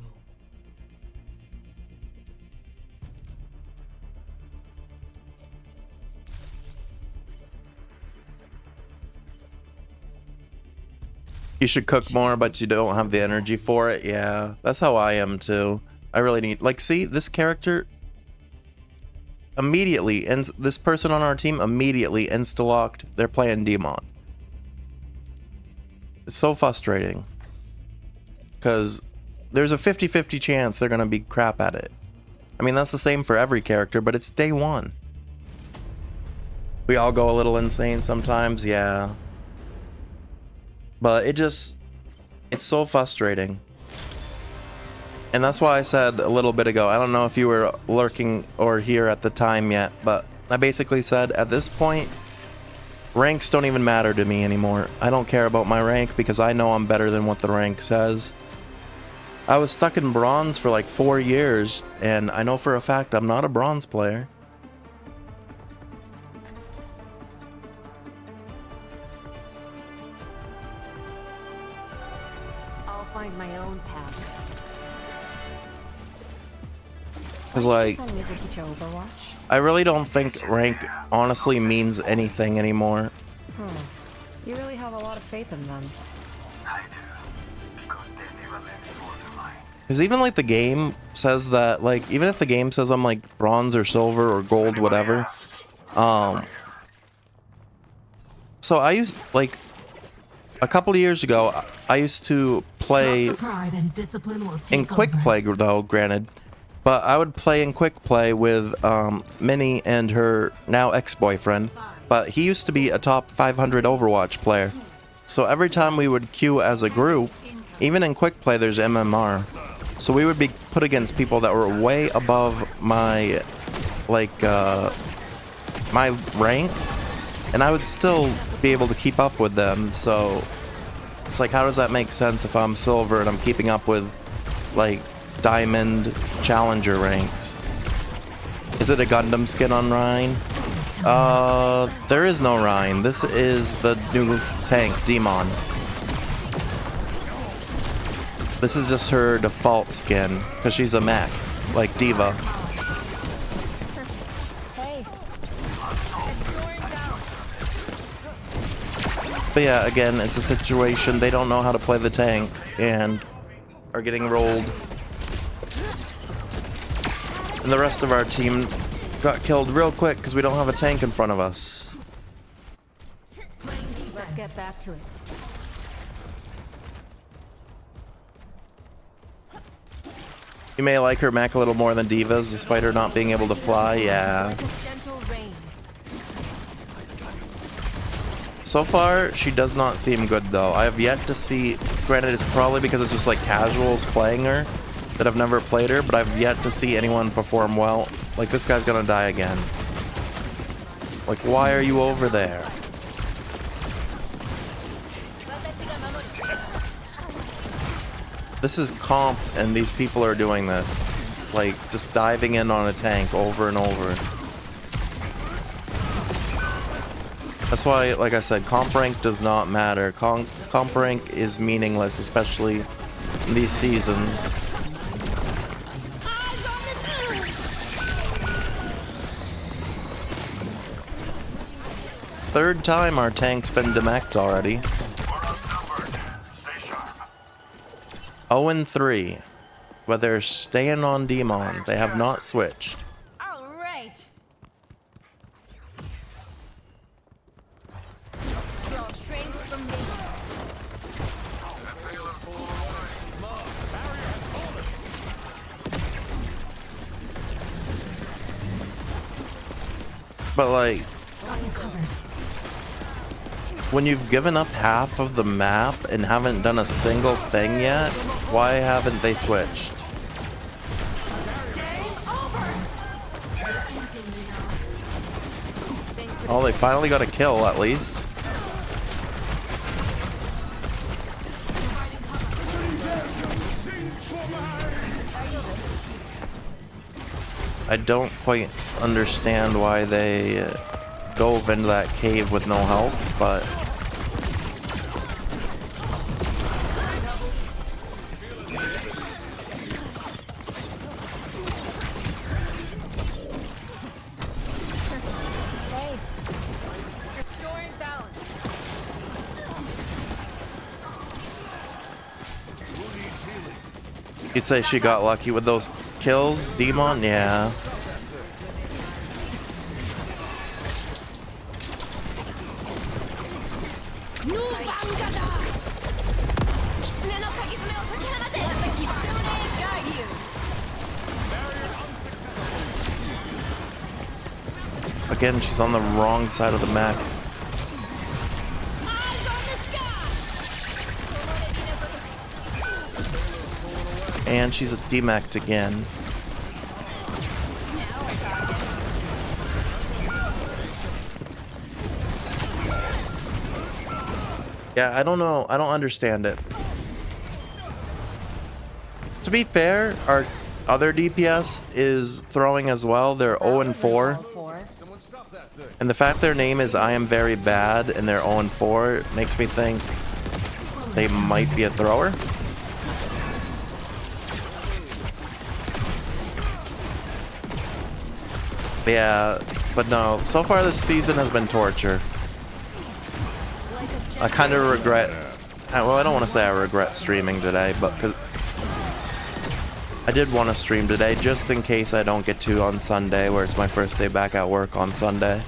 You should cook more, but you don't have the energy for it. Yeah, that's how I am too. I really need, like, see, this character immediately, and this person on our team immediately insta-locked. They're playing Demon. It's so frustrating because there's a 50-50 chance they're gonna be crap at it. I mean, that's the same for every character, but it's day one. We all go a little insane sometimes, yeah. But it's so frustrating. And that's why I said a little bit ago, I don't know if you were lurking or here at the time yet, but I basically said at this point, ranks don't even matter to me anymore. I don't care about my rank because I know I'm better than what the rank says. I was stuck in bronze for like 4 years, and I know for a fact I'm not a bronze player. I'll find my own path. Cause like, Send Mizuki to Overwatch? I really don't think rank honestly means anything anymore. You really have a lot of faith in them. I do. Because they never let me alter mine. Because even like the game says that, like, even if the game says I'm like bronze or silver or gold, whatever. So I used, like, a couple of years ago, I used to play in quick play, though, granted. But I would play in quick play with Minnie and her now ex-boyfriend. But he used to be a top 500 Overwatch player. So every time we would queue as a group, even in quick play, there's MMR. So we would be put against people that were way above my, like, my rank. And I would still be able to keep up with them. So it's like, how does that make sense if I'm silver and I'm keeping up with, like, diamond challenger ranks? Is it a Gundam skin on Rhine? There is no Rhine. This is the new tank, Demon. This is just her default skin, because she's a mech, like Diva. But yeah, again, it's a situation, they don't know how to play the tank, and are getting rolled. And the rest of our team got killed real quick because we don't have a tank in front of us. Let's get back to it. You may like her mech a little more than Diva's, despite her not being able to fly, yeah. So far, she does not seem good, though. I have yet to see... Granted, it's probably because it's just, like, casuals playing her that have never played her, but I've yet to see anyone perform well. Like, this guy's gonna die again. Like, why are you over there? This is comp, and these people are doing this. Like, just diving in on a tank over and over. That's why, like I said, comp rank does not matter. Comp rank is meaningless, especially in these seasons. Third time our tank's been demeched already. 0-3. But they're staying on Demon. They have not switched. All right. Draw strength from nature. But like, when you've given up half of the map and haven't done a single thing yet, why haven't they switched? Oh, they finally got a kill at least. I don't quite understand why they dove into that cave with no help, but Restoring balance. you'd say she got lucky with those kills, Demon? Yeah. Again, she's on the wrong side of the map. And she's demeched again. Yeah, I don't know. I don't understand it. To be fair, our other DPS is throwing as well. They're 0-4. And the fact their name is I Am Very Bad and they're 0-4 makes me think they might be a thrower. Yeah, but no. So far this season has been torture. I kind of regret... Well, I don't want to say I regret streaming today, but I did want to stream today just in case I don't get to on Sunday, where it's my first day back at work on Sunday.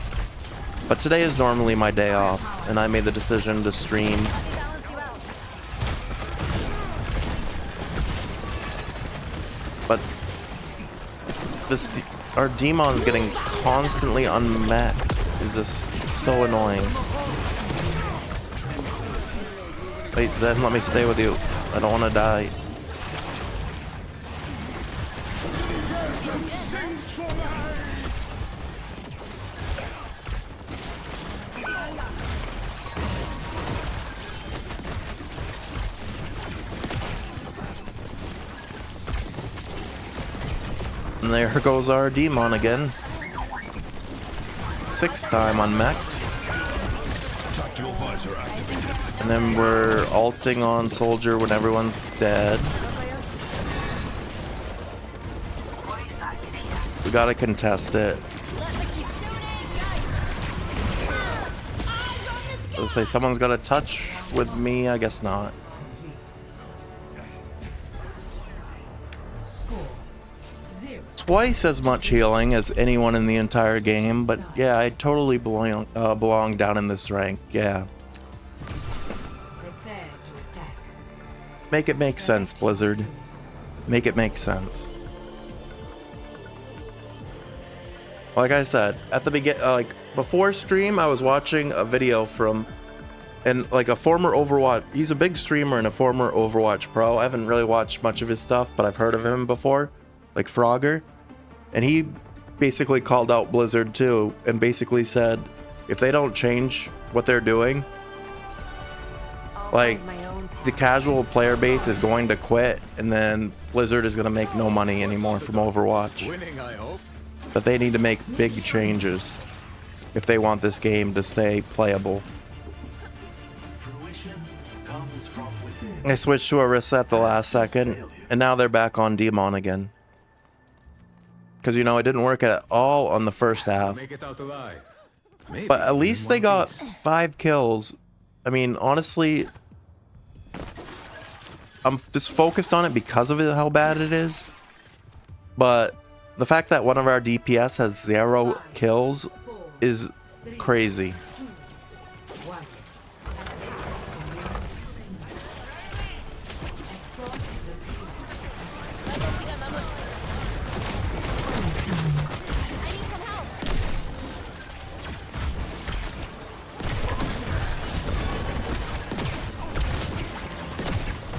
But today is normally my day off, and I made the decision to stream. But our demon's getting constantly unmaxed. Is just so annoying. Wait, Zen, let me stay with you. I don't want to die. And there goes our demon again. 6th time unmaxed. And then we're ulting on soldier when everyone's dead. We gotta contest it. I would say someone's got a touch with me, I guess not. Twice as much healing as anyone in the entire game, but yeah, I totally belong down in this rank, yeah. Make it make sense, Blizzard. Make it make sense. Like I said, at the beginning, before stream, I was watching a video from, a former Overwatch. He's a big streamer and a former Overwatch pro. I haven't really watched much of his stuff, but I've heard of him before, like Frogger. And he basically called out Blizzard too, and basically said, if they don't change what they're doing, like, the casual player base is going to quit, and then Blizzard is going to make no money anymore from Overwatch. But they need to make big changes if they want this game to stay playable. I switched to Orisa at the last second, and now they're back on Demon again. Because, you know, it didn't work at all on the first half. But at least they got 5 kills. I mean, honestly, I'm just focused on it because of how bad it is. But the fact that one of our DPS has 0 kills is crazy.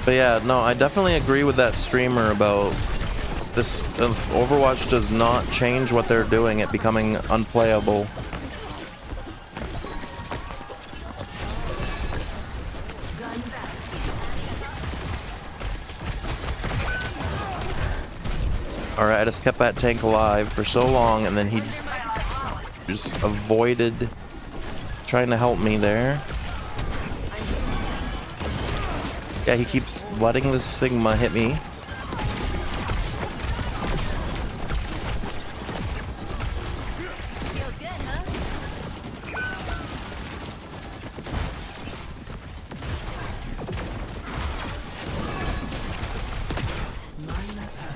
But yeah, no, I definitely agree with that streamer about this. Overwatch does not change what they're doing, it becoming unplayable. Alright, I just kept that tank alive for so long, and then he just avoided trying to help me there. Yeah, he keeps letting this Sigma hit me.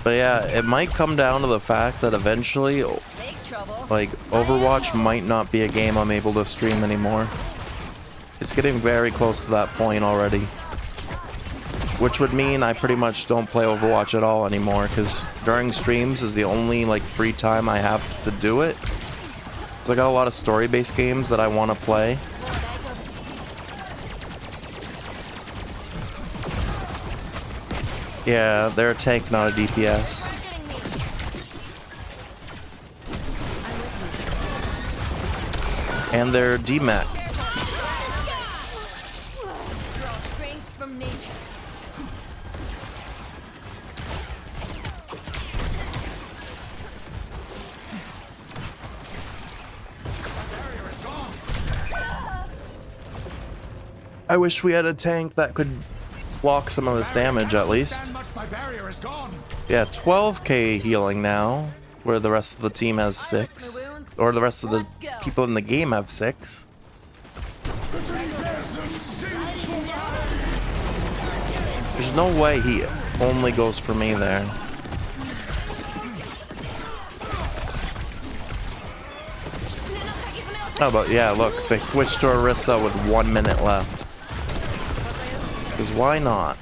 But yeah, it might come down to the fact that eventually, like, Overwatch might not be a game I'm able to stream anymore. It's getting very close to that point already. Which would mean I pretty much don't play Overwatch at all anymore, because during streams is the only, like, free time I have to do it. So I got a lot of story-based games that I want to play. Yeah, they're a tank, not a DPS. And they're DMAC. I wish we had a tank that could block some of this damage at least. Yeah, 12k healing now, where the rest of the team has 6. Or the rest of the people in the game have 6. There's no way he only goes for me there. Oh, but yeah, look, they switched to Orisa with 1 minute left. Because why not?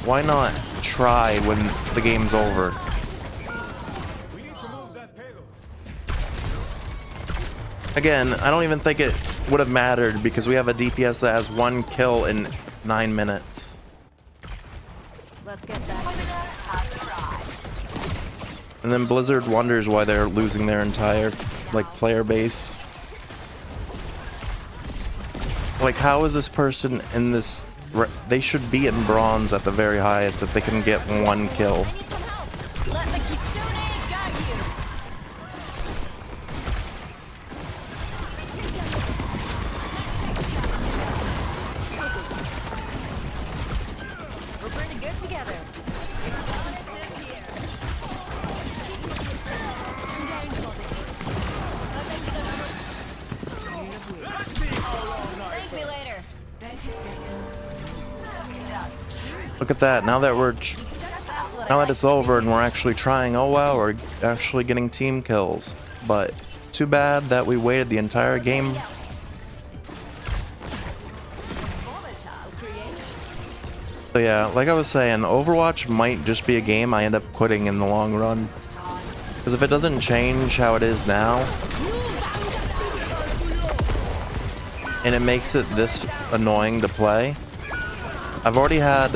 Why not try when the game's over? Again, I don't even think it would have mattered because we have a DPS that has 1 kill in 9 minutes. Let's get back to that. And then Blizzard wonders why they're losing their entire, like, player base. Like, how is this person in this... They should be in bronze at the very highest if they can get 1 kill. Let the Kitsune guide you. We're pretty good together. Thank me later. Look at that. Now that it's over and we're actually trying, oh wow, we're actually getting team kills. But too bad that we waited the entire game. So yeah, like I was saying, Overwatch might just be a game I end up quitting in the long run. Because if it doesn't change how it is now, and it makes it this annoying to play, I've already had,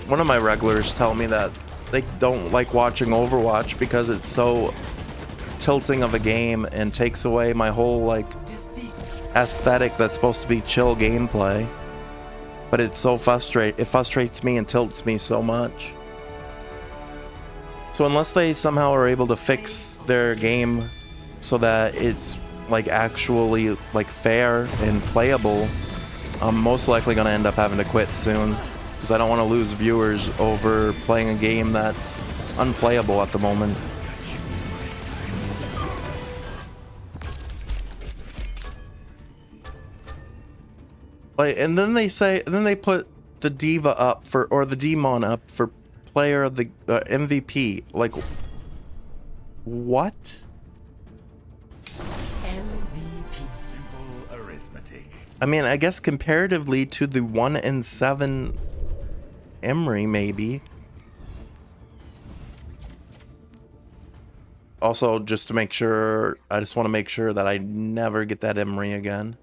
one of my regulars tell me that they don't like watching Overwatch because it's so tilting of a game and takes away my whole, like, aesthetic that's supposed to be chill gameplay. But it's so it frustrates me and tilts me so much. So unless they somehow are able to fix their game so that it's, like, actually, like, fair and playable, I'm most likely going to end up having to quit soon, because I don't want to lose viewers over playing a game that's unplayable at the moment. Like, and then they put the diva up for, or the demon up for player of the MVP. Like, what? Simple arithmetic. I mean, I guess comparatively to the 1 in 7 Emery, maybe. Also, just to make sure, I just want to make sure that I never get that Emery again.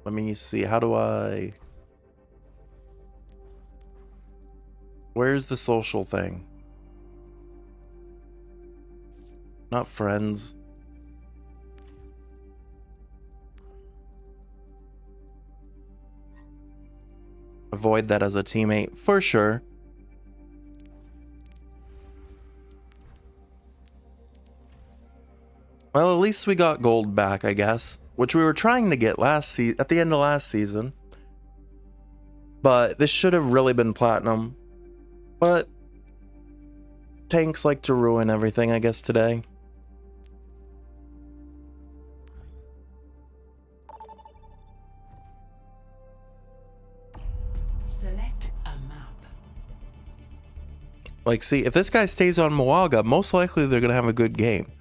Let me see, how do I... Where's the social thing? Not friends. Avoid that as a teammate, for sure. Well, at least we got gold back, I guess. Which we were trying to get at the end of last season. But this should have really been platinum. But tanks like to ruin everything, I guess, today. Select a map. Like, see, if this guy stays on Moaga, most likely they're gonna have a good game.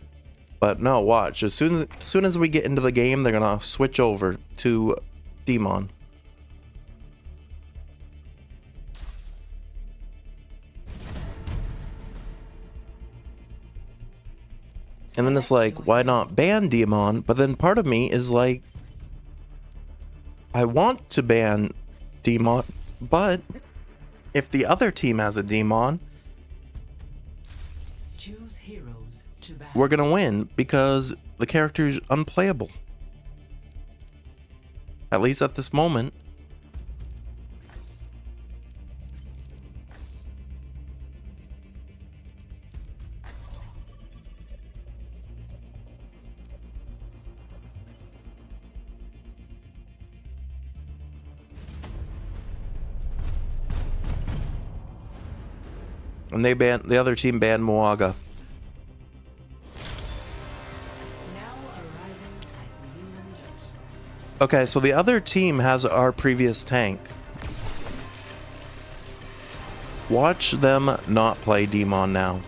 But no, watch. As soon as we get into the game, they're gonna switch over to Demon. And then it's like, why not ban Demon? But then part of me is like, I want to ban Demon, but if the other team has a Demon, Choose heroes to ban. we're gonna win because the character's unplayable. At least at this moment. And the other team banned Moaga. Okay, so the other team has our previous tank. Watch them not play Demon now.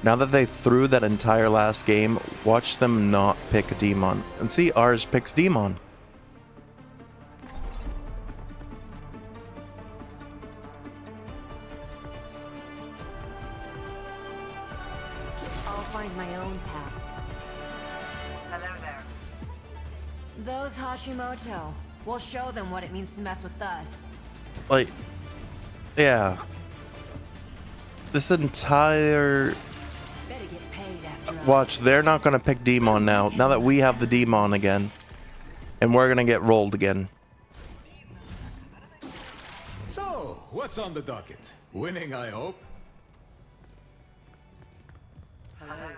Now that they threw that entire last game, watch them not pick Demon. And see, ours picks Demon. I'll find my own path. Hello there. Those Hashimoto. We'll show them what it means to mess with us. Like, yeah. This entire... Better get paid after all. Watch, they're not going to pick Demon now that we have the Demon again. And we're going to get rolled again. So, what's on the docket? Winning, I hope. Hello.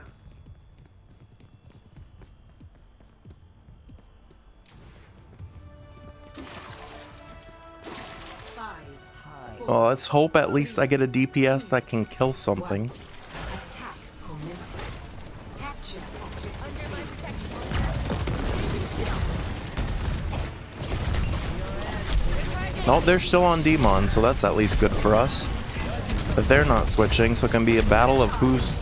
Well, let's hope at least I get a DPS that can kill something. Attack, opponents. Capture object. Under my protection. No, they're still on Demon, so that's at least good for us. But they're not switching, so it can be a battle of who's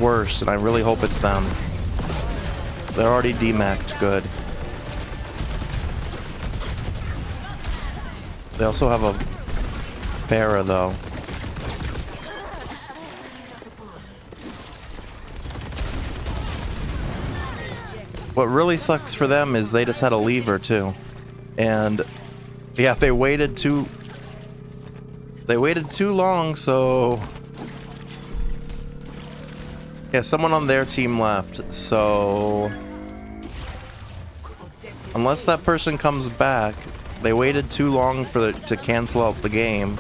worse, and I really hope it's them. They're already demacked good. They also have a Farah, though. What really sucks for them is they just had a lever, too. And yeah, they waited too long, so yeah, someone on their team left, so unless that person comes back, they waited too long to cancel out the game.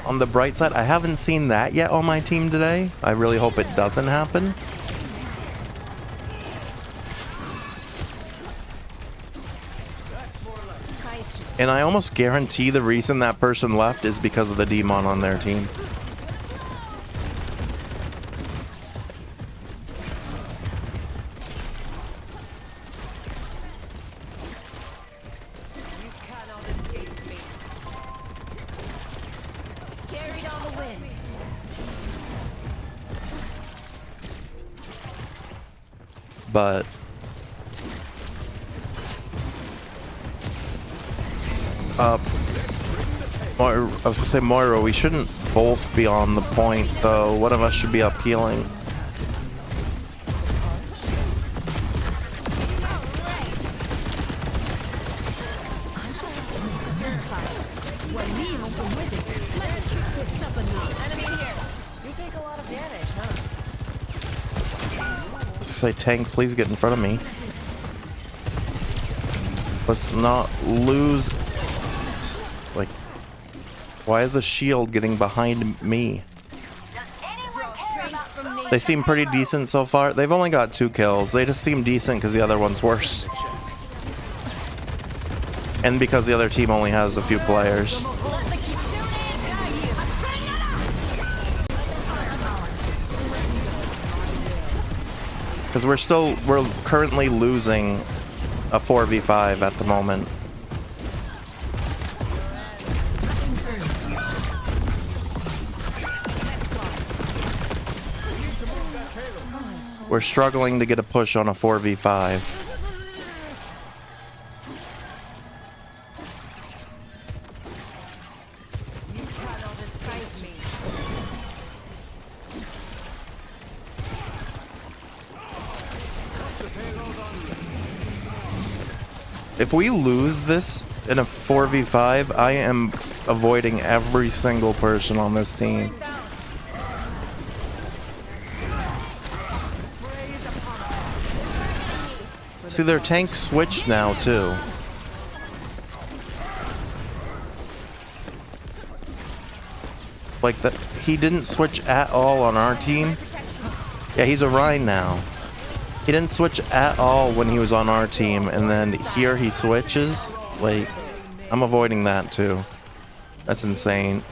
On the bright side, I haven't seen that yet on my team today. I really hope it doesn't happen. And I almost guarantee the reason that person left is because of the Demon on their team. You cannot escape me. Carried on the wind. But I was gonna say, Moira, we shouldn't both be on the point, though. One of us should be up healing. Enemy in here. You take a lot of damage, huh? I was gonna say, tank, please get in front of me. Let's not lose. Like, why is the shield getting behind me? They seem pretty decent so far. They've only got 2 kills. They just seem decent because the other one's worse. And because the other team only has a few players. Because we're currently losing a 4v5 at the moment. We're struggling to get a push on a 4v5. If we lose this in a 4v5, I am avoiding every single person on this team. See, their tank switched now, too. Like, that, he didn't switch at all on our team. Yeah, he's a Rhine now. He didn't switch at all when he was on our team, and then here he switches. Like, I'm avoiding that, too. That's insane.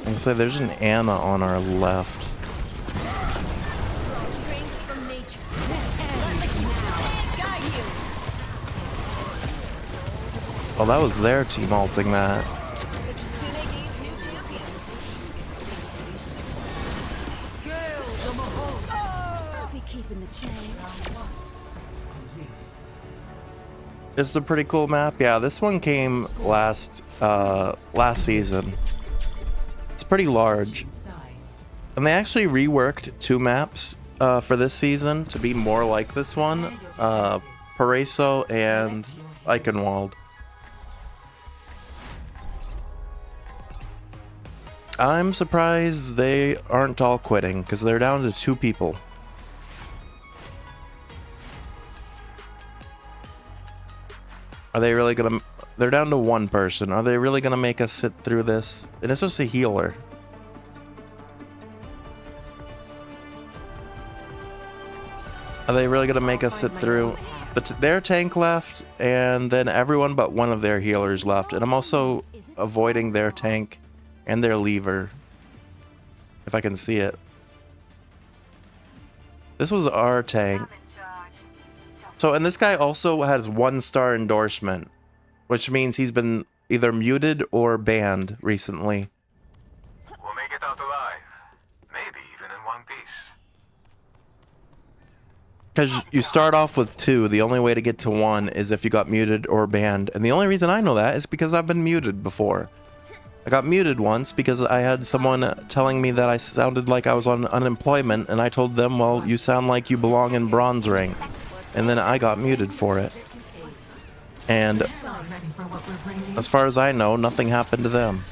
And say there's an Anna on our left. Strength from nature. Let the Kisame guide you. Oh, that was their team ulting that. I'll be keeping the change. It's a pretty cool map. Yeah, this one came last season. It's pretty large. And they actually reworked 2 maps for this season to be more like this one. Paraiso and Eichenwald. I'm surprised they aren't all quitting, because they're down to 2 people. Are they really gonna... They're down to 1 person. Are they really gonna make us sit through this? And it's just a healer. Are they really gonna make us sit through? Their tank left, and then everyone but one of their healers left. And I'm also avoiding their tank and their lever, if I can see it. This was our tank. So, and this guy also has 1-star endorsement, which means he's been either muted or banned recently. We'll make it out alive. Maybe even in one piece. Because you start off with 2, the only way to get to 1 is if you got muted or banned. And the only reason I know that is because I've been muted before. I got muted once because I had someone telling me that I sounded like I was on unemployment, and I told them, well, you sound like you belong in bronze rank. And then I got muted for it. And as far as I know, nothing happened to them.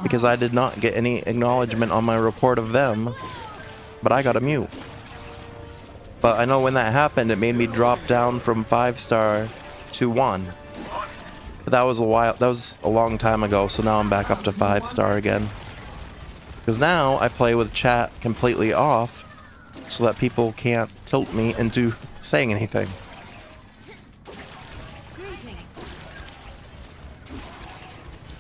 Because I did not get any acknowledgement on my report of them, but I got a mute. But I know when that happened, it made me drop down from 5-star to 1. But that was a long time ago, so now I'm back up to 5-star again. Because now I play with chat completely off, so that people can't tilt me into saying anything.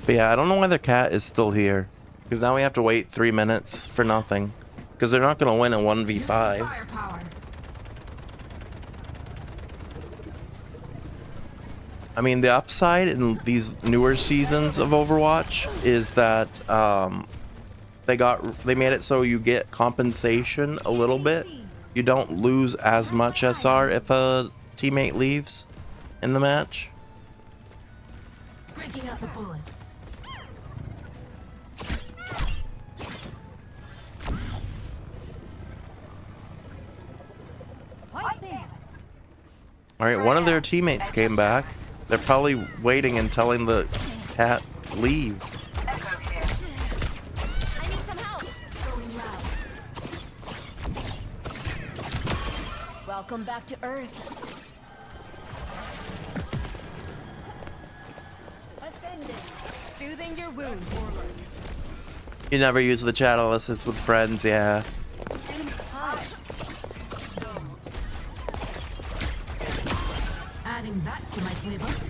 But yeah, I don't know why the cat is still here. Because now we have to wait 3 minutes for nothing. Because they're not going to win a 1v5. I mean, the upside in these newer seasons of Overwatch is that they made it so you get compensation a little bit. You don't lose as much SR if a teammate leaves in the match. Breaking out the bullets. Alright, one of their teammates came back. They're probably waiting and telling the cat leave. I need some help. Welcome back to Earth. Ascending. Soothing your wounds. You never use the chat assist with friends, yeah. Adding that to my playbook.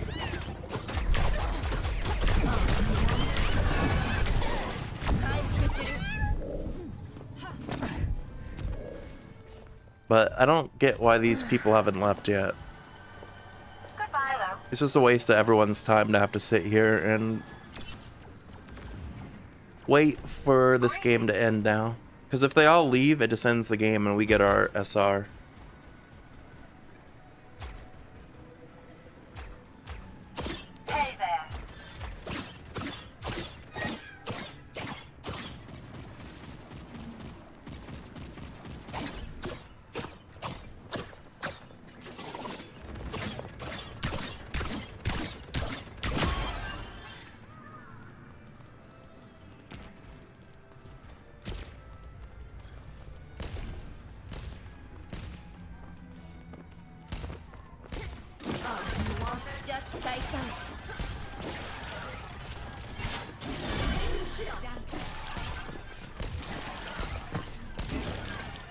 But I don't get why these people haven't left yet. It's just a waste of everyone's time to have to sit here and wait for this game to end now. Because if they all leave, it just ends the game and we get our SR.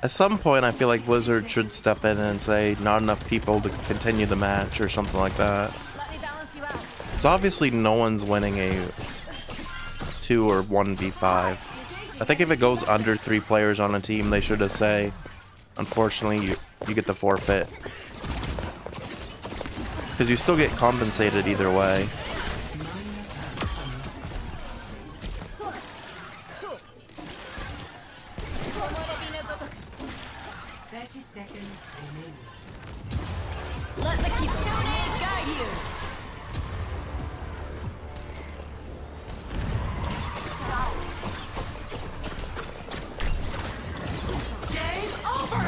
At some point, I feel like Blizzard should step in and say not enough people to continue the match or something like that. Let me balance you out. So obviously no one's winning a 1v2 or 1v5. I think if it goes under 3 players on a team, they should just say, unfortunately, you get the forfeit. Because you still get compensated either way. Let the Kitsune guide you! Game over!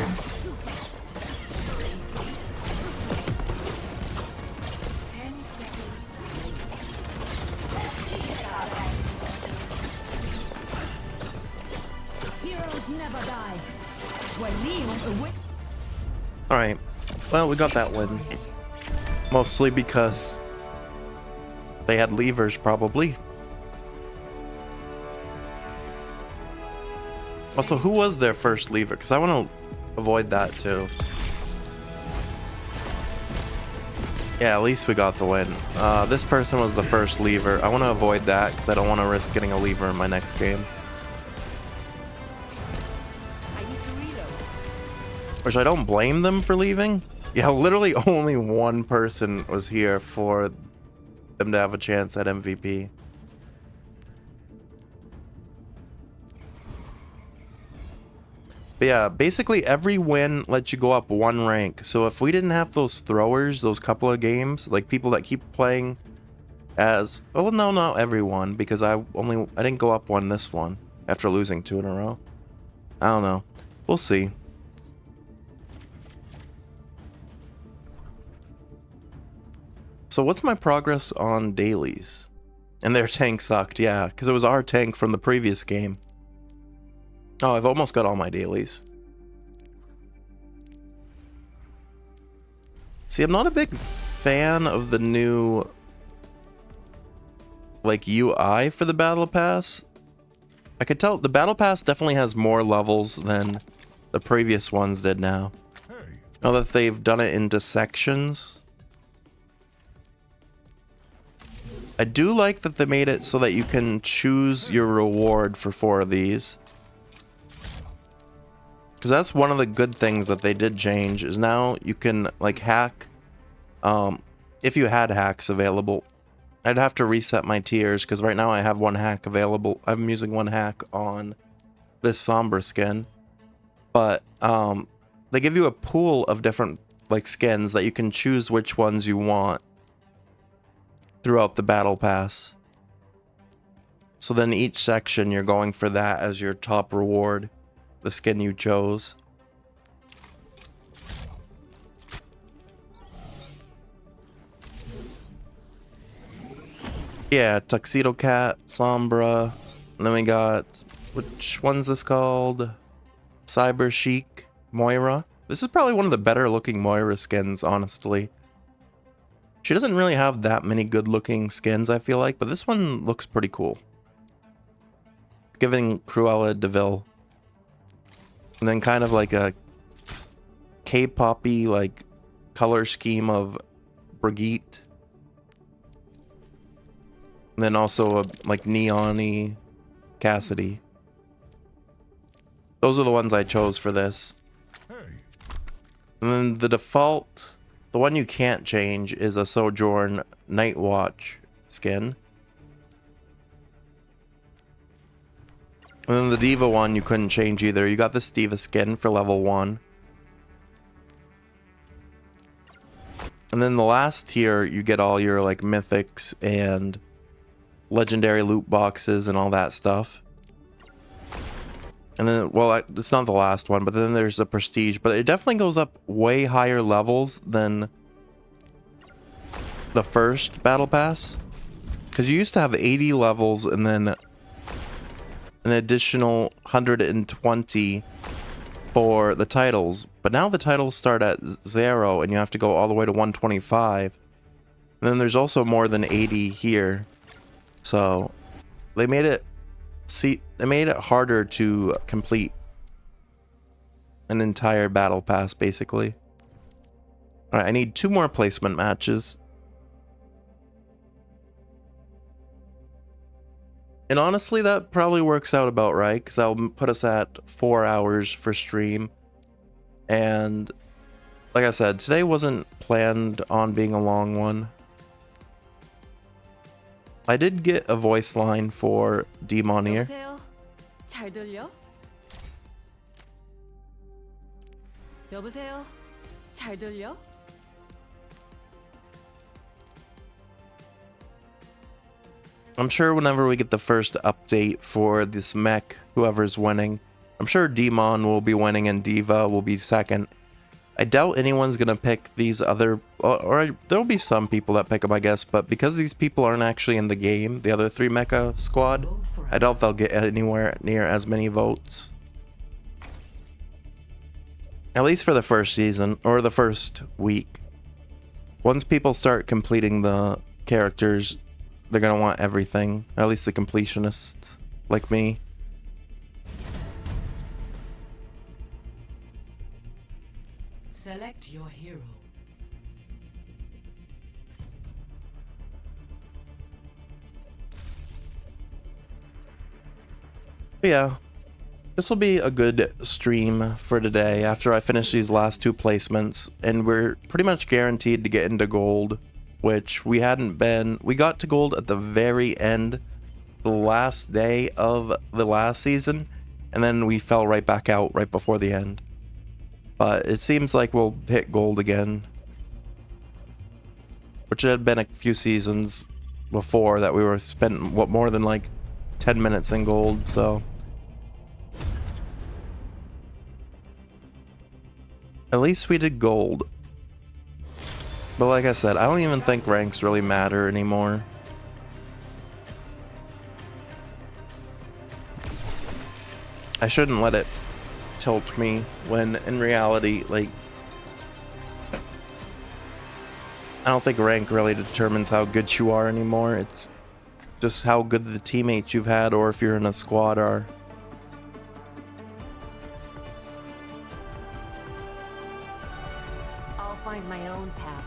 Heroes never die. Alright, well, we got that win. Mostly because they had levers, probably. Also, who was their first lever? Because I want to avoid that too. Yeah, at least we got the win. This person was the first lever. I want to avoid that because I don't want to risk getting a lever in my next game. Which I don't blame them for leaving. Yeah, literally only one person was here for them to have a chance at MVP. But yeah, basically every win lets you go up 1 rank. So if we didn't have those throwers, those couple of games, like people that keep playing as, oh no, not everyone, because I didn't go up 1 this one after losing 2 in a row. I don't know. We'll see. So what's my progress on dailies? And their tank sucked, yeah, because it was our tank from the previous game. Oh, I've almost got all my dailies. See, I'm not a big fan of the new, like, UI for the Battle Pass. I could tell the Battle Pass definitely has more levels than the previous ones did now. Now that they've done it into sections. I do like that they made it so that you can choose your reward for 4 of these. Because that's one of the good things that they did change, is now you can, like, hack. If you had hacks available, I'd have to reset my tiers, because right now I have 1 hack available. I'm using 1 hack on this Sombra skin. But, they give you a pool of different, like, skins that you can choose which ones you want throughout the Battle Pass. So then each section you're going for that as your top reward, the skin you chose. Yeah, Tuxedo Cat, Sombra, and then we got, which one's this called? Cyber Chic, Moira. This is probably one of the better looking Moira skins, honestly. She doesn't really have that many good looking skins, I feel like, but this one looks pretty cool. Giving Cruella de Vil. And then kind of like a K-poppy, like, color scheme of Brigitte. And then also a, like, neon-y Cassidy. Those are the ones I chose for this. And then the default, the one you can't change, is a Sojourn Night Watch skin. And then the Diva one you couldn't change either. You got this Diva skin for level 1. And then the last tier, you get all your, like, mythics and legendary loot boxes and all that stuff. And then, well, it's not the last one, but then there's the prestige. But it definitely goes up way higher levels than the first Battle Pass. Because you used to have 80 levels and then an additional 120 for the titles. But now the titles start at 0 and you have to go all the way to 125. And then there's also more than 80 here. So they made it harder to complete an entire Battle Pass, basically. Alright, I need 2 more placement matches. And honestly, that probably works out about right, because that'll put us at 4 hours for stream. And like I said, today wasn't planned on being a long one. I did get a voice line for Demon here. 여보세요? 잘 들려? 여보세요? 잘 들려? I'm sure whenever we get the first update for this mech, whoever's winning, I'm sure Demon will be winning and Diva will be second. I doubt anyone's gonna pick these other, or there'll be some people that pick them, I guess, but because these people aren't actually in the game, the other 3 mecha squad, I doubt they'll get anywhere near as many votes. At least for the first season, or the first week. Once people start completing the characters, they're gonna want everything, or at least the completionists, like me. Select your hero. But yeah, this will be a good stream for today after I finish these last 2 placements, and we're pretty much guaranteed to get into gold, which we hadn't been. We got to gold at the very end, the last day of the last season, and then we fell right back out right before the end. But it seems like we'll hit gold again, which had been a few seasons before that we were spending what, more than like 10 minutes in gold, so at least we did gold. But like I said, I don't even think ranks really matter anymore. I shouldn't let it tilt me when in reality, like, I don't think rank really determines how good you are anymore. It's just how good the teammates you've had, or if you're in a squad, are. I'll find my own path.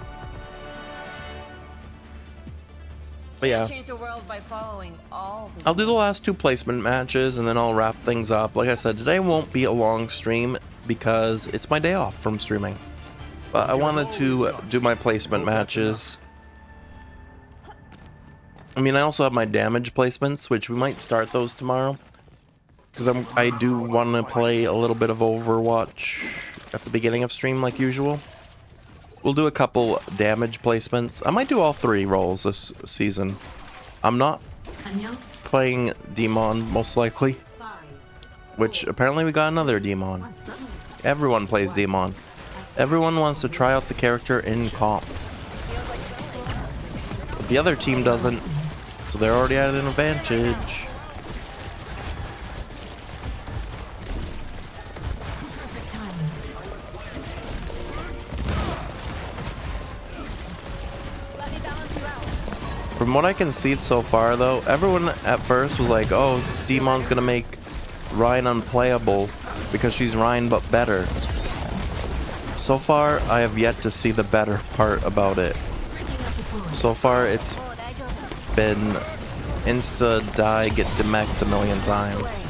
But yeah, Change the world by following all the I'll do the last 2 placement matches and then I'll wrap things up. Like I said, today won't be a long stream because it's my day off from streaming. But I wanted to do my placement matches. I mean, I also have my damage placements, which we might start those tomorrow, because I do want to play a little bit of Overwatch at the beginning of stream like usual. We'll do a couple damage placements. I might do all 3 roles this season. I'm not playing Demon, most likely. Which, apparently we got another Demon. Everyone plays Demon. Everyone wants to try out the character in comp. The other team doesn't, so they're already at an advantage. From what I can see so far, though, everyone at first was like, oh, Demon's gonna make Ryan unplayable because she's Ryan but better. So far, I have yet to see the better part about it. So far, it's been insta-die, get demeched a million times.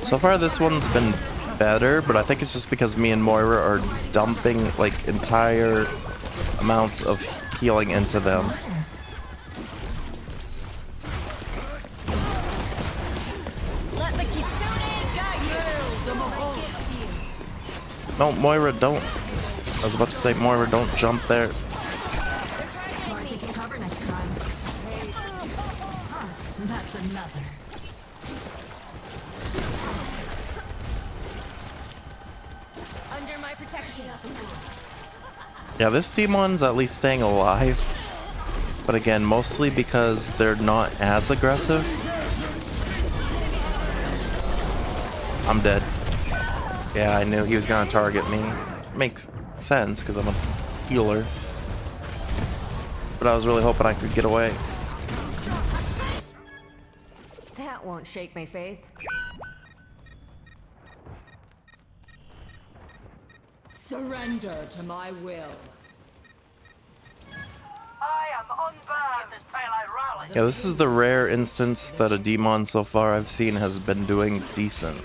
So far this one's been better, but I think it's just because me and Moira are dumping like entire amounts of healing into them. No, Moira, don't. I was about to say, Moira, don't jump there. That's another. Under my protection. Yeah, this demon's at least staying alive. But again, mostly because they're not as aggressive. I'm dead. Yeah, I knew he was gonna target me. Makes sense because I'm a healer. But I was really hoping I could get away. That won't shake my faith. Surrender to my will. Yeah, this is the rare instance that a demon so far I've seen has been doing decent.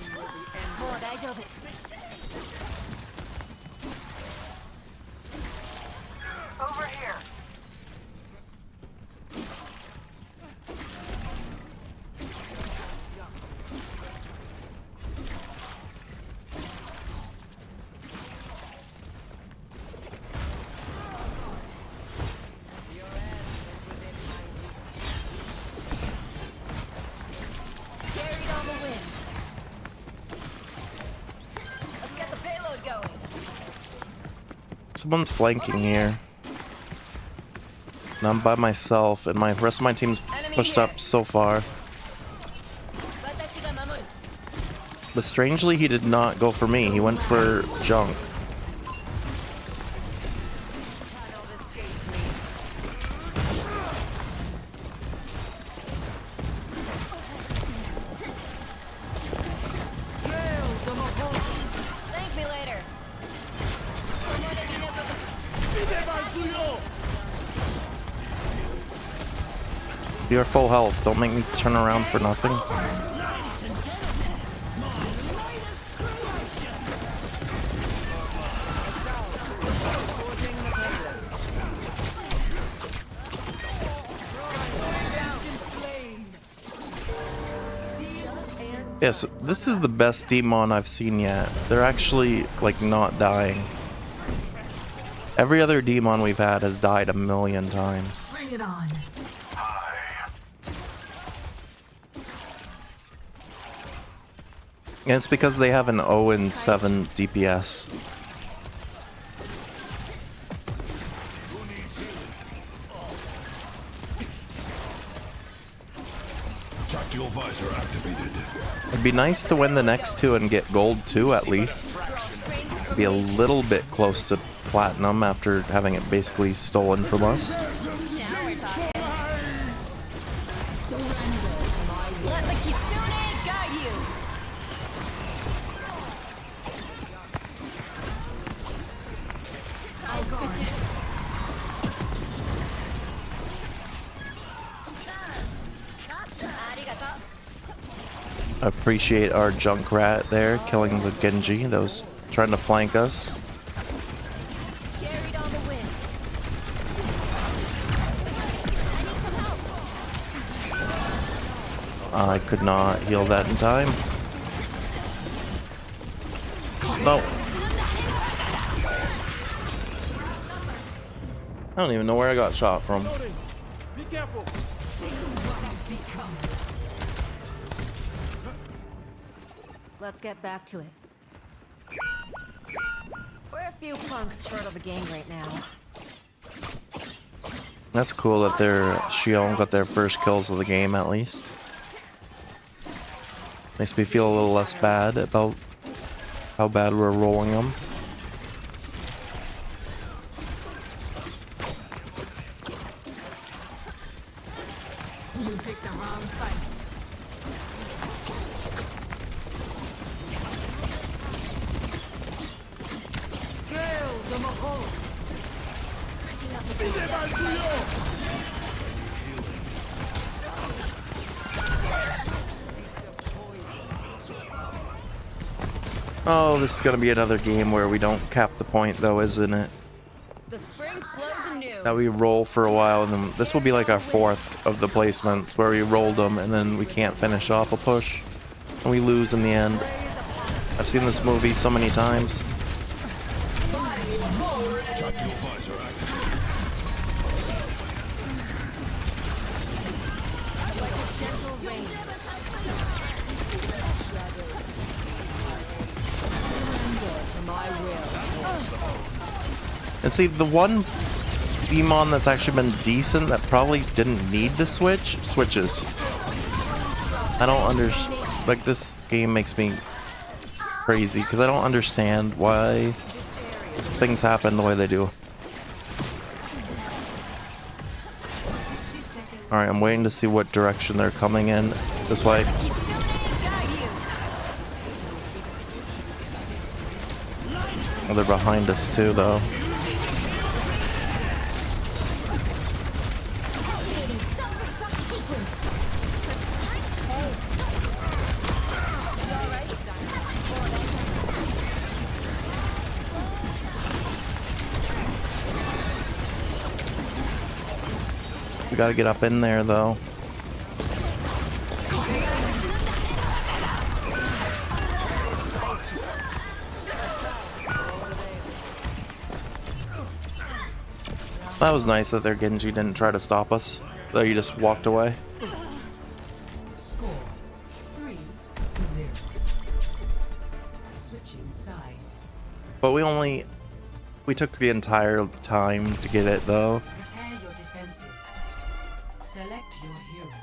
Over here. Carried on the wind. Let's get the payload going. Someone's flanking here. And I'm by myself, and my rest of my team's pushed up so far. But strangely, he did not go for me. He went for junk. Thank me later. You're full health. Don't make me turn around for nothing. Yes, this is the best demon I've seen yet. They're actually, like, not dying. Every other demon we've had has died a million times. Bring it on. And it's because they have an 0 and 7 DPS. Tactical visor activated. It'd be nice to win the next two and get gold too, at least. Be a little bit close to platinum after having it basically stolen from us. Let the Kitsune guide you. I'll guard. I appreciate our Junkrat there, killing the Genji that was trying to flank us. Carried on the wind. I could not heal that in time. No. I don't even know where I got shot from. Be careful. Let's get back to it. We're a few punks short of a gang right now. That's cool that their Shion got their first kills of the game at least. Makes me feel a little less bad about how bad we're rolling them. You picked the wrong fight. Gale the Mahol. Oh, this is gonna be another game where we don't cap the point though, isn't it? The spring flows anew. That we roll for a while, and then this will be like our fourth of the placements where we rolled them and then we can't finish off a push and we lose in the end. I've seen this movie so many times. Tactical visor activated. Gentle rain. To my will. And see, the one demon that's actually been decent that probably didn't need to switch, switches. I don't understand. Like, this game makes me crazy because I don't understand why things happen the way they do. Alright, I'm waiting to see what direction they're coming in. This way. Oh, they're behind us too, though. We gotta get up in there, though. That was nice that their Genji didn't try to stop us, though he just walked away. Score 3-0. Switching sides. But we took the entire time to get it, though. Prepare your defenses. Select your hero.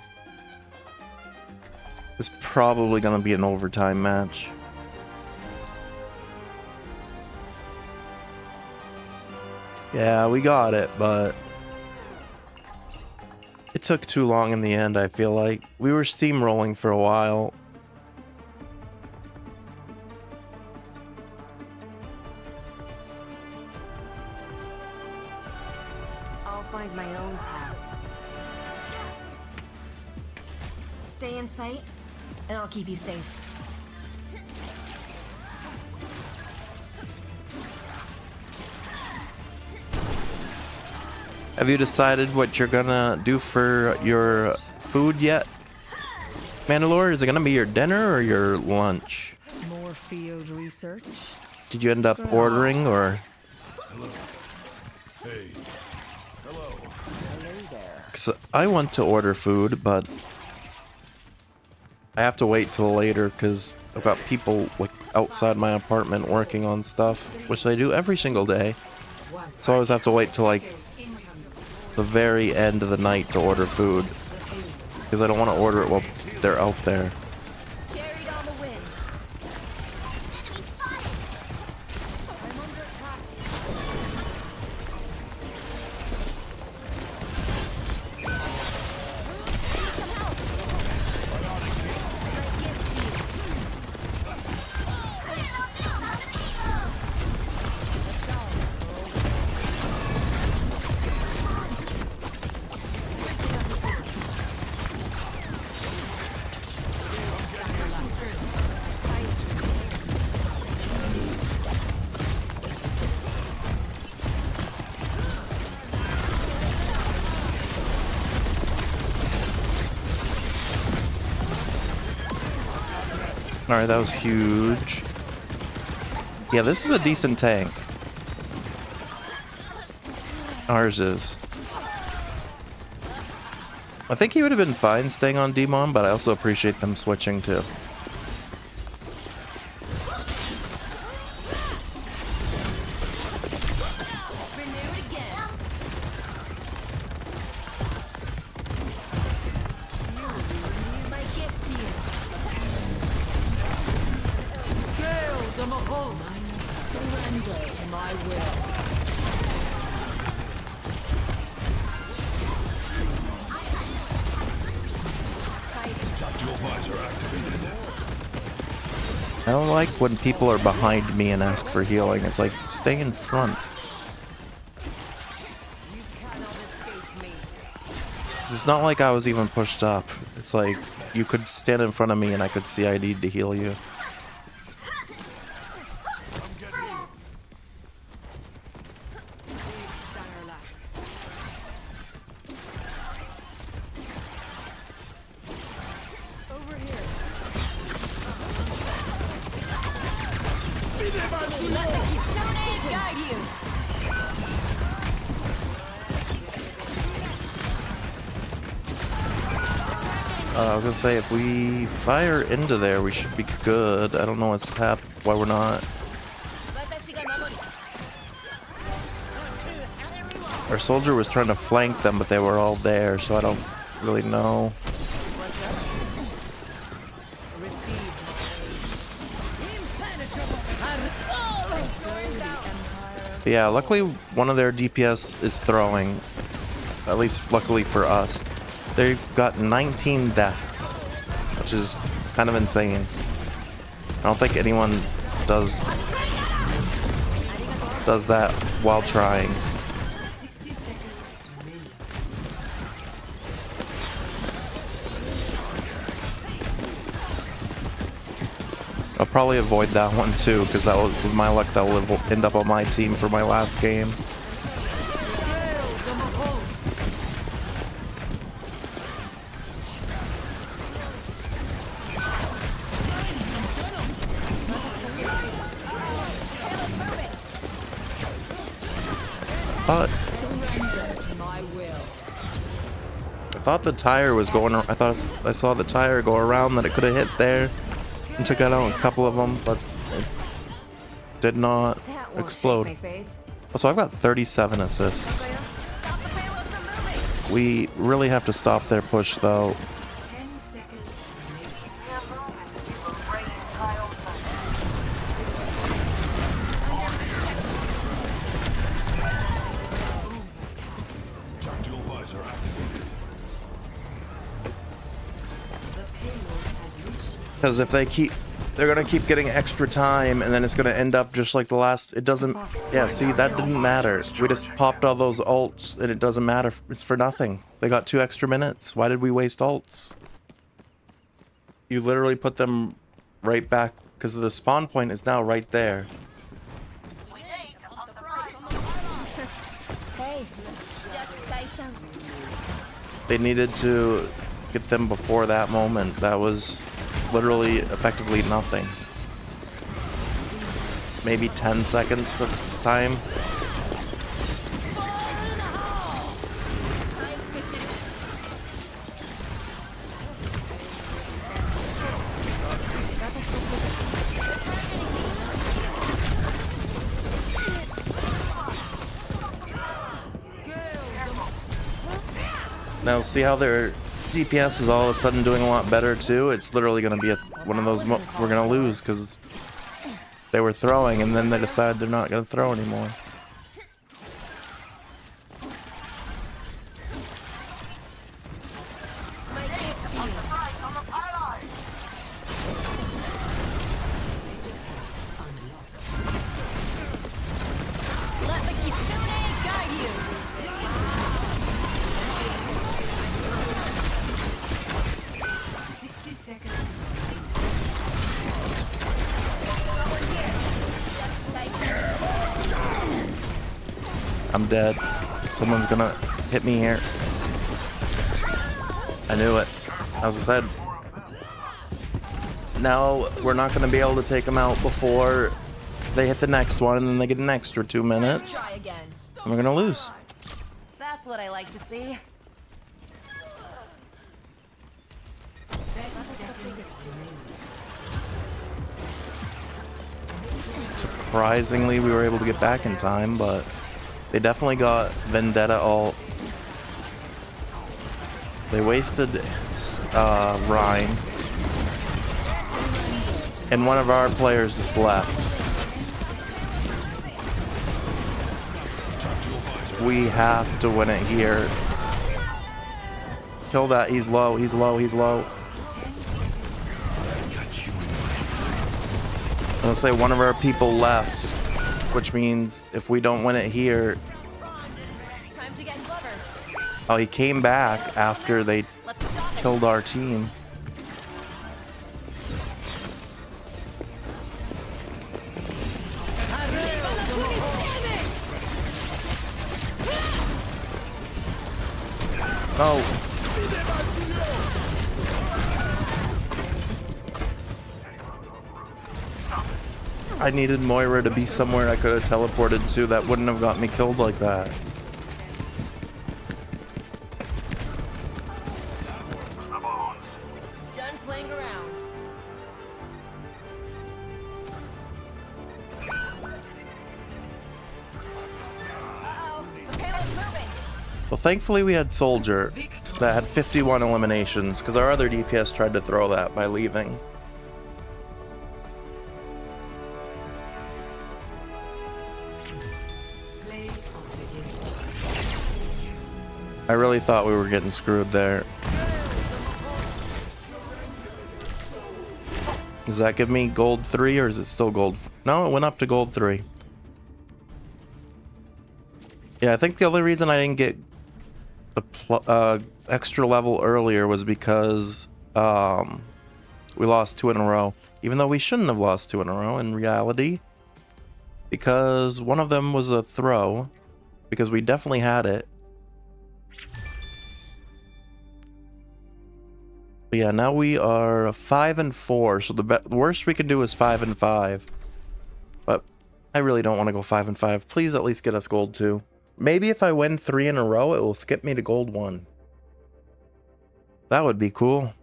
It's probably gonna be an overtime match. Yeah, we got it, but it took too long in the end, I feel like. We were steamrolling for a while. I'll find my own path. Stay in sight, and I'll keep you safe. Have you decided what you're gonna do for your food yet, Mandalore? Is it gonna be your dinner or your lunch? More field research. Did you end up ordering or? Hello. Hey. Hello. Cause I want to order food, but I have to wait till later because I've got people like outside my apartment working on stuff, which they do every single day. So I always have to wait till like the very end of the night to order food because I don't want to order it while they're out there. Carried on the wind. Alright, that was huge. Yeah, this is a decent tank. Ours is. I think he would have been fine staying on Demon, but I also appreciate them switching too. Surrender to my will. Tactical visor activated. I don't like when people are behind me and ask for healing. It's like, stay in front. You cannot escape me. It's not like I was even pushed up. It's like, you could stand in front of me and I could see I need to heal you. I was gonna say, if we fire into there, we should be good. I don't know why we're not. Our soldier was trying to flank them, but they were all there, so I don't really know. But yeah, luckily one of their DPS is throwing. At least luckily for us. They've got 19 deaths, which is kind of insane. I don't think anyone does that while trying. I'll probably avoid that one too, because that was, with my luck, that will end up on my team for my last game. I thought the tire was going. I thought I saw the tire go around that it could have hit there and took out a couple of them, but it did not explode. So I've got 37 assists. We really have to stop their push though. Because if they're gonna keep getting extra time, and then it's gonna end up just like the last. It doesn't. Yeah, see, that didn't matter. We just popped all those ults, and it doesn't matter. It's for nothing. They got 2 extra minutes. Why did we waste ults? You literally put them right back because the spawn point is now right there. They needed to get them before that moment. That was literally effectively nothing. Maybe 10 seconds of time. Now see how their DPS is all of a sudden doing a lot better too? It's literally going to be one of those we're going to lose because they were throwing and then they decided they're not going to throw anymore. I'm dead. Someone's gonna hit me here. I knew it. As I said. Now we're not gonna be able to take them out before they hit the next one, and then they get an extra 2 minutes. And we're gonna lose. That's what I like to see. Surprisingly, we were able to get back in time, but they definitely got Vendetta ult. They wasted Rhyme. And one of our players just left. We have to win it here. Kill that. He's low. He's low. He's low. I'm gonna say one of our people left, which means if we don't win it here. Oh, he came back after they killed our team. Oh. I needed Moira to be somewhere I could have teleported to that wouldn't have got me killed like that. Done playing around. Well, thankfully we had Soldier that had 51 eliminations because our other DPS tried to throw that by leaving. I really thought we were getting screwed there. Does that give me gold 3 or is it still gold? No, it went up to gold 3. Yeah, I think the only reason I didn't get the extra level earlier was because we lost 2 in a row. Even though we shouldn't have lost 2 in a row in reality. Because one of them was a throw. Because we definitely had it. But yeah, now we are 5 and 4. So the worst we can do is 5 and 5. But I really don't want to go 5 and 5. Please at least get us gold 2. Maybe if I win 3 in a row, it will skip me to gold 1. That would be cool.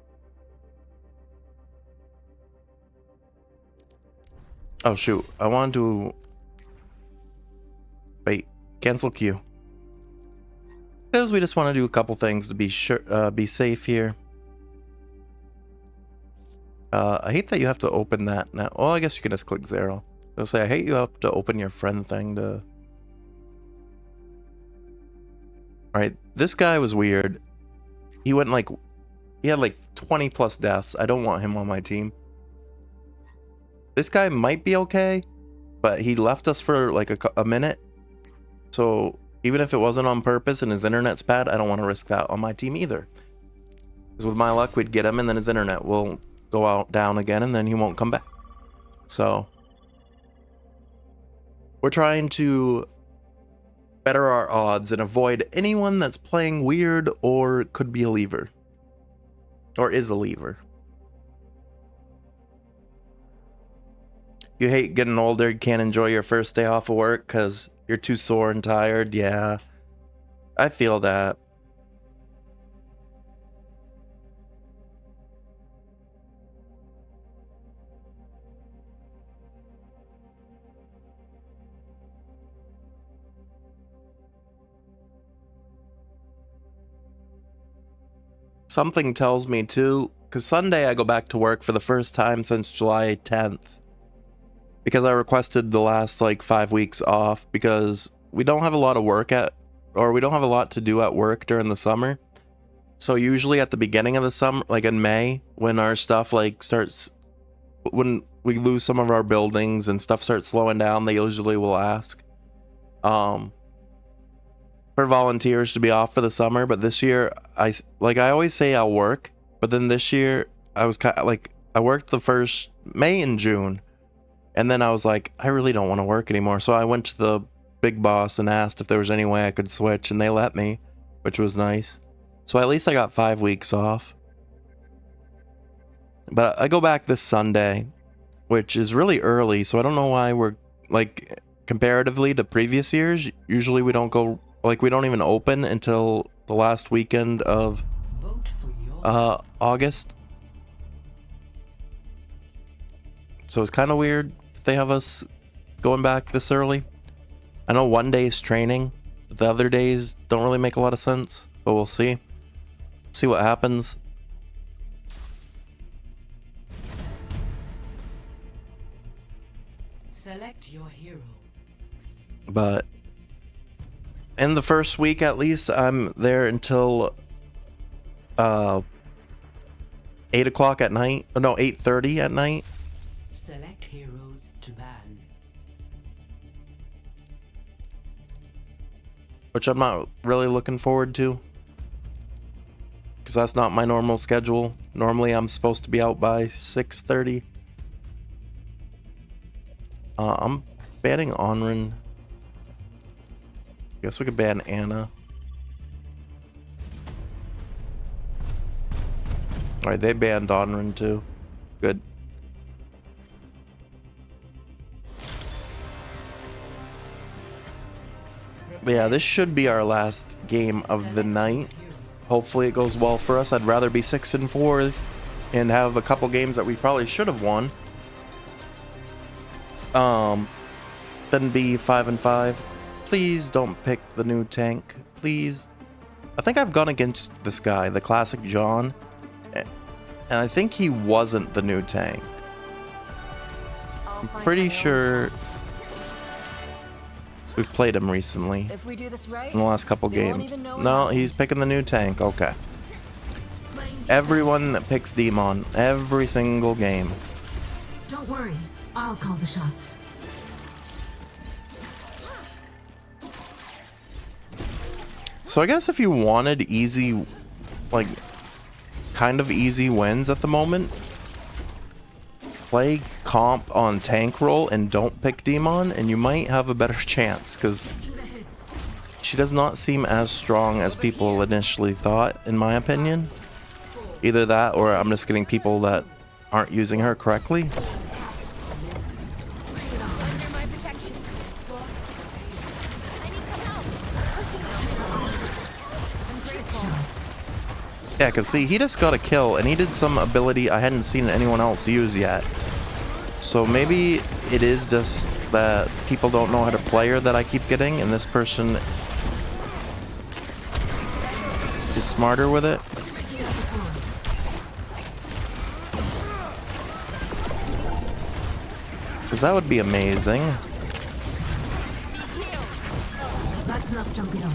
Oh shoot, I want to... Wait, cancel queue. Because we just want to do a couple things to be sure, be safe here. I hate that you have to open that now. Well, I guess you can just click 0. I'll say I hate you have to open your friend thing to... Alright, this guy was weird. He went like... He had like 20 plus deaths. I don't want him on my team. This guy might be okay, but he left us for like a minute. So even if it wasn't on purpose and his internet's bad, I don't want to risk that on my team either. Because with my luck, we'd get him and then his internet will go out down again and then he won't come back. So we're trying to better our odds and avoid anyone that's playing weird or could be a leaver. Or is a leaver. You hate getting older, you can't enjoy your first day off of work because you're too sore and tired. Yeah, I feel that. Something tells me too, because Sunday I go back to work for the first time since July 10th. Because I requested the last like 5 weeks off because we don't have a lot of work we don't have a lot to do at work during the summer. So usually at the beginning of the summer, like in May, when our stuff like starts, when we lose some of our buildings and stuff starts slowing down, they usually will ask for volunteers to be off for the summer. But this year, I always say I'll work, but then this year I was kind of like, I worked the first May and June. And then I was like, I really don't want to work anymore. So I went to the big boss and asked if there was any way I could switch, and they let me, which was nice. So at least I got 5 weeks off. But I go back this Sunday, which is really early, so I don't know why we're, like, comparatively to previous years, usually we don't go, like, we don't even open until the last weekend of August. So it's kind of weird they have us going back this early. I know one day is training, but the other days don't really make a lot of sense, but we'll see. See what happens. Select your hero. But in the first week at least, I'm there until 8 o'clock at night. Oh, no, 8:30 at night. Select heroes to ban. Which I'm not really looking forward to. Because that's not my normal schedule. Normally I'm supposed to be out by 6:30. I'm banning Onrin. Guess we could ban Anna. Alright, they banned Onrin too. Good. But yeah, this should be our last game of the night. Hopefully it goes well for us. I'd rather be 6 and 4 and have a couple games that we probably should have won. Than be 5 and 5. Please don't pick the new tank. Please. I think I've gone against this guy, the classic John. And I think he wasn't the new tank. I'm pretty sure We've played him recently If we do this right, in the last couple they won't games. even know what No, happened. he's picking the new tank. Okay. Everyone picks Demon every single game. Don't worry, I'll call the shots. So I guess if you wanted easy, like, kind of easy wins at the moment, play comp on tank roll and don't pick Demon, and you might have a better chance, because she does not seem as strong as people initially thought, in my opinion. Either that, or I'm just getting people that aren't using her correctly. Under my protection. I need some help. Yeah, because see, he just got a kill, and he did some ability I hadn't seen anyone else use yet. So maybe it is just that people don't know how to play her that I keep getting, and this person is smarter with it. Because that would be amazing. That's enough jumping around.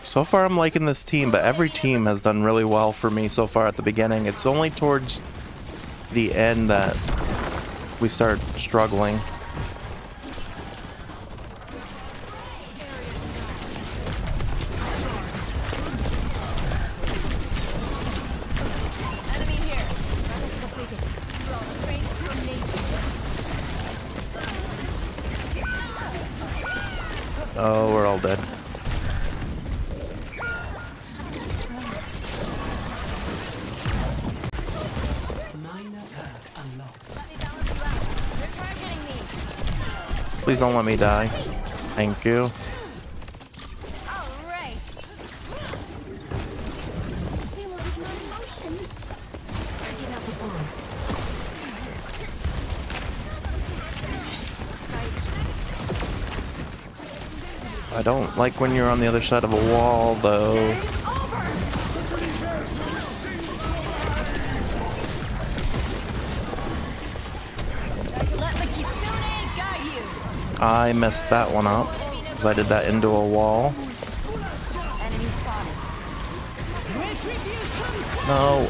So far I'm liking this team, but every team has done really well for me so far at the beginning. It's only towards the end that we start struggling. Enemy here. Strength from nature. Oh, we're all dead. Please don't let me die. Thank you. All right. Feel it with my emotion. Get out the bomb. I don't like when you're on the other side of a wall, though. I messed that one up because I did that into a wall. Enemy spotted. No.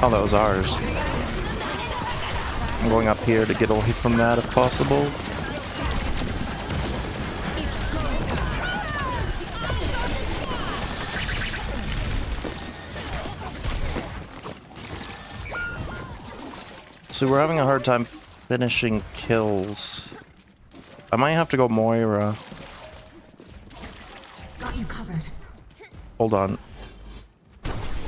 Oh, that was ours. I'm going up here to get away from that if possible. So we're having a hard time finishing kills. I might have to go Moira. Got you covered. Hold on.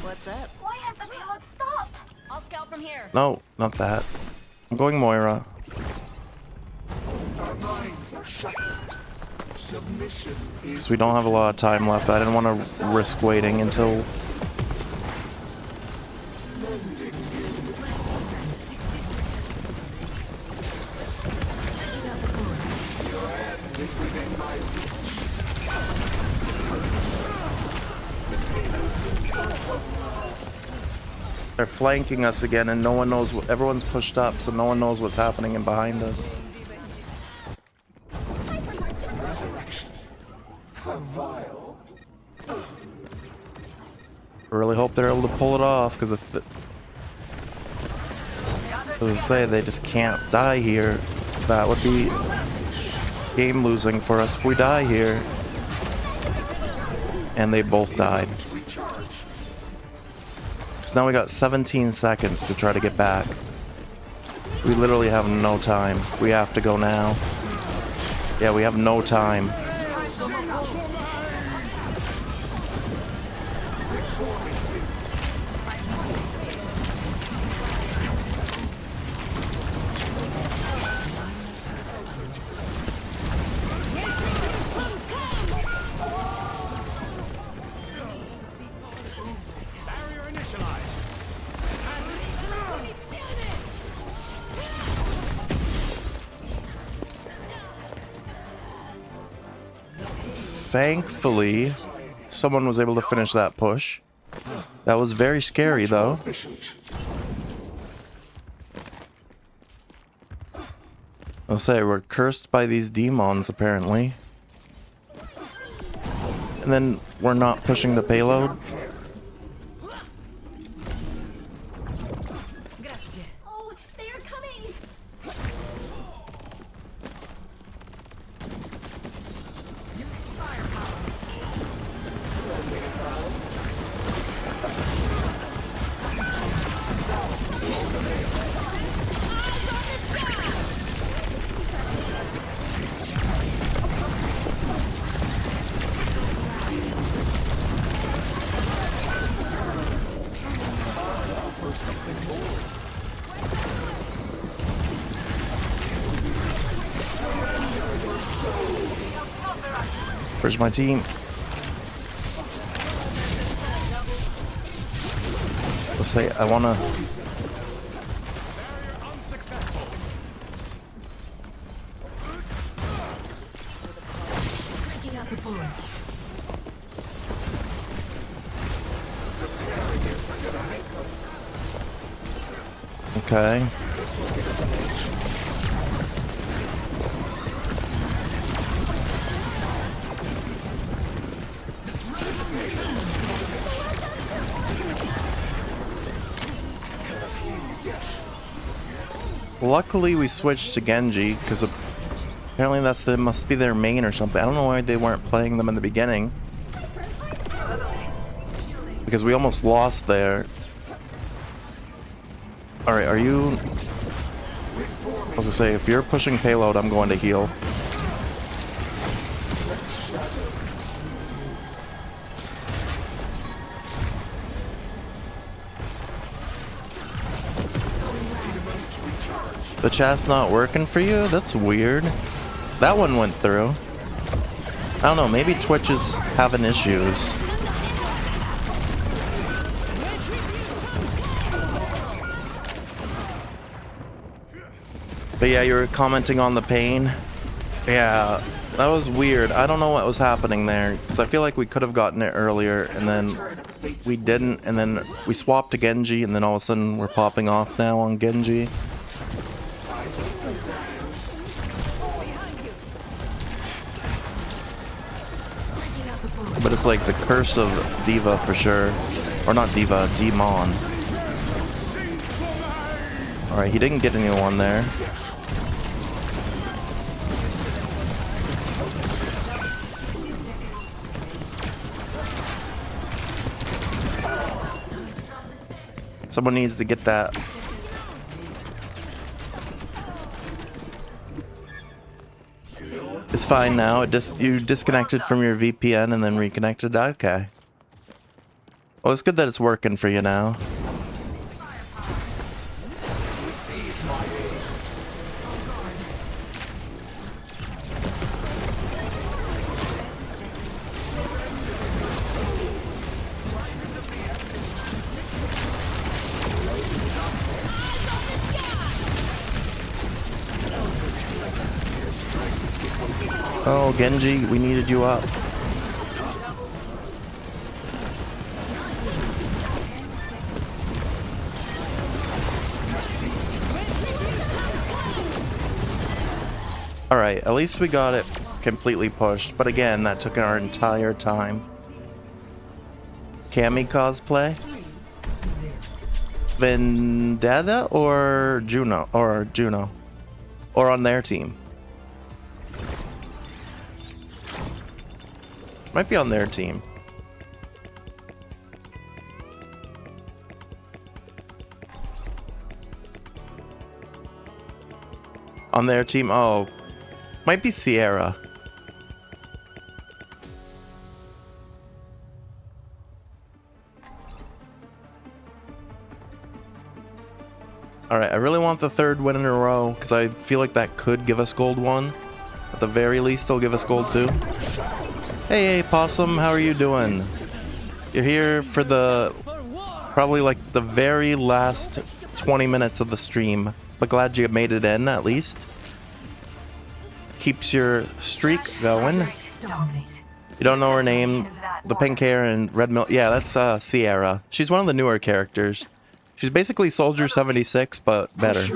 What's up? Why has the payload stopped? I'll scout from here. No, not that. I'm going Moira. Our minds are shuttered. Submission is Because we don't have a lot of time left. I didn't want to risk waiting until... They're flanking us again, and no one knows what... Everyone's pushed up, so no one knows what's happening in behind us. resurrection. A vial. I really hope they're able to pull it off, because if... As I say, they just can't die here. That would be game losing for us if we die here. And they both died. So now we got 17 seconds to try to get back. We literally have no time. We have to go now. Yeah, we have no time. Thankfully, someone was able to finish that push. That was very scary, though. I'll say we're cursed by these demons, apparently. And then we're not pushing the payload. Oh, they are coming! Where's my team? Let's say I wanna. Okay. Luckily, we switched to Genji because apparently must be their main or something. I don't know why they weren't playing them in the beginning, because we almost lost there. All right, are you? I was gonna say, if you're pushing payload, I'm going to heal. The chat's not working for you? That's weird. That one went through. I don't know, maybe Twitch is having issues. But yeah, you were commenting on the pain. Yeah, that was weird. I don't know what was happening there, because I feel like we could have gotten it earlier, and then we didn't, and then we swapped to Genji, and then all of a sudden we're popping off now on Genji. But it's like the curse of Diva for sure. Or not Diva, Demon. Alright, he didn't get anyone there. Someone needs to get that. It's fine now. You disconnected from your VPN and then reconnected. Okay. Well, it's good that it's working for you now. Oh, Genji, we needed you up. Alright, at least we got it completely pushed, but again, that took our entire time. Cammy cosplay? Vendetta or Juno? Or on their team? Might be on their team. On their team? Oh. Might be Sierra. Alright, I really want the third win in a row, because I feel like that could give us gold 1. At the very least, they'll give us gold 2. Hey, Possum, how are you doing? You're here for the probably like the very last 20 minutes of the stream, but glad you made it in at least. Keeps your streak going. You don't know her name? The pink hair and red milk. Yeah, that's Sierra. She's one of the newer characters. She's basically Soldier 76, but better.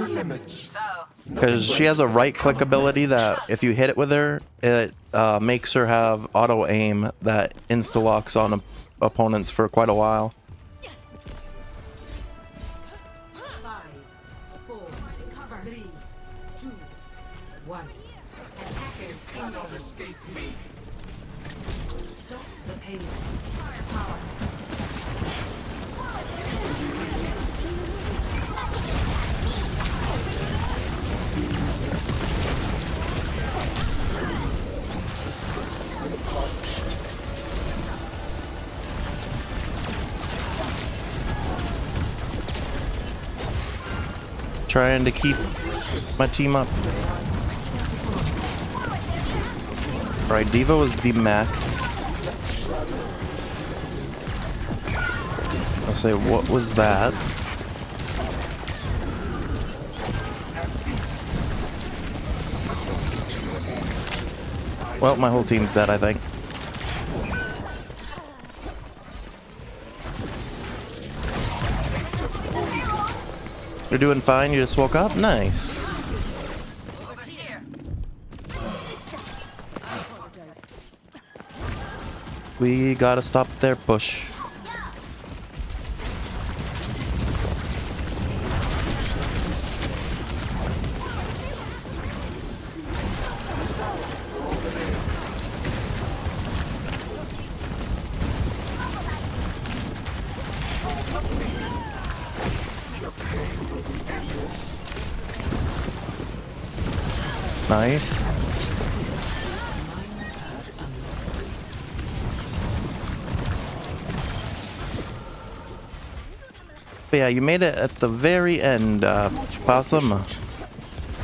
Because she has a right-click ability that if you hit it with her, it makes her have auto-aim that insta-locks on opponents for quite a while. 5, 4, 3, 2, 1. Attackers cannot escape me. Stop the pain. Firepower. Trying to keep my team up. Alright, Diva was demacked. I'll say, what was that? Well, my whole team's dead, I think. You're doing fine, you just woke up? Nice. We gotta stop their push. Nice. But yeah, you made it at the very end, Possum.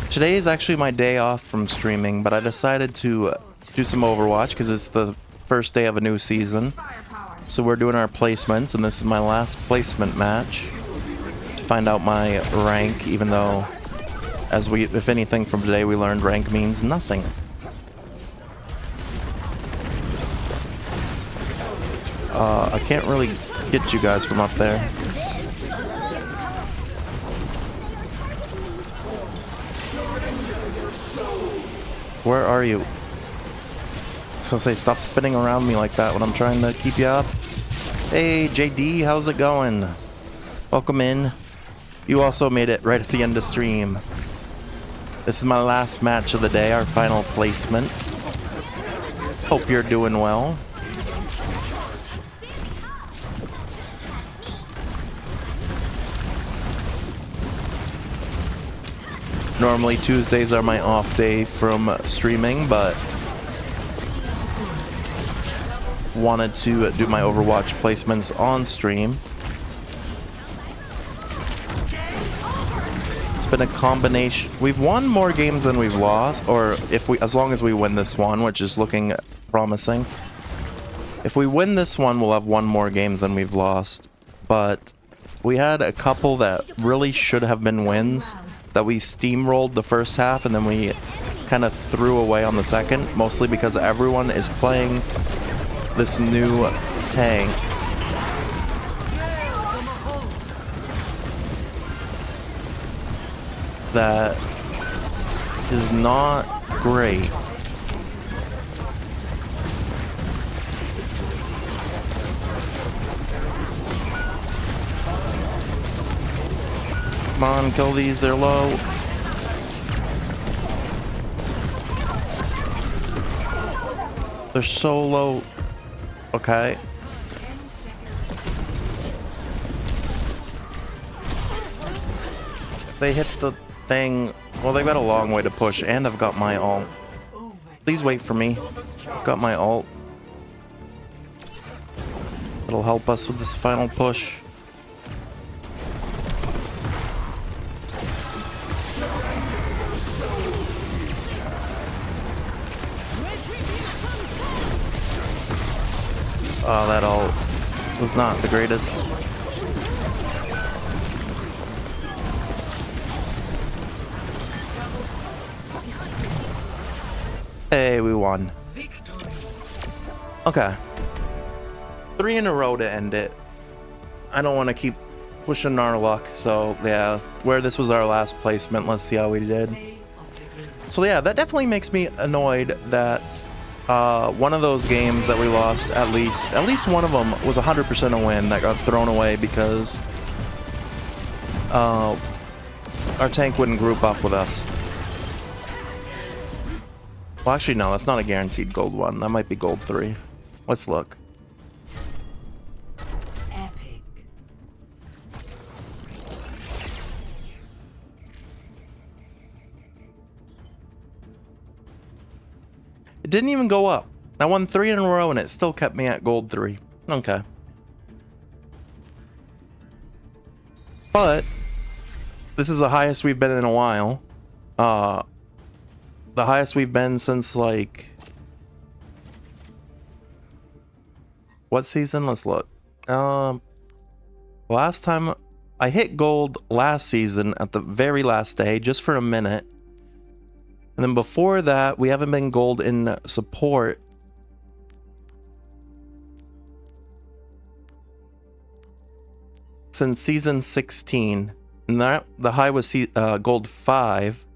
Today is actually my day off from streaming, but I decided to do some Overwatch because it's the first day of a new season. So we're doing our placements, and this is my last placement match to find out my rank, even though, as we, if anything from today, we learned rank means nothing. I can't really get you guys from up there. Where are you? So say, stop spinning around me like that when I'm trying to keep you up. Hey, JD, how's it going? Welcome in. You also made it right at the end of stream. This is my last match of the day, our final placement. Hope you're doing well. Normally Tuesdays are my off day from streaming, but wanted to do my Overwatch placements on stream. It's been a combination. We've won more games than we've lost, or if we, as long as we win this one, which is looking promising. If we win this one, we'll have one more games than we've lost. But we had a couple that really should have been wins that we steamrolled the first half and then we kind of threw away on the second, mostly because everyone is playing this new tank. That is not great. Come on, kill these, they're low. They're so low. Okay. If they hit the thing, well, they've got a long way to push, and I've got my ult. Please wait for me. I've got my ult. It'll help us with this final push. Oh, that ult was not the greatest. Hey, we won. Okay. 3 in a row to end it. I don't want to keep pushing our luck, so yeah, where this was our last placement, let's see how we did. So yeah, that definitely makes me annoyed that one of those games that we lost, at least one of them was 100% a win that got thrown away because our tank wouldn't group up with us. Well, actually, no, that's not a guaranteed gold one. That might be gold 3. Let's look. Epic. It didn't even go up. I won 3 in a row and it still kept me at gold 3. Okay. But this is the highest we've been in a while. The highest we've been since like what season? Let's look. Last time I hit gold last season at the very last day, just for a minute. And then before that, we haven't been gold in support since season 16. And that the high was gold 5,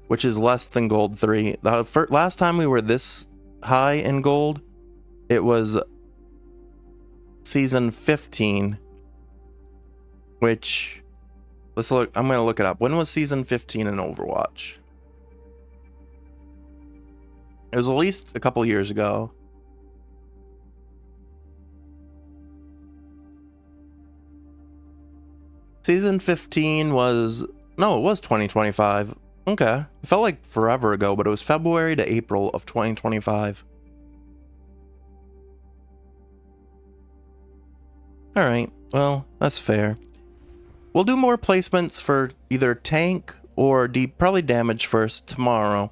which is less than gold 3. The last time we were this high in gold, it was season 15, which, let's look, I'm going to look it up. When was season 15 in Overwatch? It was at least a couple years ago. Season 15 was, no, it was 2025. Okay. It felt like forever ago, but it was February to April of 2025. Alright, well, that's fair. We'll do more placements for either tank or probably damage first tomorrow.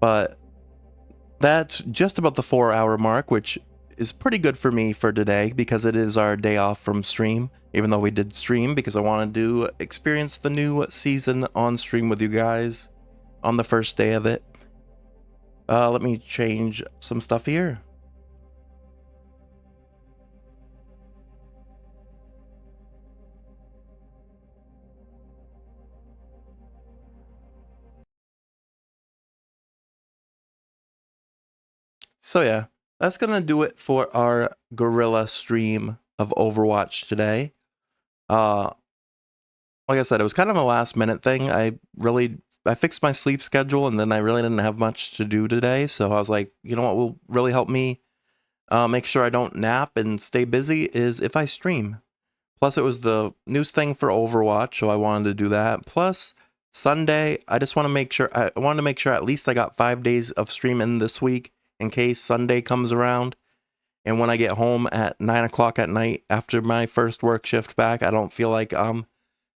But that's just about the 4-hour mark, which is pretty good for me for today because it is our day off from stream. Even though we did stream because I wanted to experience the new season on stream with you guys on the first day of it. Let me change some stuff here. So yeah, that's gonna do it for our guerrilla stream of Overwatch today. Like I said, it was kind of a last minute thing. I fixed my sleep schedule and then I really didn't have much to do today. So I was like, you know what will really help me make sure I don't nap and stay busy is if I stream. Plus it was the news thing for Overwatch, so I wanted to do that. Plus Sunday, I just want to make sure, I wanted to make sure at least I got 5 days of stream in this week in case Sunday comes around. And when I get home at 9 o'clock at night after my first work shift back, I don't feel like I'm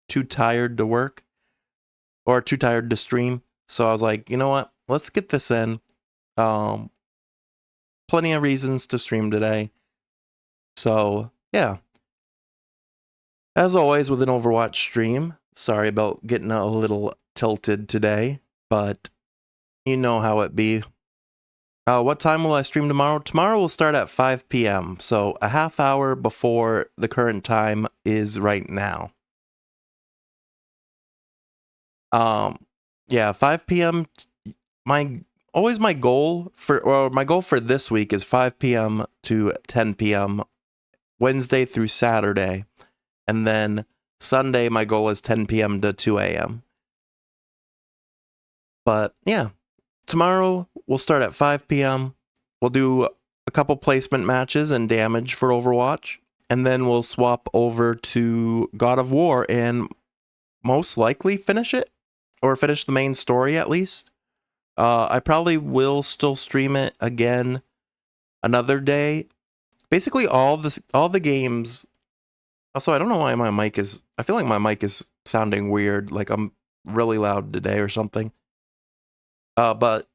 too tired to work or too tired to stream. So I was like, you know what? Let's get this in. Plenty of reasons to stream today. So yeah. As always with an Overwatch stream, sorry about getting a little tilted today, but you know how it be. What time will I stream tomorrow? Tomorrow will start at 5 p.m. So a half hour before the current time is right now. Yeah, 5 p.m. My goal for this week is 5 p.m. to 10 p.m. Wednesday through Saturday. And then Sunday, my goal is 10 p.m. to 2 a.m. But yeah, tomorrow we'll start at 5 p.m. We'll do a couple placement matches and damage for Overwatch. And then we'll swap over to God of War and most likely finish it. Or finish the main story at least. I probably will still stream it again another day. Basically all the games. Also, I don't know why my mic is, I feel like my mic is sounding weird, like I'm really loud today or something. But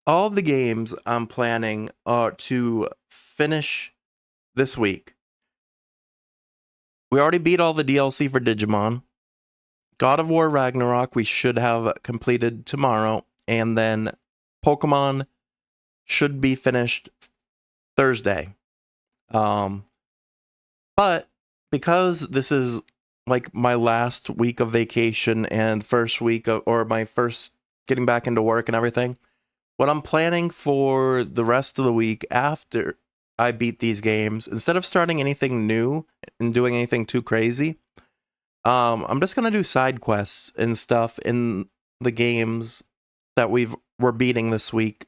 all the games I'm planning to finish this week. We already beat all the DLC for Digimon. God of War Ragnarok we should have completed tomorrow, and then Pokemon should be finished Thursday. But because this is like my last week of vacation and first week of, or my first getting back into work and everything, what I'm planning for the rest of the week after I beat these games, instead of starting anything new and doing anything too crazy, I'm just gonna do side quests and stuff in the games that we're beating this week,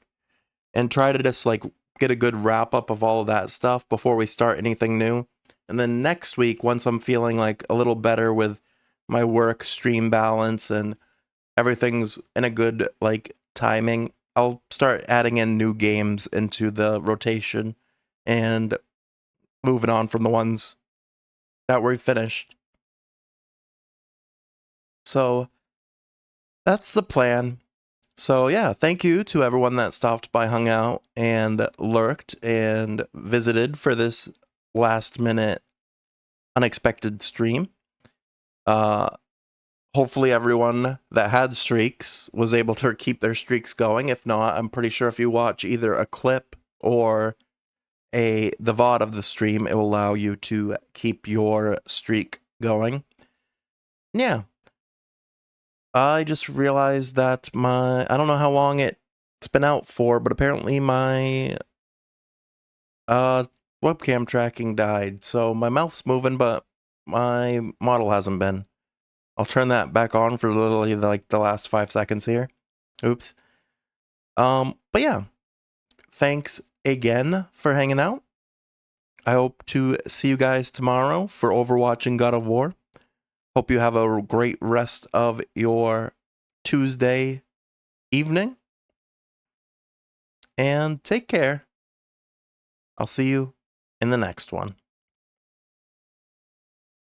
and try to just like get a good wrap up of all of that stuff before we start anything new. And then next week, once I'm feeling like a little better with my work stream balance and everything's in a good like timing, I'll start adding in new games into the rotation and moving on from the ones that we finished. So that's the plan. So yeah, thank you to everyone that stopped by, hung out, and lurked and visited for this last minute unexpected stream. Hopefully everyone that had streaks was able to keep their streaks going. If not, I'm pretty sure if you watch either a clip or the VOD of the stream, it will allow you to keep your streak going. Yeah. I just realized that I don't know how long it's been out for, but apparently my webcam tracking died. So my mouth's moving, but my model hasn't been. I'll turn that back on for literally like the last 5 seconds here. Oops. But yeah, thanks again for hanging out. I hope to see you guys tomorrow for Overwatch and God of War. Hope you have a great rest of your Tuesday evening. And take care. I'll see you in the next one.